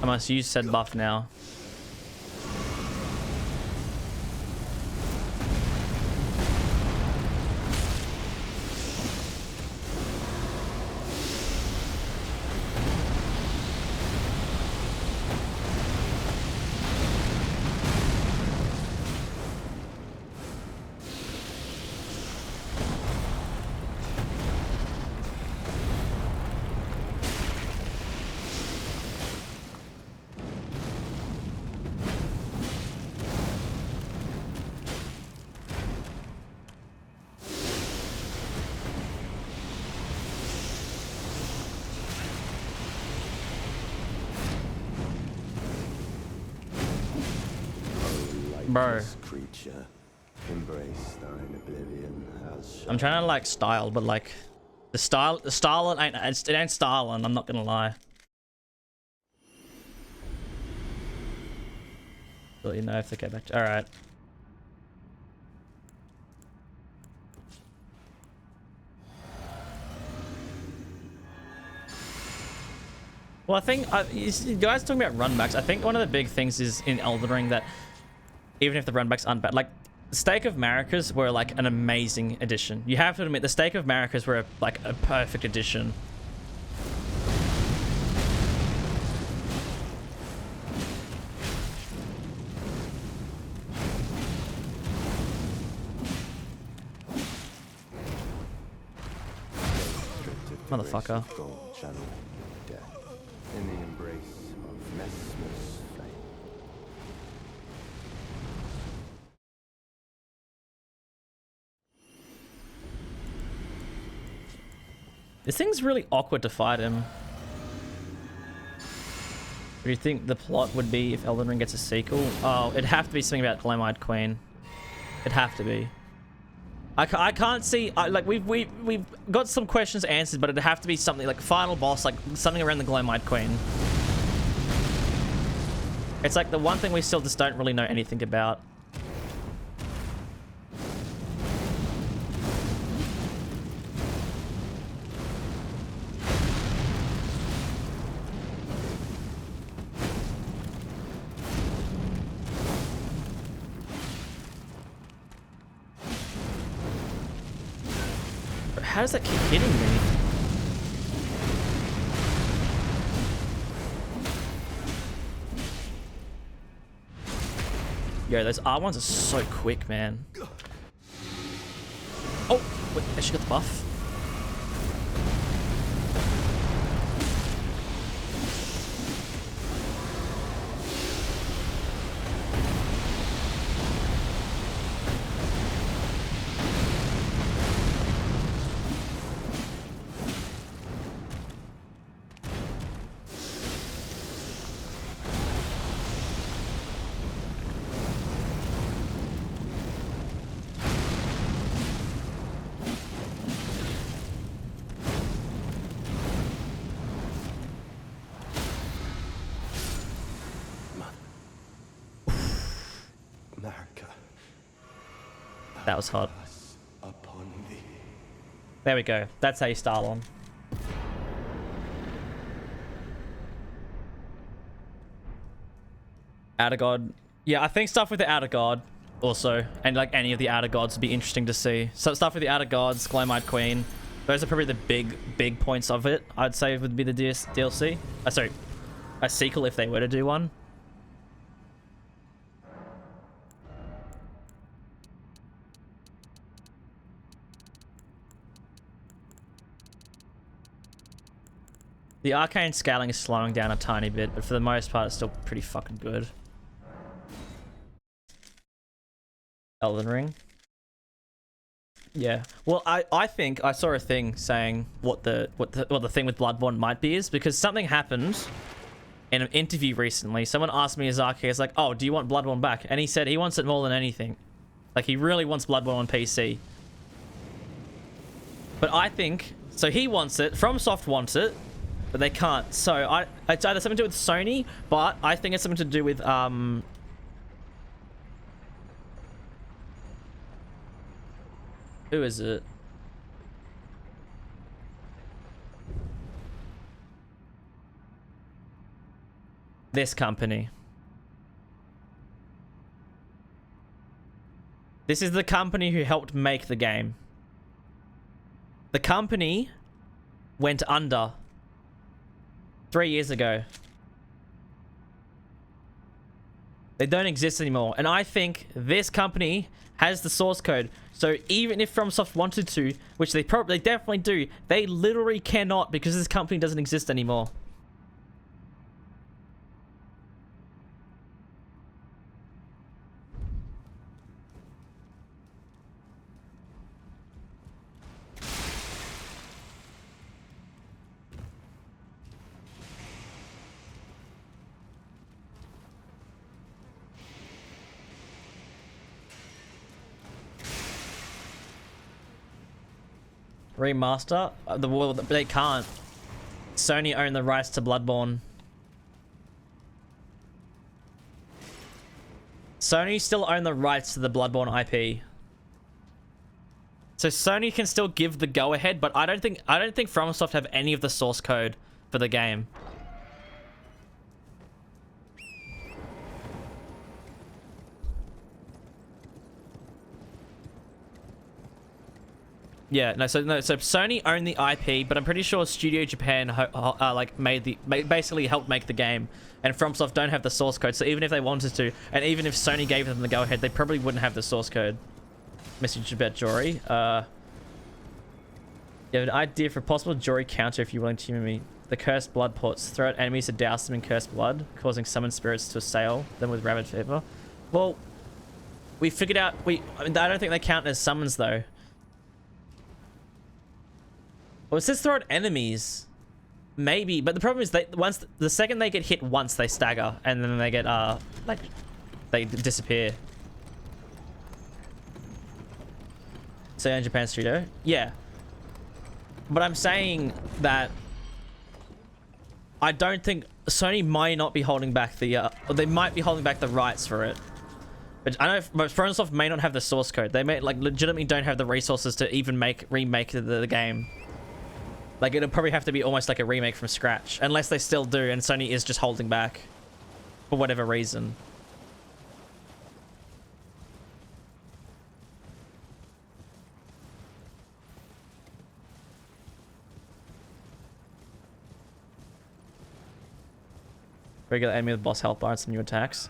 I must use said buff now. Bro. Creature, embrace thine oblivion, as shall I'm trying to like style, but like the style it ain't styling, I'm not gonna lie. Well, you know if they get back to, alright. Well, I think you guys talking about runbacks. I think one of the big things is in Elden Ring that even if the runbacks aren't bad, like the Stake of Maracas were like an amazing addition. You have to admit the Stake of Maracas were like a perfect addition. Motherfucker. In the embrace of Messmer's flame. This thing's really awkward to fight him. What do you think the plot would be if Elden Ring gets a sequel? Oh, it'd have to be something about Glam-Eyed Queen. It'd have to be. I can't see, like we've got some questions answered, but it'd have to be something like final boss, like something around the Glam-Eyed Queen. It's like the one thing we still just don't really know anything about. How does that keep hitting me? Yo, those R1s are so quick, man. Oh, wait, I actually got the buff. America. That was hot. Upon thee. There we go. That's how you start on. Outer God. Yeah, I think stuff with the Outer God also, and like any of the Outer Gods would be interesting to see. So stuff with the Outer Gods, Glow-Eyed Queen. Those are probably the big points of it. I'd say would be the DLC. Sorry, a sequel if they were to do one. The arcane scaling is slowing down a tiny bit, but for the most part, it's still pretty fucking good. Elden Ring. Yeah. Well, I think I saw a thing saying what the thing with Bloodborne might be is because something happened in an interview recently. Someone asked me, Azaki, it's like, oh, do you want Bloodborne back? And he said he wants it more than anything. Like, he really wants Bloodborne on PC. But I think so. He wants it. FromSoft wants it. But they can't. So it's either something to do with Sony, but I think it's something to do with who is it? This company. This is the company who helped make the game. The company went under 3 years ago. They don't exist anymore. And I think this company has the source code. So even if FromSoft wanted to, which they definitely do, they literally cannot because this company doesn't exist anymore. Remaster? They can't. Sony own the rights to Bloodborne. Sony still own the rights to the Bloodborne IP. So Sony can still give the go-ahead, but I don't think FromSoft have any of the source code for the game. Yeah, no. So Sony own the IP, but I'm pretty sure Studio Japan like basically helped make the game, and FromSoft don't have the source code. So even if they wanted to, and even if Sony gave them the go-ahead, they probably wouldn't have the source code. Message about Jory. You have an idea for a possible Jory counter if you're willing to humor me. The cursed blood ports. Throw at enemies to douse them in cursed blood, causing summoned spirits to assail them with rabid fever. Well, we figured out. I don't think they count as summons though. Well, it says throw at enemies. Maybe, but the problem is the second they get hit once, they stagger, and then they get like they disappear. So in Japan Studio, yeah. But I'm saying that I don't think Sony might not be holding back the or they might be holding back the rights for it. But I know FromSoft may not have the source code. They may like legitimately don't have the resources to even remake the game. Like, it'll probably have to be almost like a remake from scratch. Unless they still do, and Sony is just holding back. For whatever reason. Regular enemy with boss health bar and some new attacks.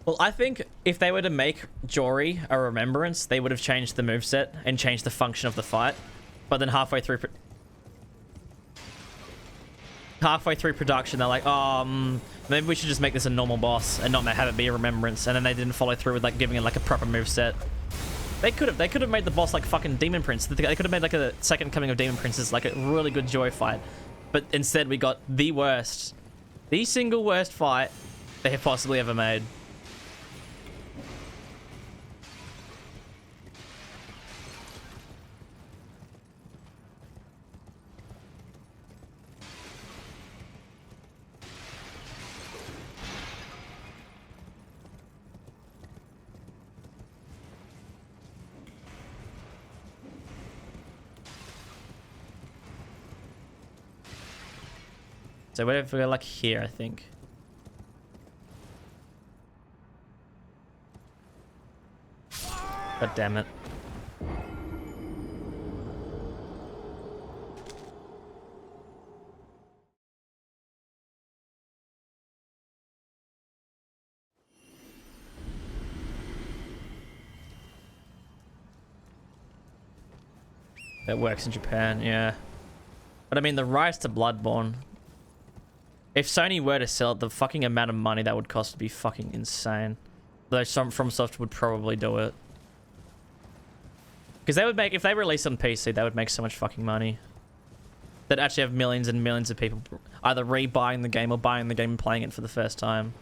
Well, I think if they were to make Jory a Remembrance, they would have changed the moveset and changed the function of the fight. But then halfway through production, they're like, maybe we should just make this a normal boss and not have it be a Remembrance. And then they didn't follow through with like giving it like a proper moveset. They could have made the boss like fucking Demon Prince. They could have made like a second coming of Demon Princes, like a really good Joy fight. But instead we got the single worst fight they have possibly ever made. So we're like here, I think. God damn it. That works in Japan, yeah. But I mean, the rise to Bloodborne. If Sony were to sell it, the fucking amount of money that would cost would be fucking insane. Though some FromSoft would probably do it. Because they would make, if they release on PC, they would make so much fucking money. They'd actually have millions and millions of people either re-buying the game or buying the game and playing it for the first time.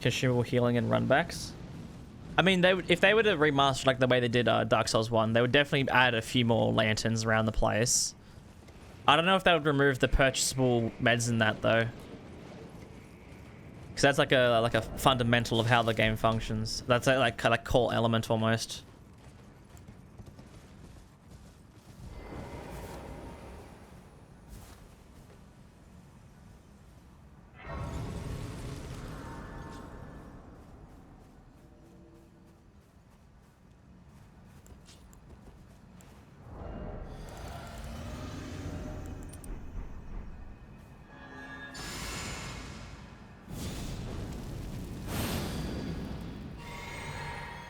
Consumable healing and runbacks. I mean, if they were to remaster like the way they did Dark Souls 1, they would definitely add a few more lanterns around the place. I don't know if they would remove the purchasable meds in that though, because that's like a fundamental of how the game functions. That's like kind of core element almost.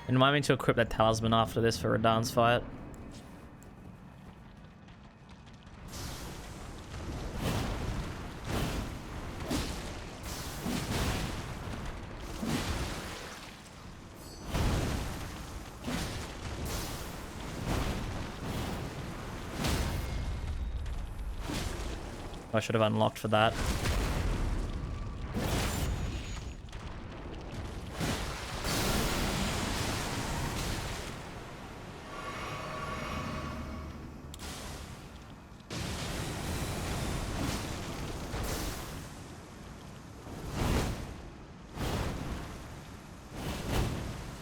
And remind me to equip that talisman after this for a dance fight. I should have unlocked for that.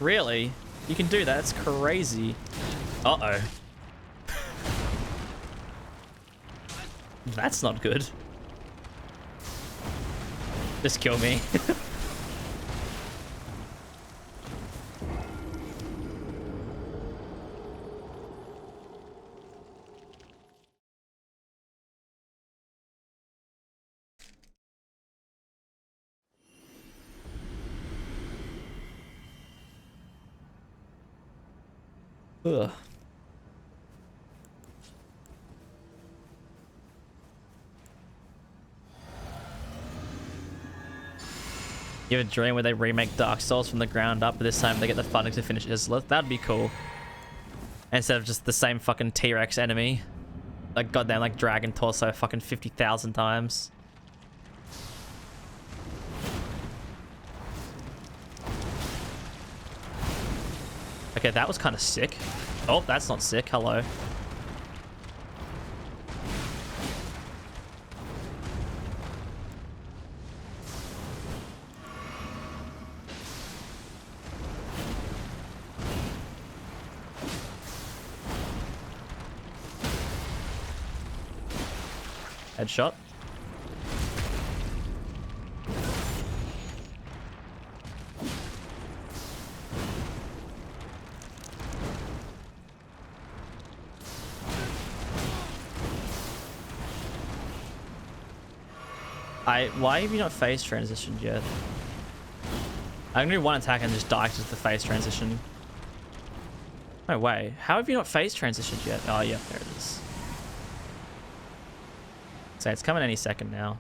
Really? You can do that? That's crazy. Uh-oh. That's not good. Just kill me. Ugh. You have a dream where they remake Dark Souls from the ground up, but this time they get the funding to finish Islith. That'd be cool. Instead of just the same fucking T-Rex enemy. Like goddamn like dragon torso fucking 50,000 times. Okay, that was kind of sick. Oh, that's not sick. Hello. Headshot. Why have you not phase transitioned yet? I'm gonna do one attack and just die because the phase transition. No way. How have you not phase transitioned yet? Oh yeah, there it is. So it's coming any second now.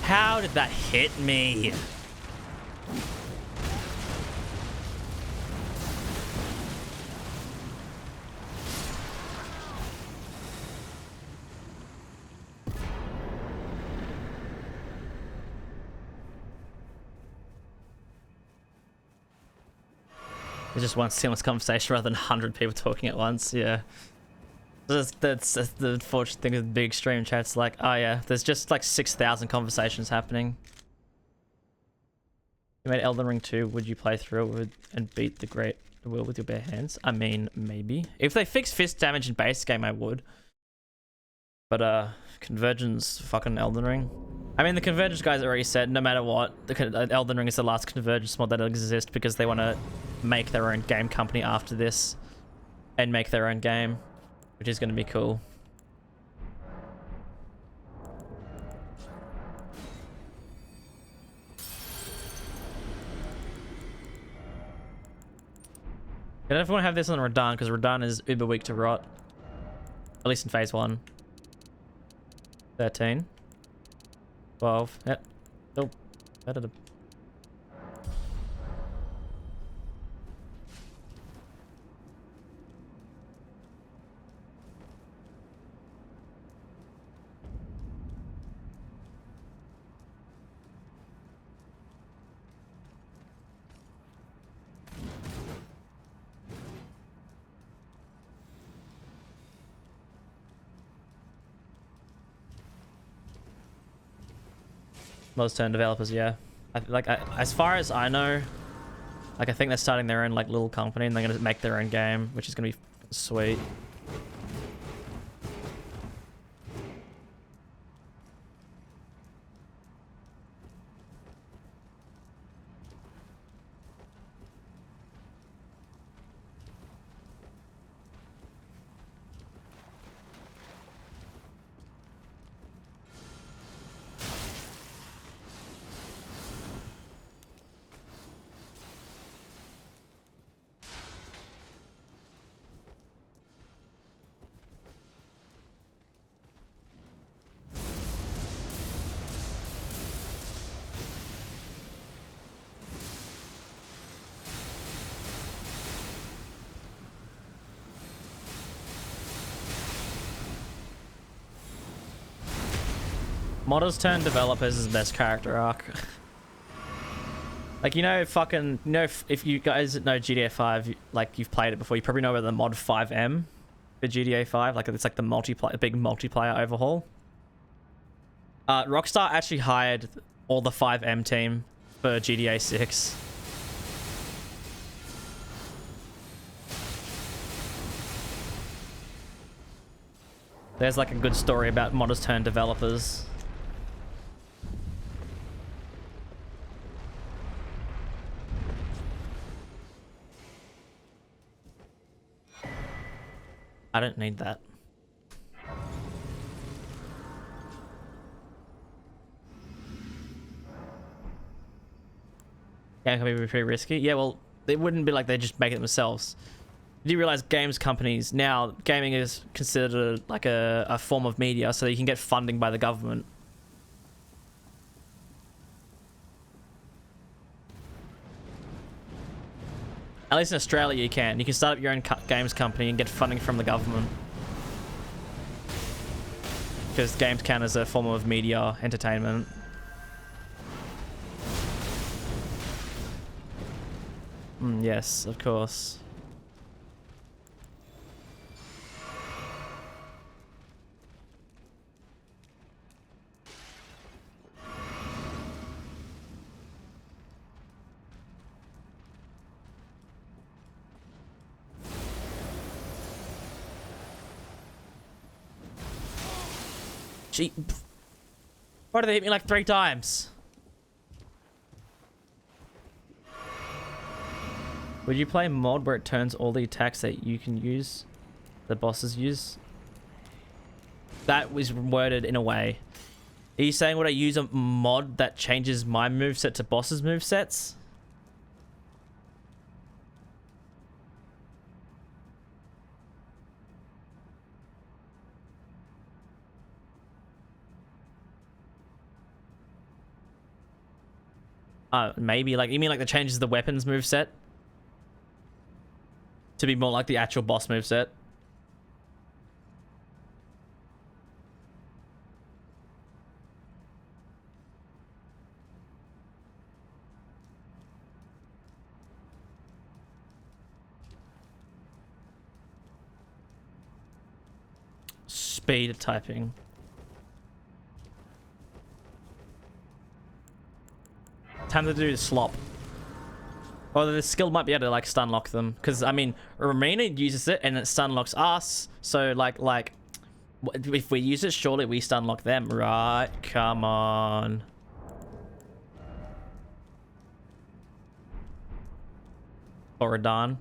How did that hit me? It's just one seamless conversation rather than 100 people talking at once. Yeah. That's the unfortunate thing with big stream chats. Like, oh yeah, there's just like 6,000 conversations happening. You made Elden Ring 2, would you play through it and beat the Great Will with your bare hands? I mean, maybe. If they fix fist damage in base game, I would. But Convergence, fucking Elden Ring. I mean, the Convergence guys already said, no matter what, Elden Ring is the last Convergence mod that exists because they want to make their own game company after this and make their own game, which is going to be cool. I don't know if we want to have this on Radahn because Radahn is uber weak to rot. At least in phase 1. 13. 12. Yep. Oh. Better to... Most turn developers, yeah. As far as I know, like I think they're starting their own like little company and they're gonna make their own game, which is gonna be sweet. Modders turn developers is the best character arc. Like, you know, fucking, you know, if you guys know GTA 5, like, you've played it before, you probably know about the mod 5M for GTA 5. Like, it's like the big multiplayer overhaul. Rockstar actually hired all the 5M team for GTA 6. There's like a good story about modders turned developers. I don't need that. Yeah, it can be pretty risky. Yeah, well, it wouldn't be like they just make it themselves. Do you realize games companies now, gaming is considered like a form of media, so you can get funding by the government. At least in Australia you can. You can start up your own games company and get funding from the government. Because games count as a form of media entertainment. Yes, of course. Gee, why did they hit me like 3 times? Would you play a mod where it turns all the attacks that you can use, the bosses use? That was worded in a way. Are you saying would I use a mod that changes my moveset to bosses' movesets? Maybe, like, you mean like the changes the weapons moveset to be more like the actual boss moveset? Speed typing. Time to do the slop. Or the skill might be able to like stun lock them, because I mean Romina uses it and it stun locks us, so like if we use it, surely we stun lock them, right? Come on. Or Radahn.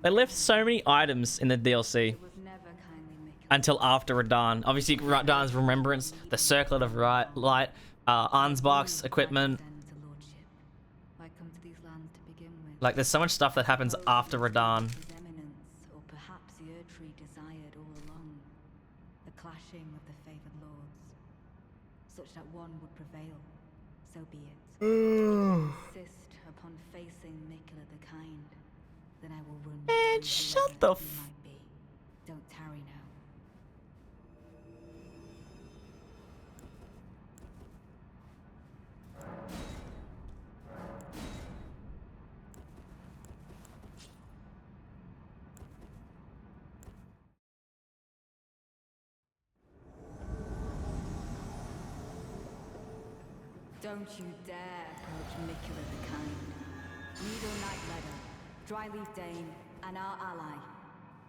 They left so many items in the DLC until after Radahn. Obviously Radahn's Remembrance, the Circlet of Light, Ansbach's equipment. Like, there's so much stuff that happens after Radahn. Or perhaps the Erdtree desired all along, the clashing of the favored lords, such that one would prevail. So be it. Insist upon facing Nicola the Kind, then I will run. Man, shut the f. Don't tarry now. Don't you dare approach Nicola the Kind. Needle Knight Ledder, Dryleaf Dane, and our ally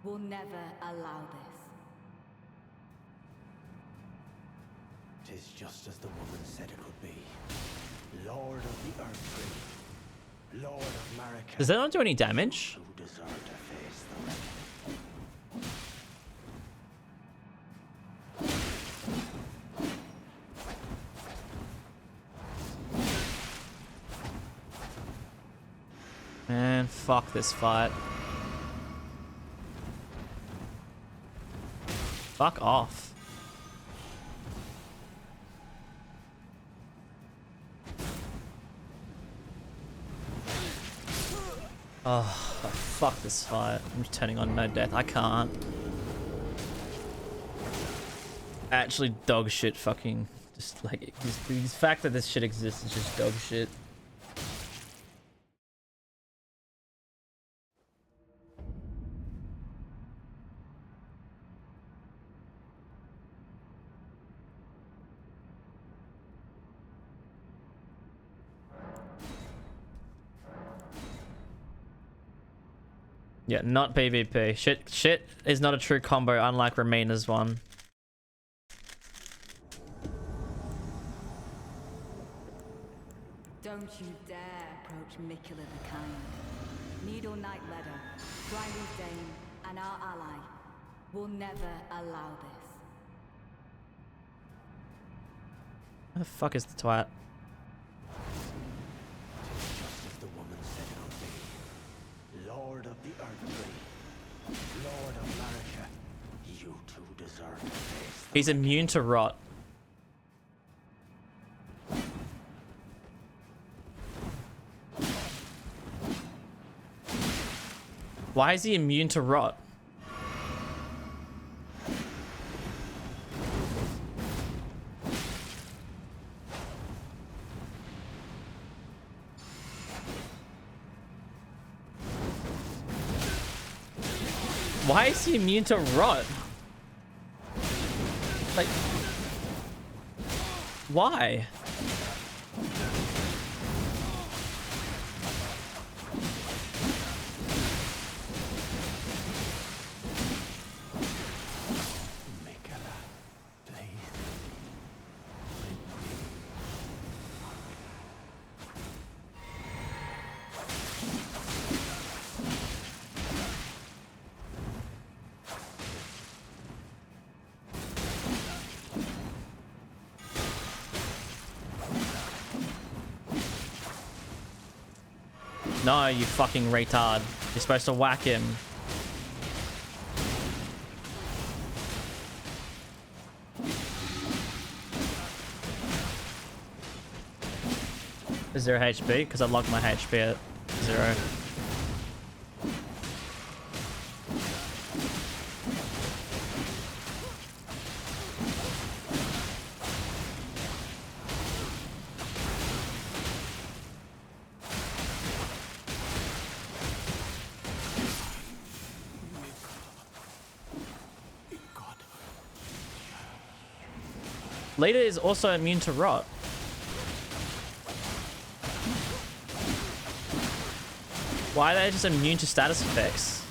will never allow this. Tis just as the woman said it would be. Lord of the Erdtree, Lord of Marika. Does that not do any damage? Who deserve to face the wrath. Man, fuck this fight. Fuck off. Oh, fuck this fight. I'm just turning on no death. I can't. Actually, dog shit. Fucking just like the fact that this shit exists is just dog shit. Yeah, not PvP. Shit is not a true combo, unlike Remainers one. Don't you dare approach Mikula the Kind. Needle Knight Ledder, Grinding Dane, and our ally will never allow this. Where the fuck is the twat? Just as the woman said it would be. Lord of the Earthtree, Lord of Marika, you two deserve to face He's immune to rot. Why is he immune to rot? Why is he immune to rot? Like, why? Mikula, please. No, you fucking retard. You're supposed to whack him. Is there HP? Because I logged my HP at 0. Leader is also immune to rot. Why are they just immune to status effects?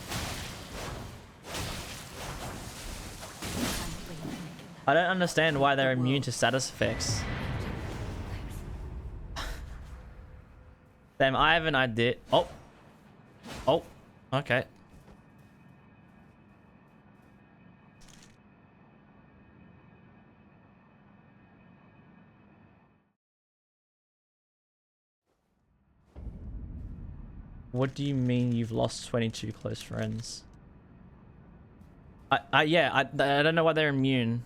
I don't understand why they're immune to status effects. Damn, I have an idea. Oh. Oh. Okay. What do you mean you've lost 22 close friends? Yeah, I don't know why they're immune.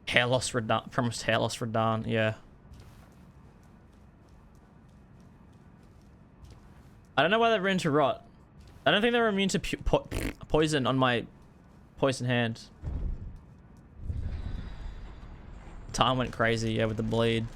Hair loss Radahn, promised hair loss Radahn, yeah. I don't know why they're immune to rot. I don't think they were immune to poison on my poison hand. Time went crazy, yeah, with the bleed.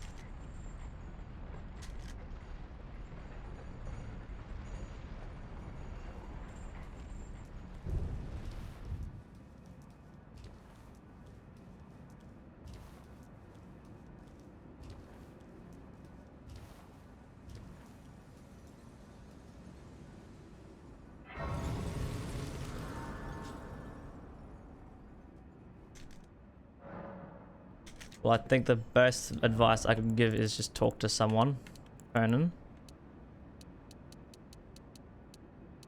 Well, I think the best advice I can give is just talk to someone. Conan.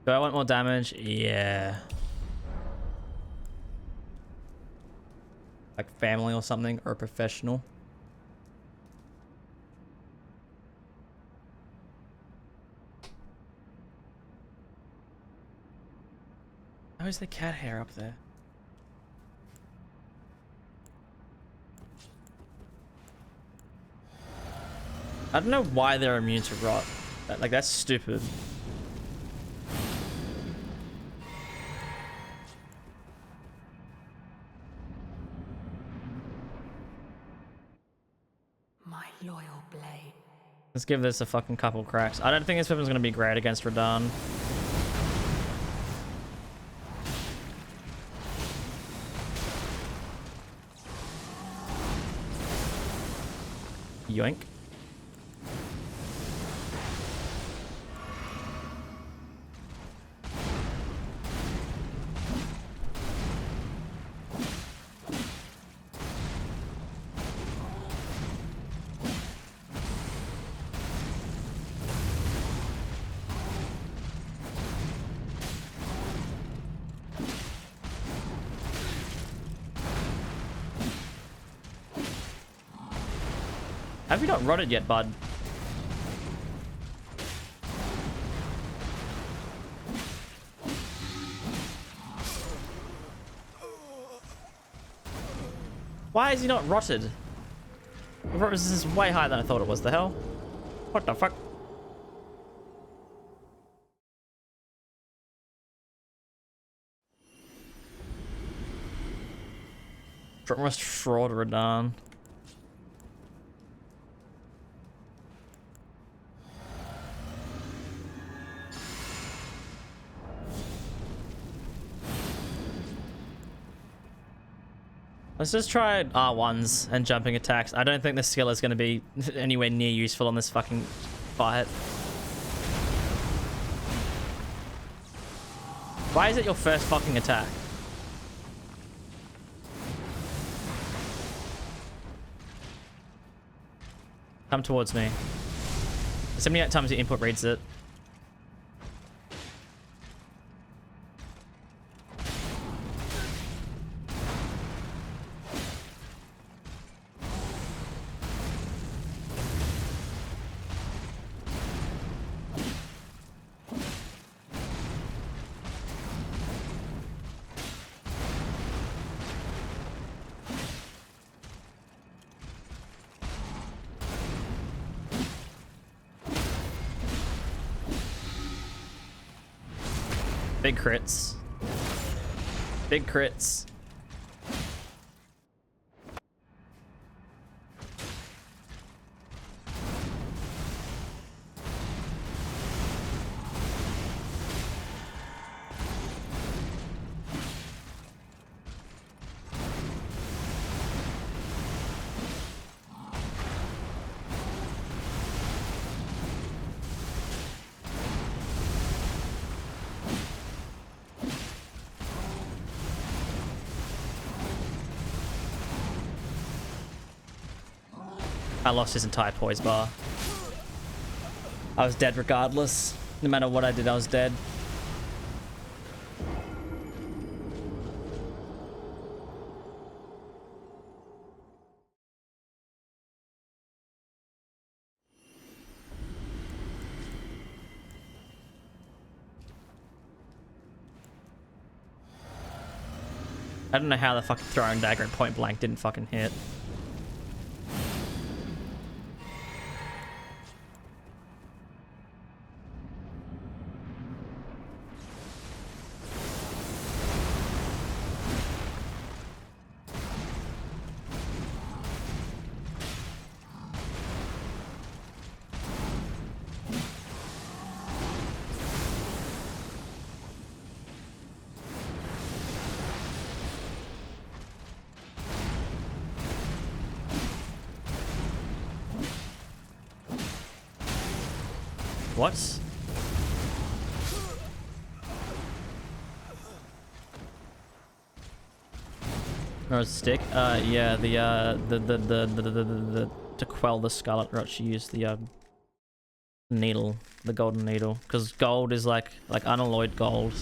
Do I want more damage? Yeah. Like family or something, or a professional. How is the cat hair up there? I don't know why they're immune to rot. Like, that's stupid. Let's give this a fucking couple cracks. I don't think this weapon's gonna be great against Radahn. Yoink. Have you not rotted yet, bud? Why is he not rotted? The rot resistance is way higher than I thought it was. The hell? What the fuck? Must fraud Radahn. Let's just try R1s and jumping attacks. I don't think the skill is going to be anywhere near useful on this fucking fight. Why is it your first fucking attack? Come towards me. 78 times your input reads it. Big crits. Big crits. I lost his entire poise bar. I was dead regardless. No matter what I did, I was dead. I don't know how the fucking throwing dagger at point blank didn't fucking hit. What? Or a stick? Yeah, the to quell the scarlet rot, she used the needle, the golden needle, because gold is like unalloyed gold.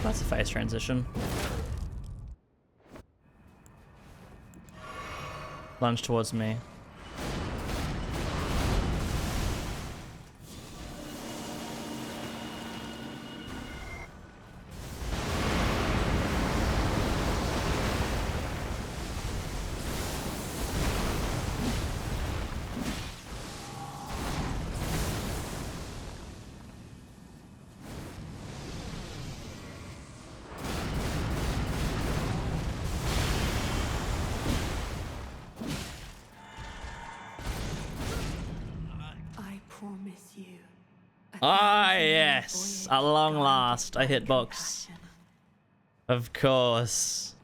That's a phase transition. Lunge towards me. I promise you. Ah, yes! At long last, I hit box. Of course.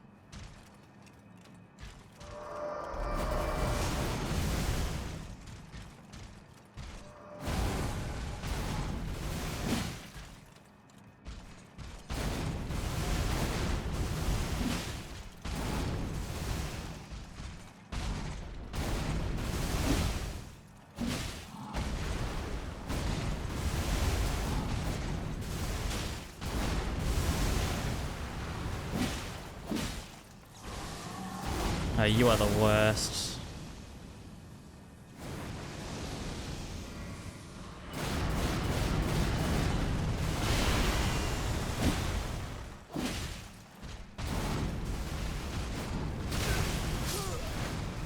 Oh, you are the worst.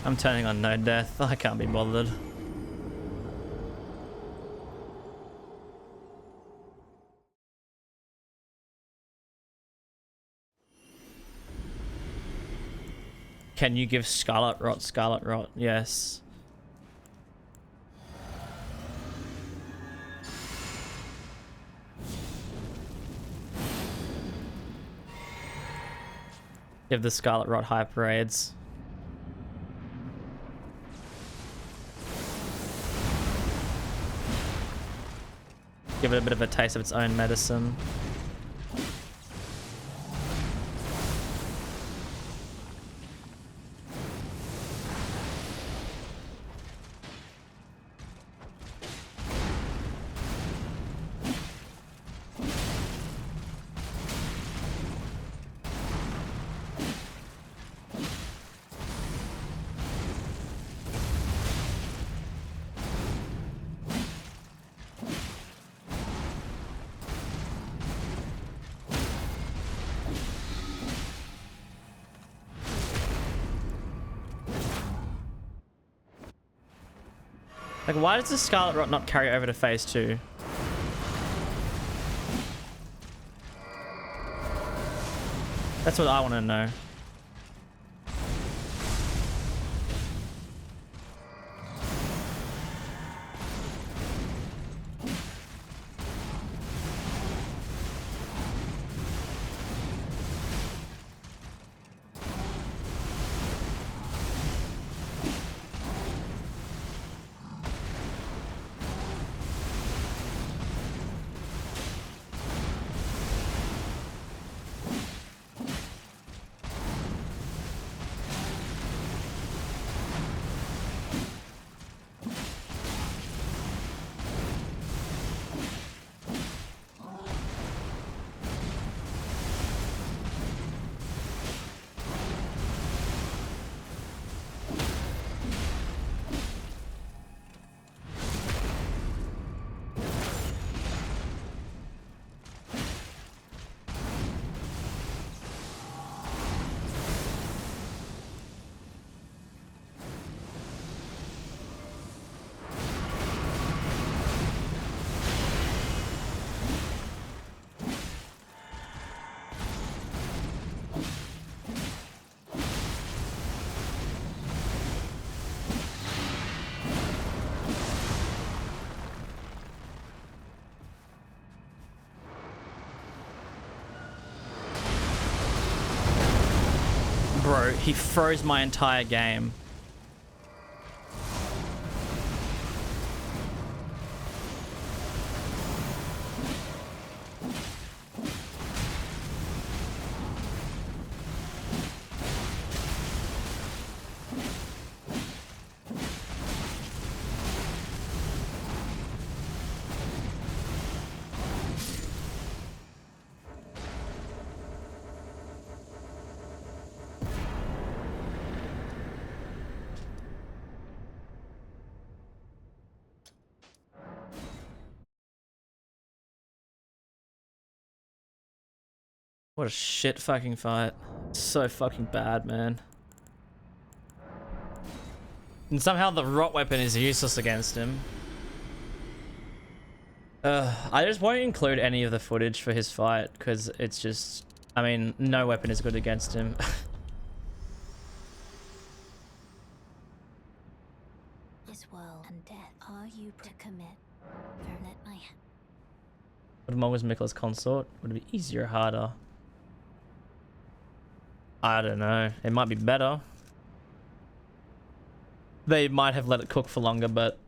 I'm turning on no death. I can't be bothered. Can you give Scarlet Rot Scarlet Rot? Yes. Give the Scarlet Rot hyper raids. Give it a bit of a taste of its own medicine. Like, why does the Scarlet Rot not carry over to phase 2? That's what I want to know. Bro, he froze my entire game. What a shit fucking fight. So fucking bad, man. And somehow the rot weapon is useless against him. I just won't include any of the footage for his fight because it's just, I mean, no weapon is good against him. This world and death are you to commit? For let my Would Morgan's Mikla's consort? Would it be easier or harder? I don't know. It might be better. They might have let it cook for longer, but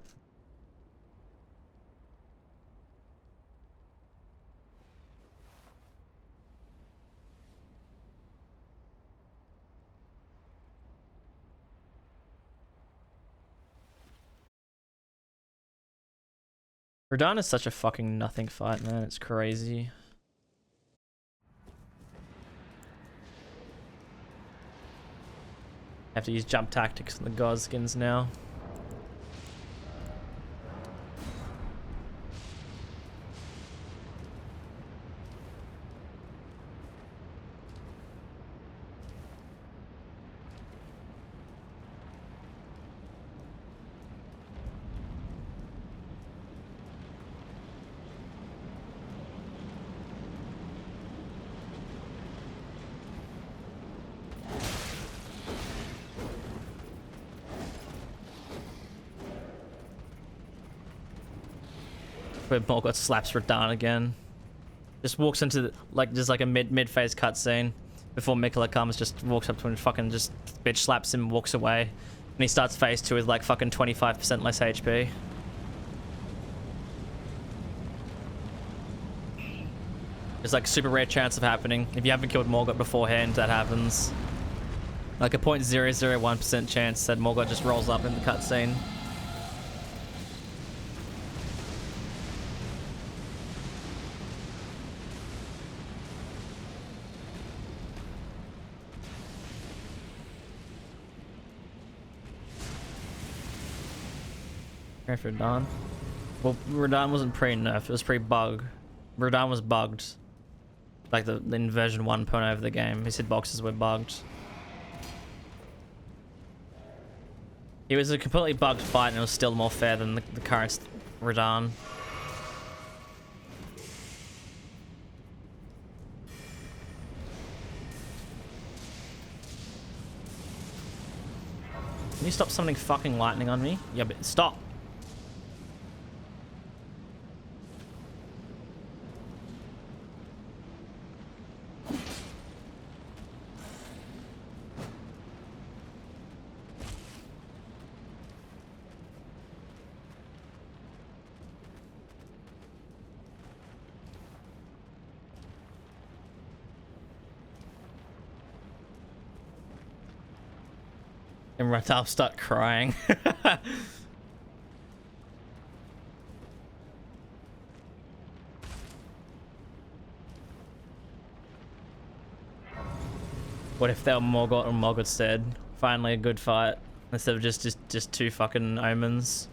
Radahn is such a fucking nothing fight, man. It's crazy. Have to use jump tactics on the god skins now. Where Morgoth slaps Radahn again. Just walks into the, just like a mid-phase cutscene before Mikola comes, just walks up to him and fucking just bitch slaps him and walks away. And he starts phase 2 with like fucking 25% less HP. It's like super rare chance of happening. If you haven't killed Morgoth beforehand, that happens. Like a 0.001% chance that Morgoth just rolls up in the cutscene. For Radahn. Well, Radahn wasn't pre-nerfed, it was pre-bug. Radahn was bugged. Like in version 1.0 of the game, his hitboxes were bugged. It was a completely bugged fight and it was still more fair than the current Radahn. Can you stop summoning fucking lightning on me? Yeah, but stop! And Radahn start crying. What if they were Morgoth or Morgoth said? Finally a good fight. Instead of just two fucking omens.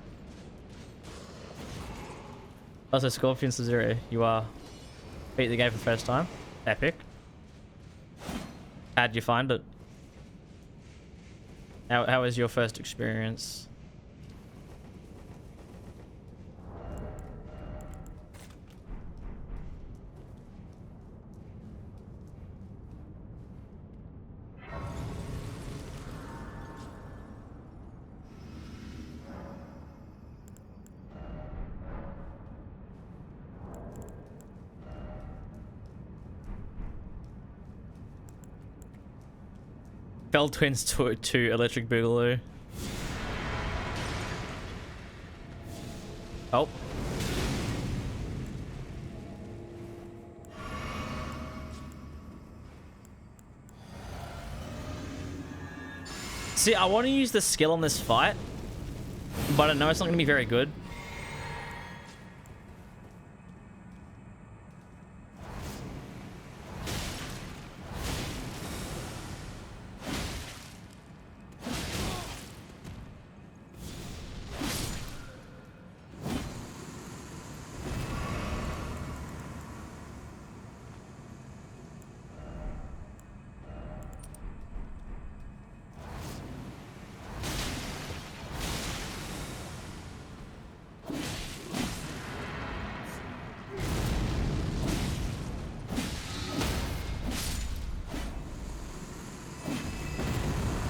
Also, Scorpion Sub-Zero, you are beat the game for the first time. Epic. How'd you find it? How was your first experience? Fell Twins to Electric Boogaloo. Oh. See, I want to use the skill on this fight, but I know it's not going to be very good.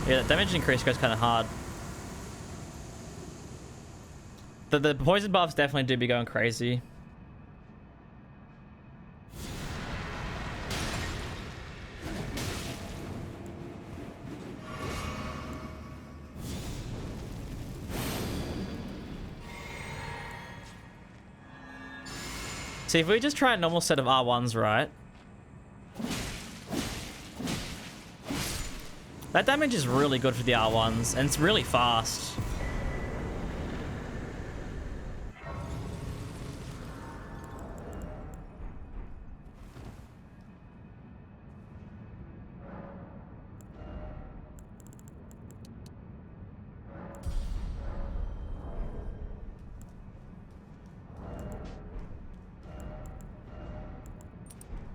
Yeah, the damage increase goes kind of hard. The poison buffs definitely do be going crazy. See, if we just try a normal set of R1s, right? That damage is really good for the R1s, and it's really fast.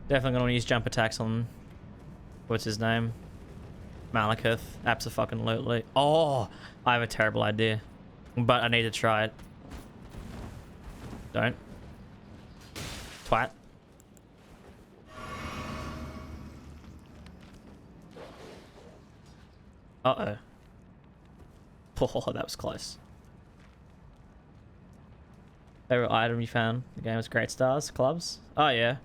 Definitely gonna use jump attacks on what's his name? Malekith. Abso-fucking-lutely. Oh, I have a terrible idea. But I need to try it. Don't. Twat. Uh-oh. Oh, that was close. Favorite item you found? The game was Great Stars Clubs? Oh, yeah.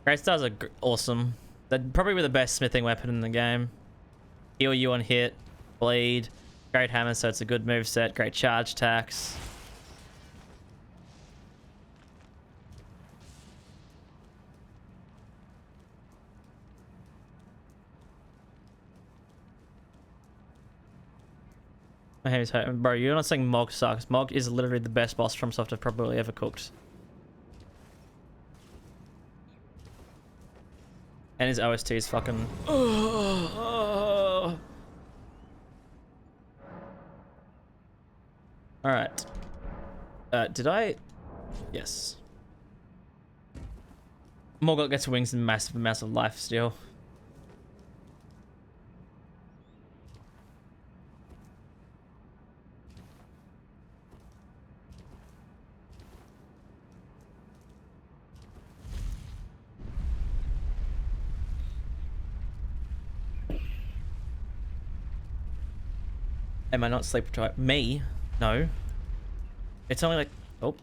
Great Stars are awesome. They're probably the best smithing weapon in the game. Heal you on hit, bleed, great hammer, so it's a good move set, great charge attacks. My head is hurting. Bro, you're not saying Mog sucks. Mog is literally the best boss FromSoft I've probably ever cooked. And his OST is fucking... Alright. Did I... Yes. Morgott gets wings and massive life steal. Am I not sleep deprived? Me? No. It's only like... Oh.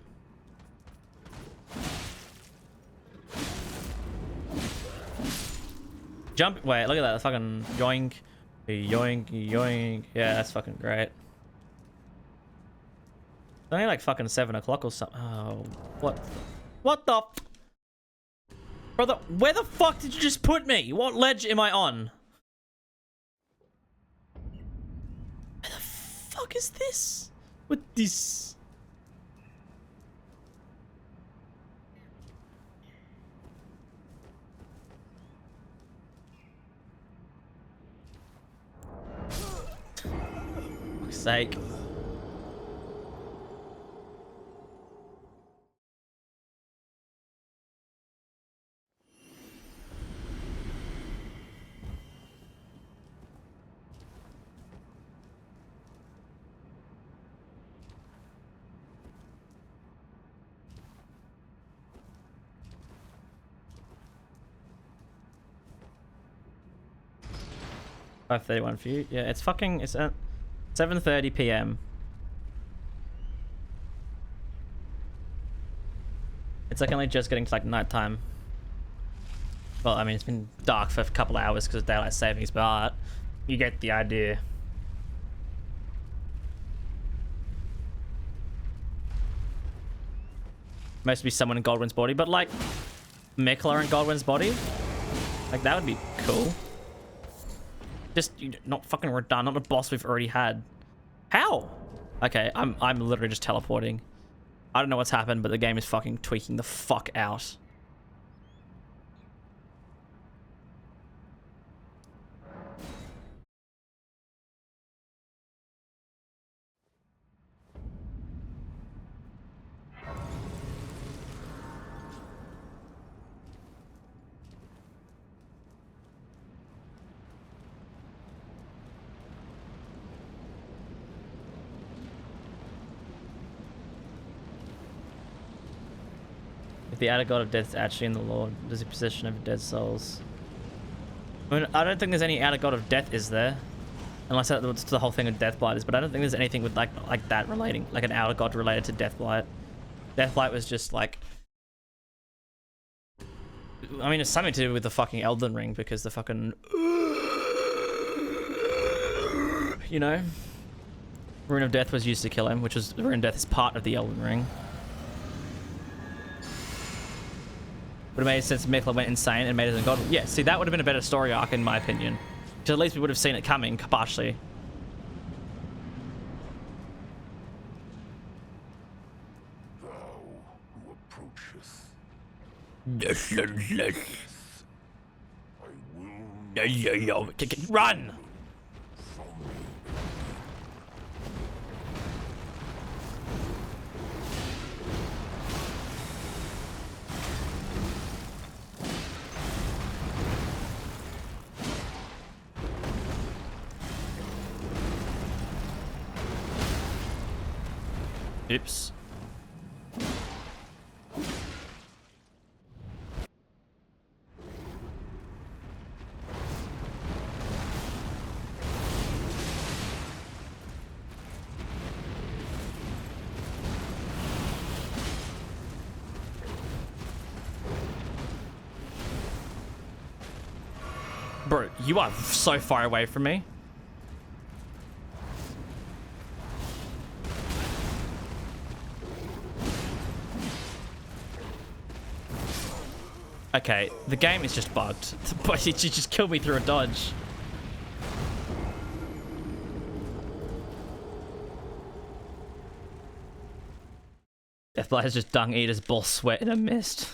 Jump. Wait, look at that. Fucking yoink. Yoink. Yoink. Yeah, that's fucking great. It's only like fucking 7 o'clock or something. Oh, what? What the? Brother, where the fuck did you just put me? What ledge am I on? Where the fuck is this? What this? For fuck's sake. $5:31 for you. Yeah, it's fucking... It's at 7:30 p.m. It's like only just getting to like nighttime. Well, I mean, it's been dark for a couple of hours because of daylight savings, but you get the idea. Must be someone in Goldwyn's body, but like Mikla in Goldwyn's body, like that would be cool. Just not fucking Radahn, not a boss we've already had. How? Okay, I'm literally just teleporting. I don't know what's happened, but the game is fucking tweaking the fuck out. If the outer god of death is actually in the Lord, does he possession over dead souls? I mean, I don't think there's any outer god of death, is there? Unless that's the whole thing with Deathblight is, but I don't think there's anything with like that relating, like an outer god related to Deathblight. Deathblight was just like, I mean, it's something to do with the fucking Elden Ring because the fucking, you know, Rune of Death was used to kill him, which was Rune of Death is part of the Elden Ring. Would have made sense if Mikla went insane and made it a god. Yeah, see, that would have been a better story arc in my opinion. So at least we would have seen it coming, partially. Thou who approachest, Yes. I will Run! from me. Oops. Bro, you are so far away from me. Okay, the game is just bugged. But it just killed me through a dodge. Deathblight has just Dung Eater's ball sweat in a mist.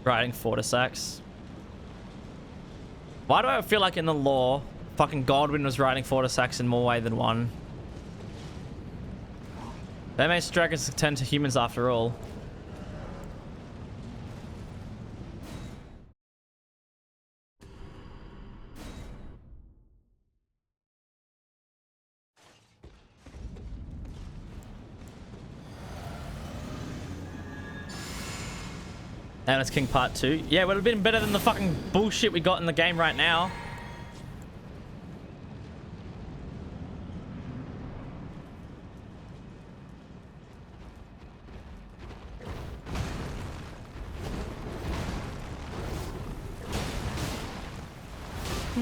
Riding Fortisax. Why do I feel like in the lore, fucking Godwyn was riding Fortisax in more way than one? That makes dragons turn to humans after all. And it's King Part 2. Yeah, it would have been better than the fucking bullshit we got in the game right now.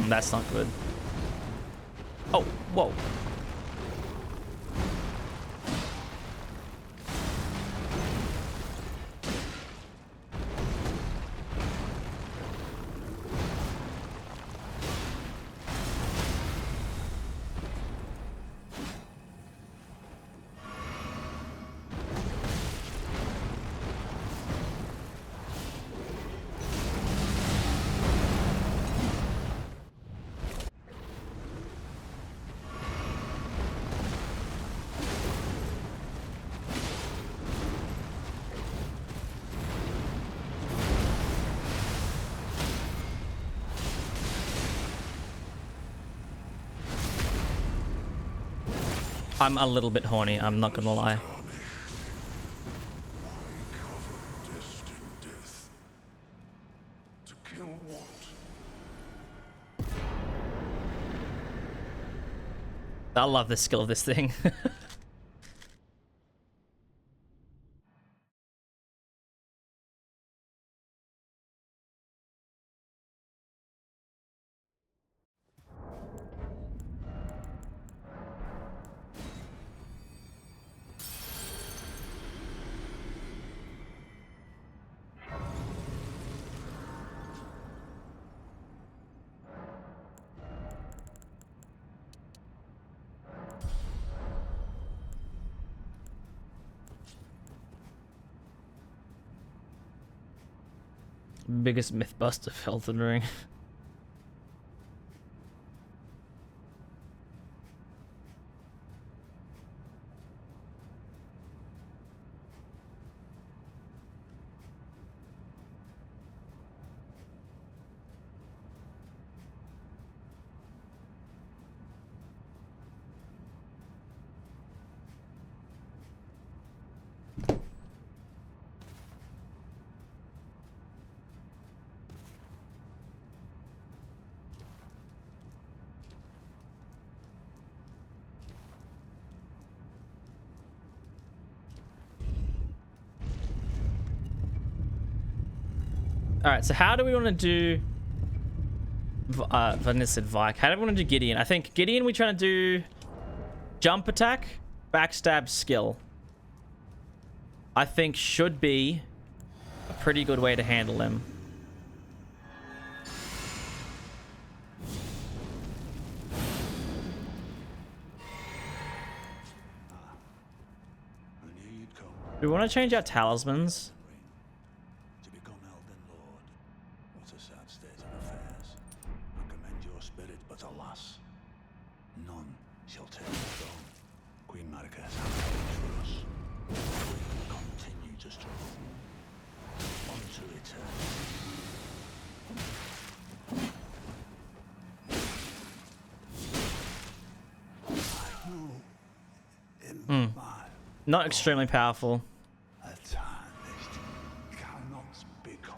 That's not good. Oh, whoa. I'm a little bit horny, I'm not gonna lie. I love the skill of this thing. Biggest myth bust of Elden Ring. All right, so how do we want to do Vanessa said Vike. How do we want to do Gideon? I think Gideon, we're trying to do jump attack, backstab, skill. I think should be a pretty good way to handle him. Do we want to change our talismans? To become Elden Lord. What a sad state of affairs. I commend your spirit, but alas, none shall take the throne. Queen Marika has had for us. We continue to struggle. Unto eternity. I know in my Not extremely powerful. a tarnished cannot become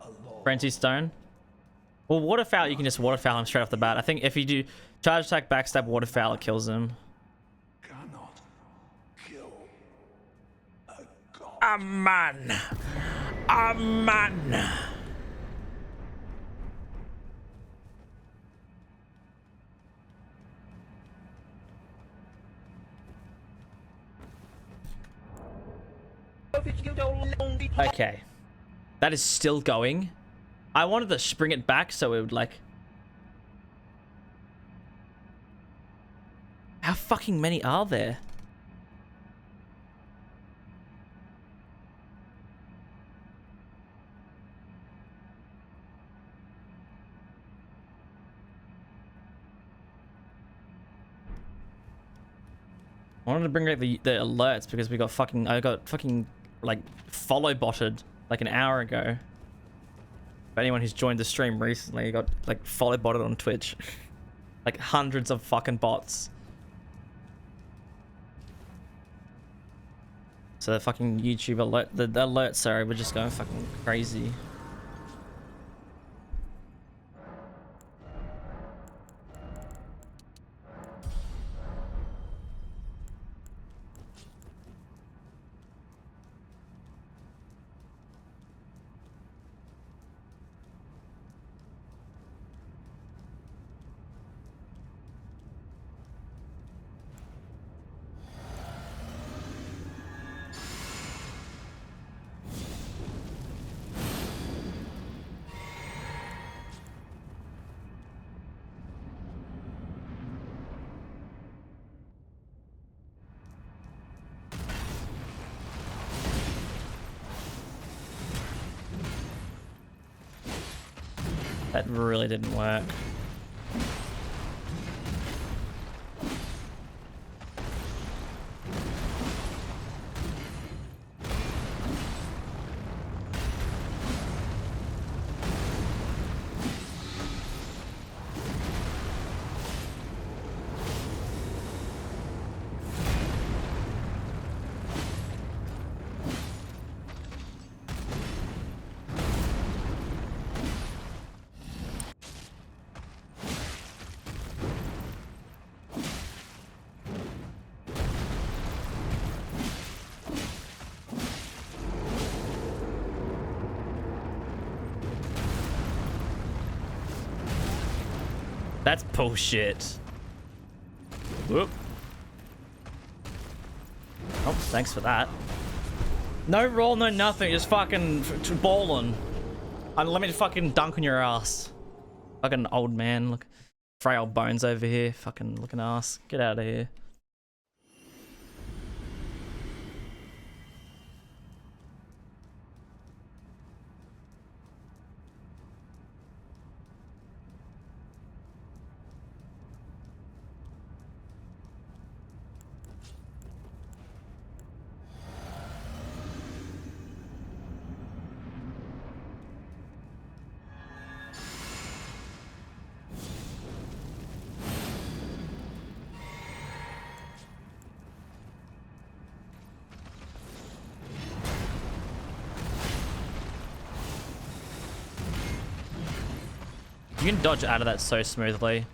a lord. Frenzy Stone. Well, Waterfowl, you can just Waterfowl him straight off the bat. I think if you do charge attack, backstab, Waterfowl, it kills him. Cannot kill a god. A man. A man. Okay. That is still going. I wanted to spring it back so it would like... How fucking many are there? I wanted to bring back the alerts because we got fucking... I got fucking like follow botted like an hour ago. For anyone who's joined the stream recently, got like follow botted on Twitch. Like hundreds of fucking bots. So the fucking YouTube alert, the alerts, sorry, we're just going fucking crazy. That really didn't work. That's bullshit. Whoop. Oh, thanks for that. No roll, no nothing, just fucking balling. Unlimited fucking dunk on your ass. Fucking old man, look. Frail bones over here, fucking looking ass. Get out of here. You can dodge out of that so smoothly.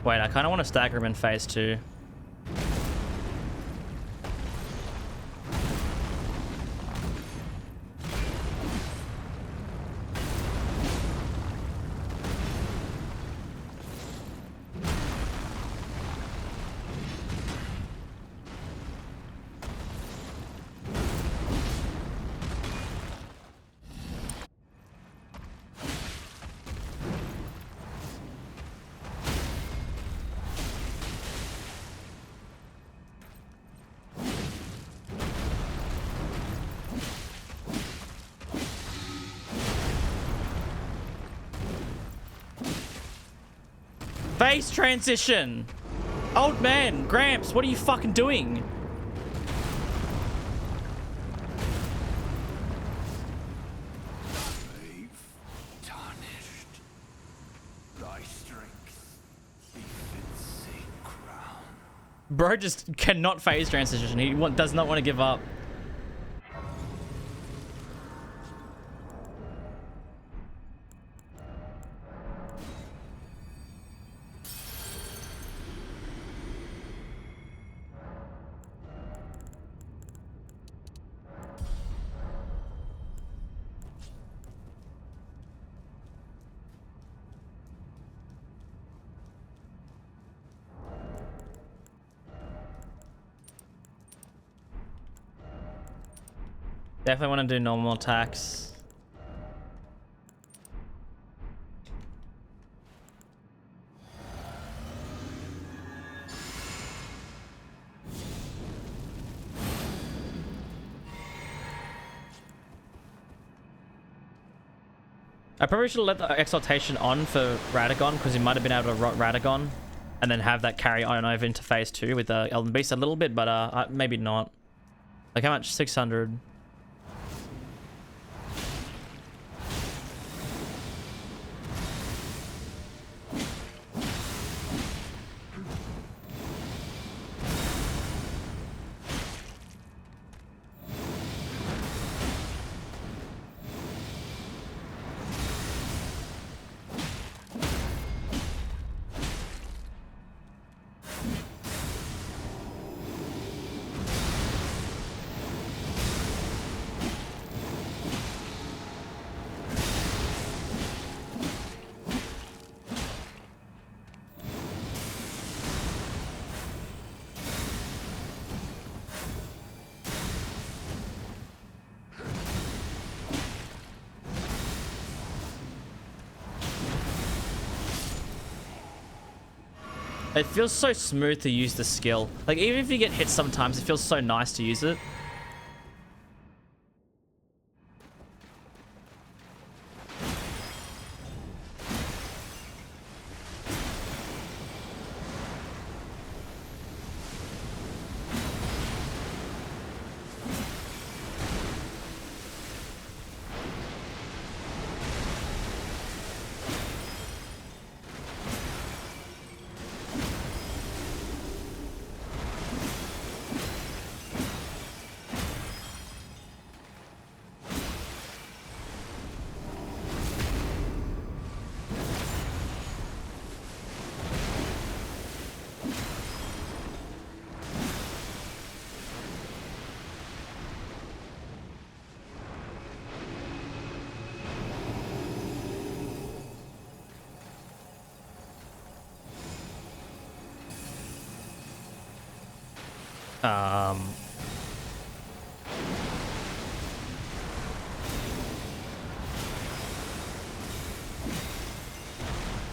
Wait, I kind of want to stagger him in phase 2. Phase transition! Old man, Gramps, what are you fucking doing? Slave tarnished. Thy strength befits a crown. Bro just cannot phase transition. He does not want to give up. Definitely want to do normal attacks. I probably should have let the exaltation on for Radagon because he might have been able to rot Radagon and then have that carry on over into phase 2 with the Elden Beast a little bit, but maybe not. Like how much? 600. It feels so smooth to use the skill. Like, even if you get hit sometimes, it feels so nice to use it.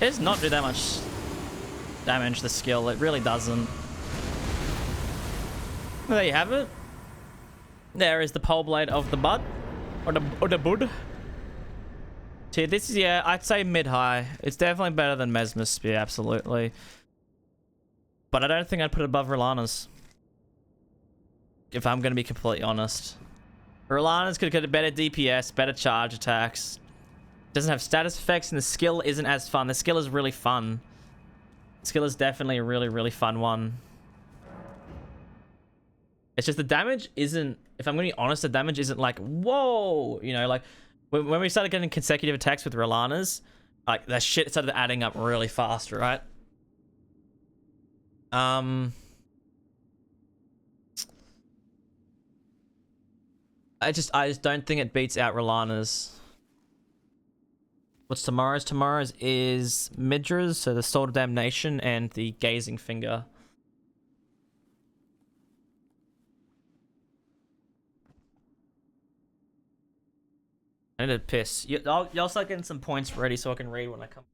It does not do that much damage, the skill. It really doesn't. Well, there you have it. There is the Poleblade of the Bud. Or the Bud. So this is, yeah, I'd say mid-high. It's definitely better than Mesmer's Spear, absolutely. But I don't think I'd put it above R'Lana's. If I'm going to be completely honest. R'Lana's could get a better DPS, better charge attacks. Doesn't have status effects, and the skill isn't as fun. The skill is really fun. The skill is definitely a really, really fun one. It's just the damage isn't, if I'm going to be honest, the damage isn't like, whoa! You know, like, when we started getting consecutive attacks with R'Lana's, like, that shit started adding up really fast, right? I just don't think it beats out Rolana's. What's tomorrow's? Tomorrow's is Midra's, so the Sword of Damnation and the Gazing Finger. I need to piss. Y'all start getting some points ready so I can read when I come.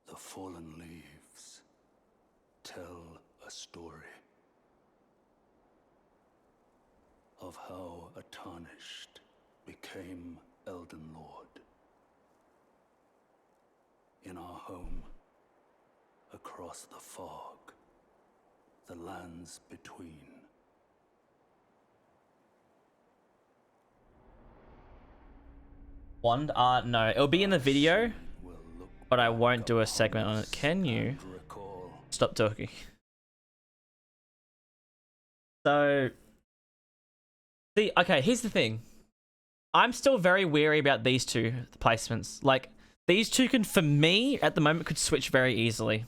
The fallen leaves tell a story of how a tarnished became Elden Lord. In our home, across the fog, the lands between. Wand art? No, it'll be in the video, but I won't do a segment on it. Can you stop talking? So, see, okay, here's the thing. I'm still very wary about these two placements. Like, these two can, for me, at the moment, could switch very easily.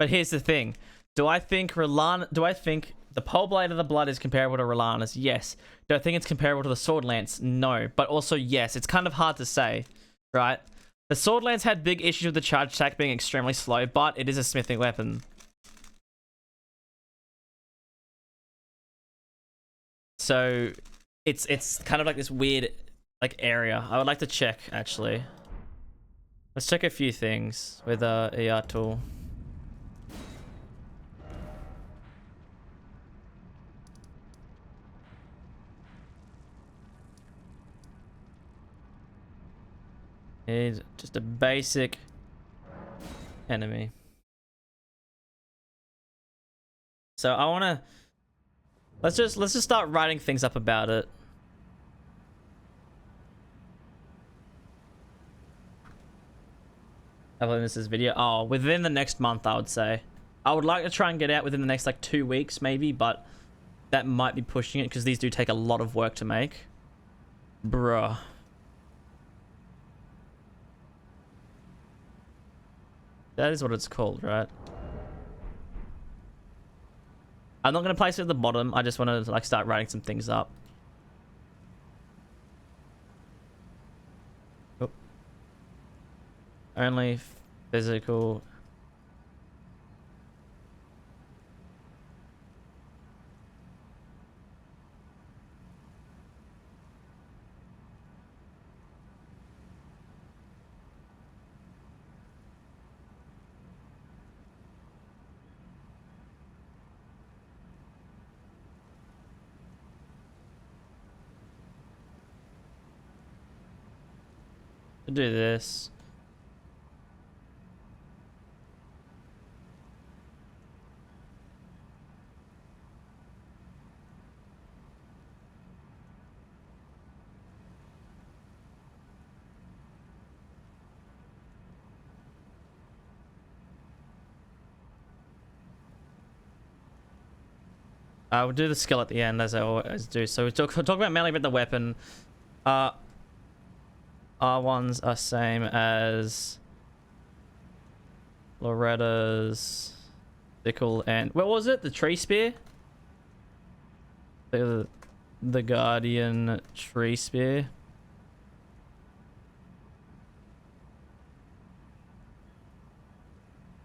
But here's the thing. Do I think the Poleblade of the Blood is comparable to Rolana's? Yes. Do I think it's comparable to the Sword Lance? No. But also, yes. It's kind of hard to say, right? The Sword Lance had big issues with the charge attack being extremely slow, but it is a smithing weapon. So, it's kind of like this weird, like, area. I would like to check, actually. Let's check a few things with ER tool. Is just a basic enemy. So I wanna let's just start writing things up about it. I've learned this video. Oh, within the next month, I would say. I would like to try and get out within the next like 2 weeks, maybe, but that might be pushing it because these do take a lot of work to make. Bruh. That is what it's called, right? I'm not going to place it at the bottom. I just want to like start writing some things up. Oh. Only physical. To do this. I will do the skill at the end, as I always do. So we talk about mainly about the weapon. R1s are same as Loretta's sickle and what was it? The tree spear? The Guardian tree spear.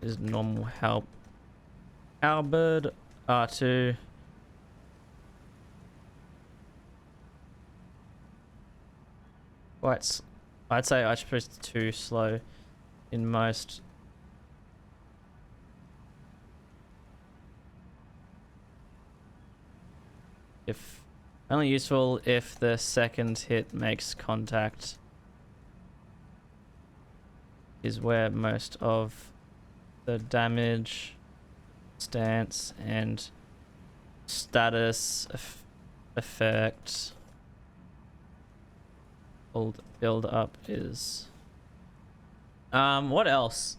Is normal help. Halberd R2. Right, I'd say I suppose it's too slow in most. If only useful if the second hit makes contact. is where most of the damage, stance, and status effect build up is. What else?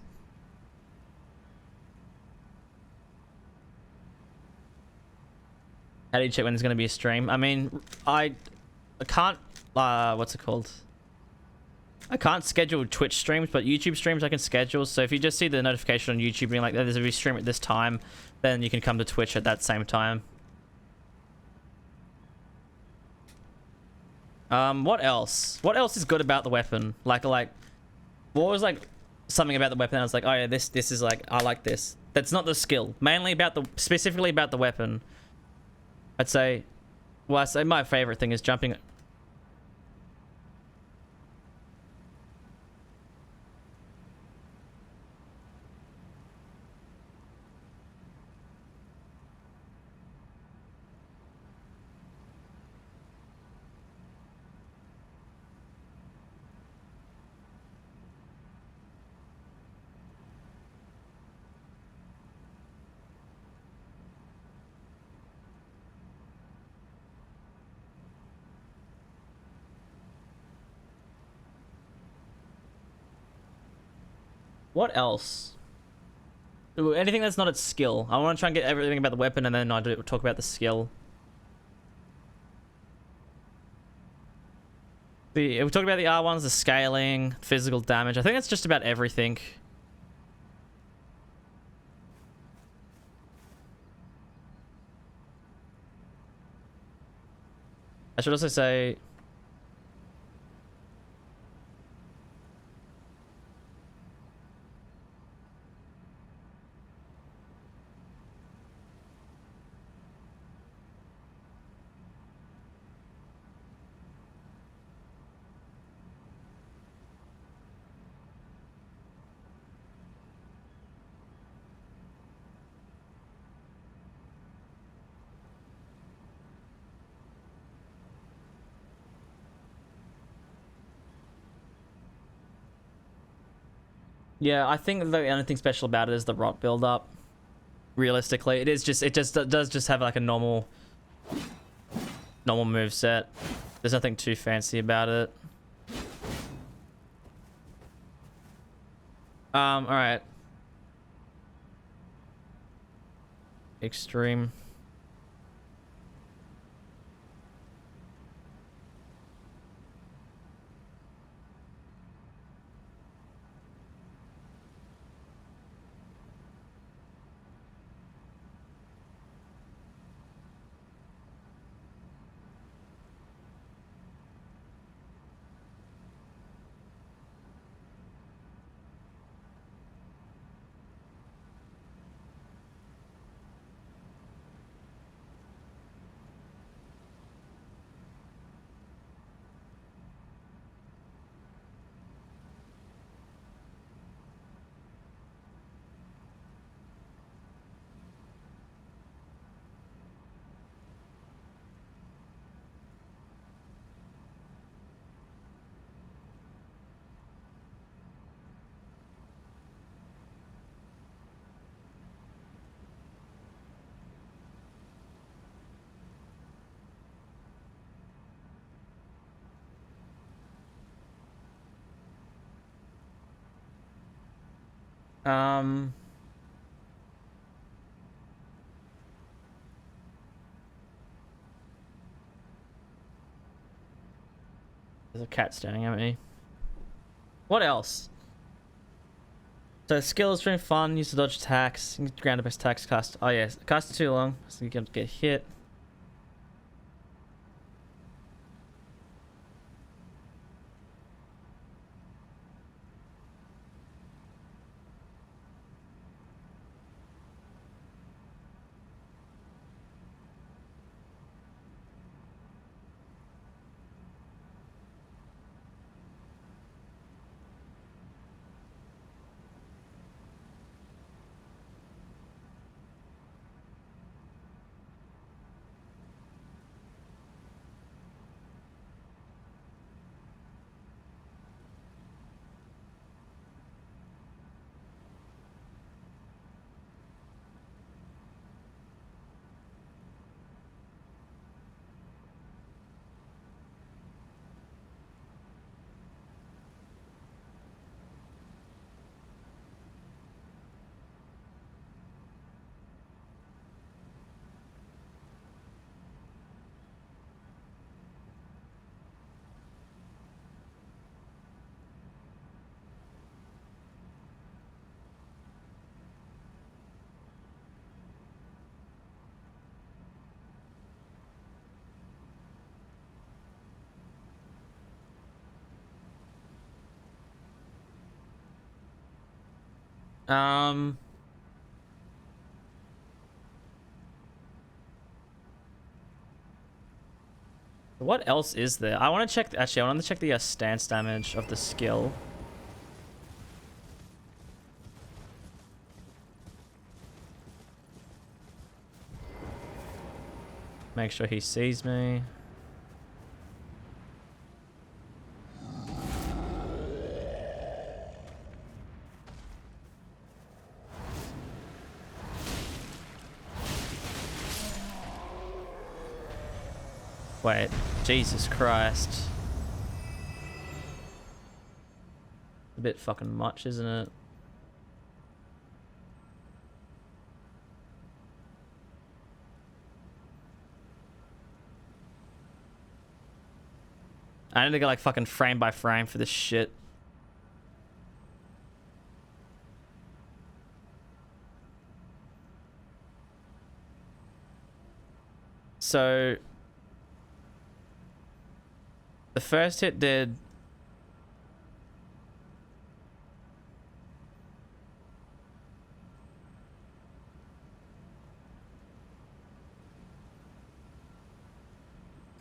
How do you check when there's going to be a stream? I mean, I can't, what's it called? I can't schedule Twitch streams, but YouTube streams I can schedule. So if you just see the notification on YouTube being like, there's a stream at this time, then you can come to Twitch at that same time. What else? What else is good about the weapon? Like, what was like something about the weapon I was like, oh yeah, this is like, I like this. That's not the skill. Mainly about specifically about the weapon. I'd say, well, I say my favorite thing is jumping. What else? Ooh, anything that's not its skill. I want to try and get everything about the weapon, and then I talk about the skill. We talked about the R1s, the scaling, physical damage. I think that's just about everything. I should also say... Yeah, I think the only thing special about it is the rot build-up. Realistically, it does just have like a normal move set. There's nothing too fancy about it. All right. Extreme. There's a cat staring at me. What else? So skill is very fun. Use to dodge attacks. Ground best attacks cast. Oh yes, cast too long, so you can get hit. Um, what else is there? I want to check. Actually, I want to check the stance damage of the skill. Make sure he sees me. Wait, Jesus Christ. A bit fucking much, isn't it? I need to go like fucking frame by frame for this shit. So the first hit did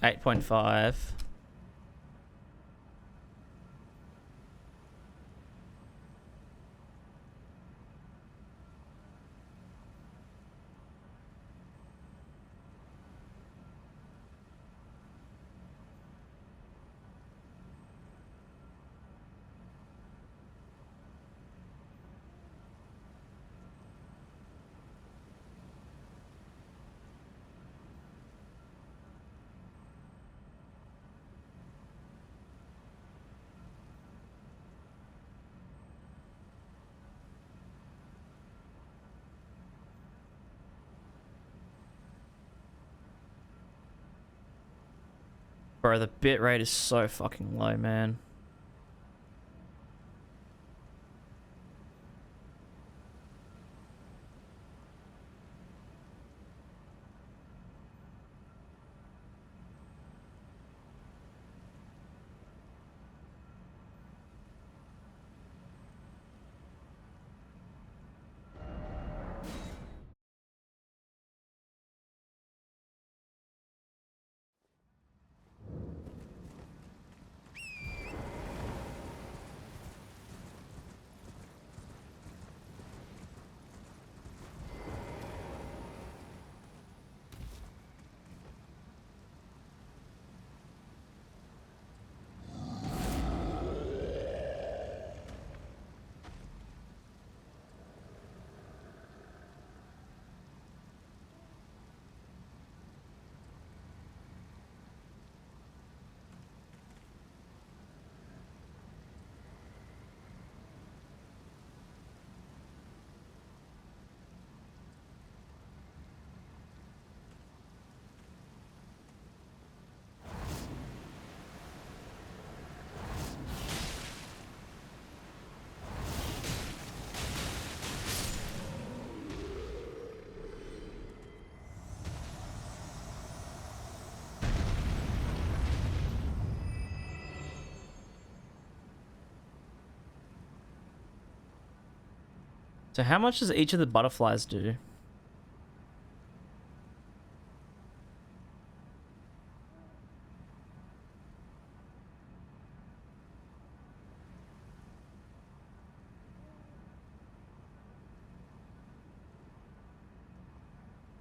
8.5. Bro, the bit rate is so fucking low, man. So how much does each of the butterflies do?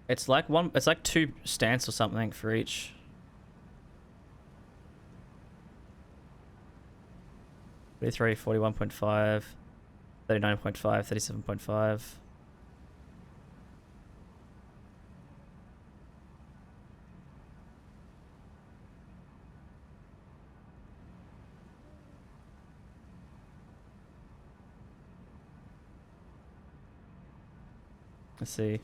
It's like one, it's like 2 stance or something for each. 43, 41.5, 39.5, 37.5. Let's see.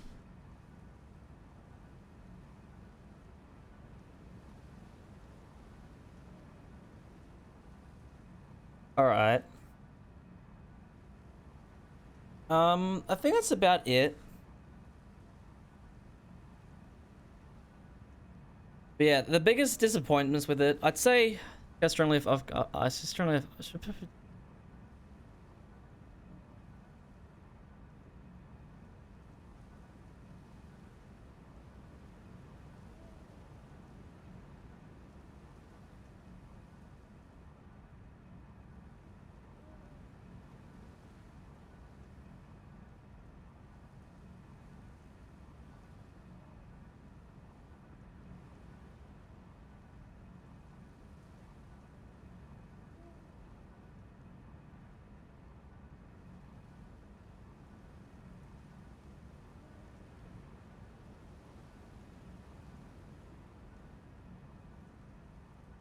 All right. I think that's about it. But yeah, the biggest disappointments with it, I'd say, I strongly, I strongly,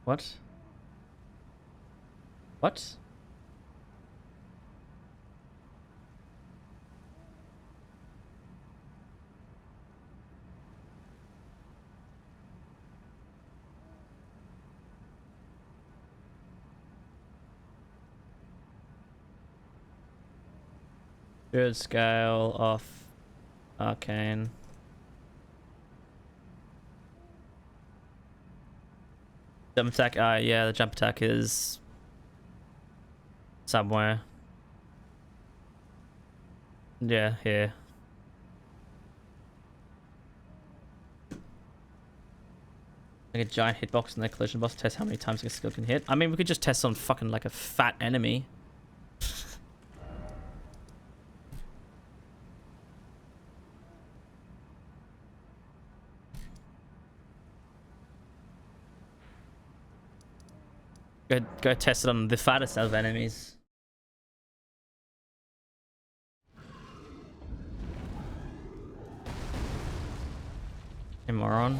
What? What? Good scale off arcane. Jump attack, yeah, the jump attack is somewhere. Yeah, here. Like a giant hitbox in the collision boss, test how many times a skill can hit. I mean, we could just test on fucking like a fat enemy. Go test it on the fattest of enemies. Hey, moron.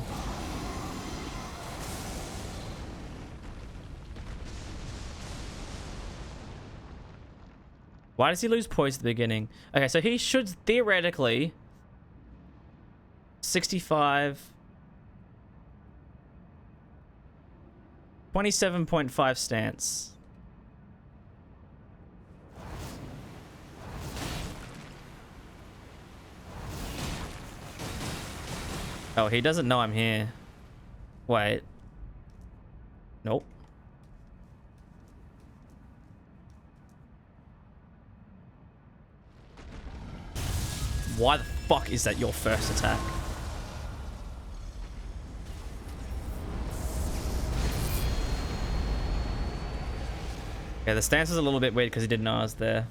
Why does he lose poise at the beginning? Okay, so he should theoretically 65 27.5 stance. Oh, he doesn't know I'm here. Wait. Nope. Why the fuck is that your first attack? Yeah, the stance was a little bit weird because he didn't know I was there.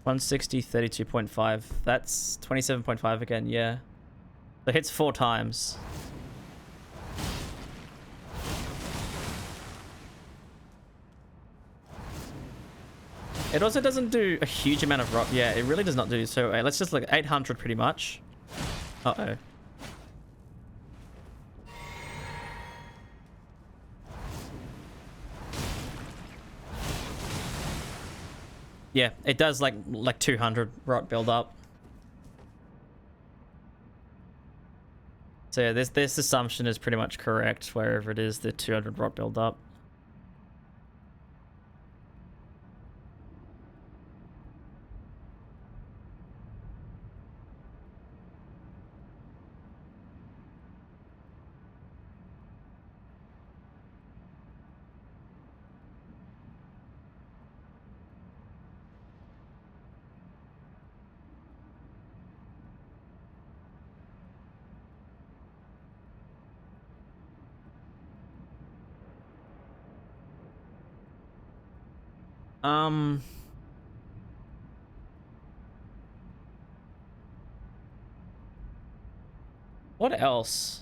$160, 32.5. That's 27.5 again, yeah. So it hits 4 times. It also doesn't do a huge amount of rock. Yeah, it really does not do. So let's just look at 800 pretty much. Uh-oh. Yeah, it does like 200 rot build up. So yeah, this assumption is pretty much correct wherever it is the 200 rot build up. What else?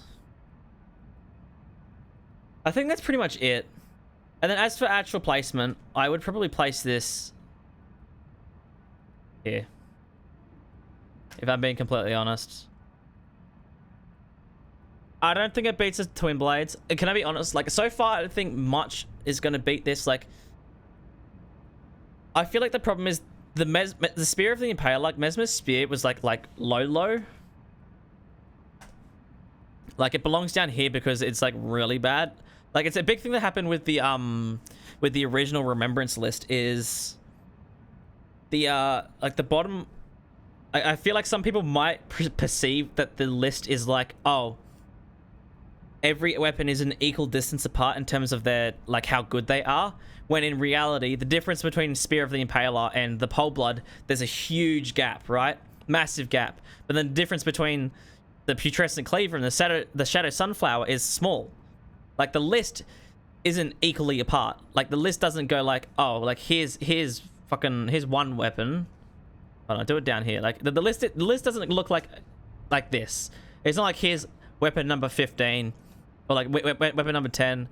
I think that's pretty much it. And then as for actual placement, I would probably place this here. If I'm being completely honest. I don't think it beats the Twin Blades. Can I be honest? Like, so far, I don't think much is going to beat this. Like, I feel like the problem is the Spear of the Impaler, like, Mesmer's Spear was like low. Like, it belongs down here because it's like really bad. Like, it's a big thing that happened with the original Remembrance list is the like the bottom. I feel like some people might perceive that the list is like, oh, every weapon is an equal distance apart in terms of their, like, how good they are, when in reality the difference between Spear of the Impaler and the Poleblade, there's a huge gap, right? Massive gap. But then the difference between the Putrescent Cleaver and the Shadow Sunflower is small. Like, the list isn't equally apart. Like, the list doesn't go like, oh, like, here's one weapon. Hold on, do it down here. Like, the list doesn't look like this. It's not like here's weapon number 15 or like weapon number 10.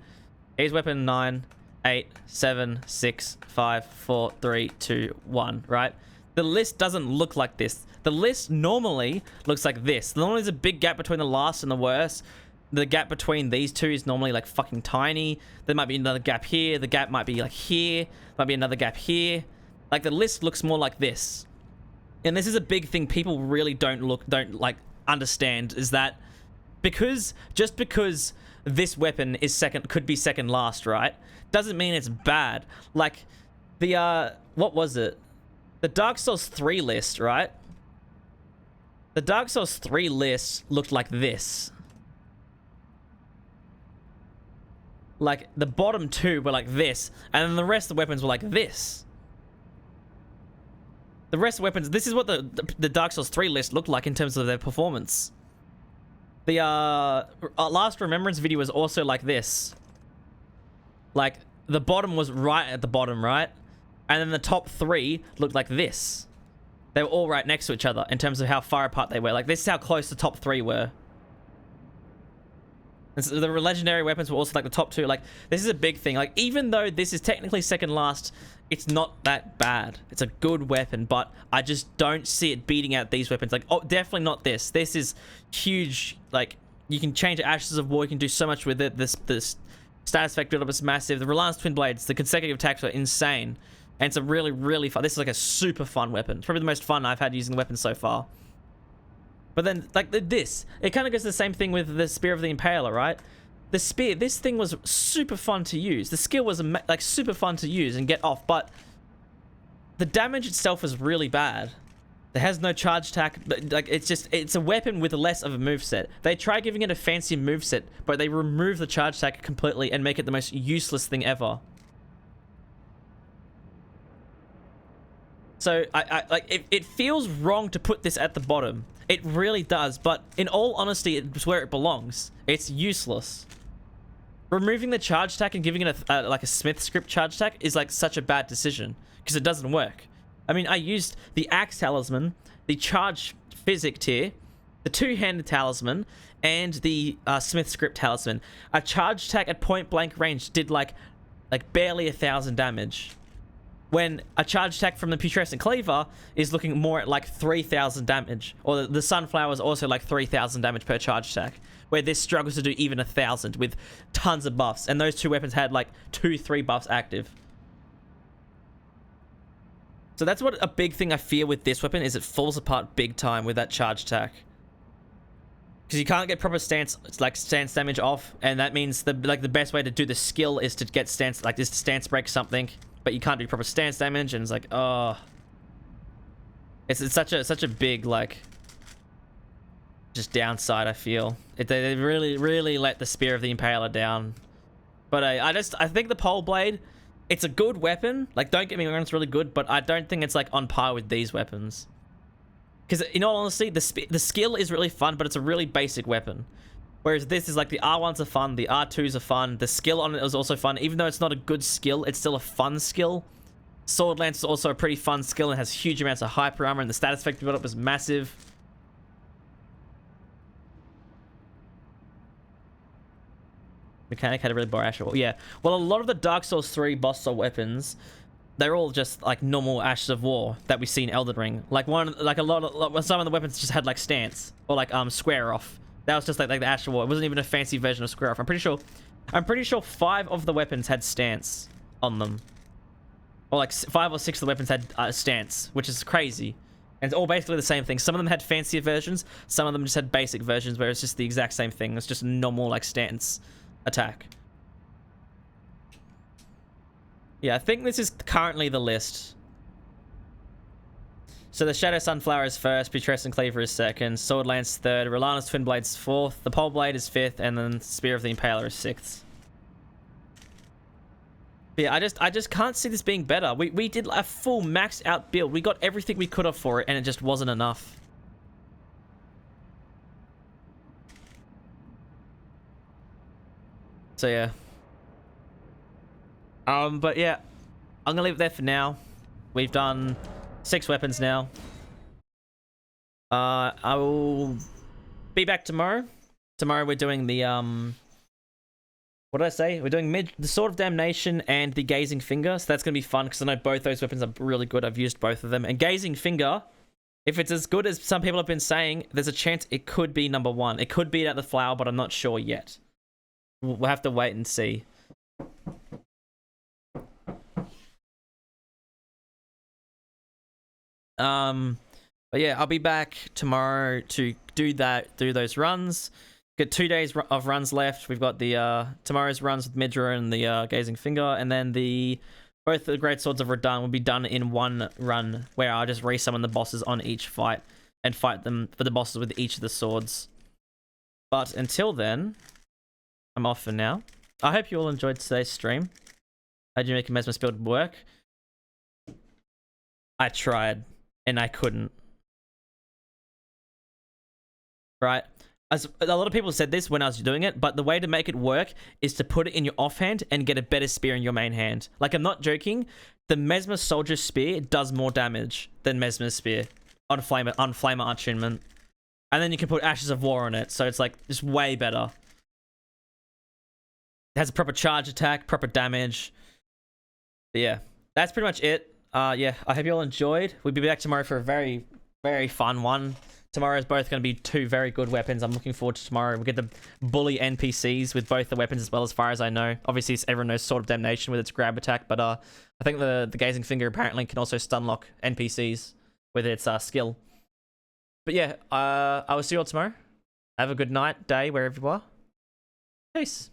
Here's weapon 9, 8, 7, 6, 5, 4, 3, 2, 1, right? The list doesn't look like this. The list normally looks like this. Normally there's a big gap between the last and the worst. The gap between these two is normally like fucking tiny. There might be another gap here. The gap might be like here. Might be another gap here. Like the list looks more like this. And this is a big thing people really don't like understand, is that just because this weapon is could be second last, right? Doesn't mean it's bad. Like the what was it? The Dark Souls 3 list, right? The Dark Souls 3 list looked like this. Like, the bottom two were like this, and then the rest of the weapons were like this. The rest of the weapons, this is what the Dark Souls 3 list looked like in terms of their performance. The last Remembrance video was also like this. Like, the bottom was right at the bottom, right? And then the top three looked like this. They were all right next to each other in terms of how far apart they were. Like, this is how close the top three were. And so the legendary weapons were also like the top two. Like, this is a big thing. Like, even though this is technically second last, it's not that bad. It's a good weapon, but I just don't see it beating out these weapons. Like, oh, definitely not this. This is huge. Like, you can change Ashes of War. You can do so much with it. This status effect build-up is massive. The Reliance Twin Blades, the consecutive attacks are insane. And it's a really, really fun. This is like a super fun weapon. It's probably the most fun I've had using the weapon so far. But then, like this, it kind of goes the same thing with the Spear of the Impaler, right? The spear, this thing was super fun to use. The skill was like super fun to use and get off, but the damage itself is really bad. It has no charge attack, but like it's a weapon with less of a moveset. They try giving it a fancy moveset, but they remove the charge attack completely and make it the most useless thing ever. So it feels wrong to put this at the bottom. It really does, but in all honesty, it's where it belongs. It's useless. Removing the charge attack and giving it like a Smith script charge attack is like such a bad decision because it doesn't work. I mean, I used the Axe Talisman, the Charge Physic tier, the Two-Handed Talisman, and the Smith Script Talisman. A charge attack at point blank range did like barely 1,000 damage, when a charge attack from the Putrescent Cleaver is looking more at like 3,000 damage, or the Sunflower is also like 3,000 damage per charge attack, where this struggles to do even 1,000 with tons of buffs, and those two weapons had like 2-3 buffs active. So that's what a big thing I fear with this weapon is, it falls apart big time with that charge attack. Because you can't get proper stance damage off, and that means the best way to do the skill is to get stance to stance break something, but you can't do proper stance damage, and it's like, oh, it's such a big like just downside. I feel they really let the Spear of the Impaler down. But I think the Poleblade, it's a good weapon. Like, don't get me wrong, it's really good, but I don't think it's like on par with these weapons. Because in all honesty, the skill is really fun, but it's a really basic weapon. Whereas this is like, the R1s are fun, the R2s are fun, the skill on it is also fun. Even though it's not a good skill, it's still a fun skill. Sword Lance is also a pretty fun skill and has huge amounts of hyper armor, and the status effect build-up is massive. Mechanic had a really boring Ashes of War. Yeah. Well, a lot of the Dark Souls 3 boss sword weapons, they're all just like normal Ashes of War that we see in Elden Ring. Like some of the weapons just had like stance or like square off. That was just like the Ashes of War. It wasn't even a fancy version of square off. I'm pretty sure 5 of the weapons had stance on them, or like 5 or 6 of the weapons had stance, which is crazy. And it's all basically the same thing. Some of them had fancier versions. Some of them just had basic versions where it's just the exact same thing. It's just a normal like stance attack. Yeah, I think this is currently the list. So the Shadow Sunflower is first, Putrescent Cleaver is second, Sword Lance third, Reliance Twin Blades fourth, the Poleblade is fifth, and then Spear of the Impaler is sixth. But yeah, I just can't see this being better. We did a full maxed out build. We got everything we could have for it, and it just wasn't enough. So yeah. But yeah, I'm gonna leave it there for now. We've done 6 weapons now. I will be back tomorrow. Tomorrow we're doing the What did I say? We're doing the Sword of Damnation and the Gazing Finger. So that's going to be fun because I know both those weapons are really good. I've used both of them. And Gazing Finger, if it's as good as some people have been saying, there's a chance it could be number 1. It could beat out the Flower, but I'm not sure yet. We'll have to wait and see. But yeah, I'll be back tomorrow to do those runs. Got 2 days of runs left. We've got the tomorrow's runs with Midra and the Gazing Finger, and then both the Great Swords of Radahn will be done in one run, where I'll just resummon the bosses on each fight and fight them for the bosses with each of the swords. But until then, I'm off for now. I hope you all enjoyed today's stream. How'd you make a Mesmer's build work? I tried, and I couldn't. Right? As a lot of people said this when I was doing it, but the way to make it work is to put it in your offhand and get a better spear in your main hand. Like, I'm not joking. The Mesmer Soldier Spear does more damage than Mesmer's Spear on Flamer Attunement. And then you can put Ashes of War on it, so it's like just way better. It has a proper charge attack, proper damage. But yeah, that's pretty much it. Yeah, I hope you all enjoyed. We'll be back tomorrow for a very, very fun one. Tomorrow is both going to be 2 very good weapons. I'm looking forward to tomorrow. We'll get the bully NPCs with both the weapons as well, as far as I know. Obviously, everyone knows Sword of Damnation with its grab attack, but I think the Gazing Finger apparently can also stun lock NPCs with its skill. But yeah, I will see you all tomorrow. Have a good night, day, wherever you are. Peace.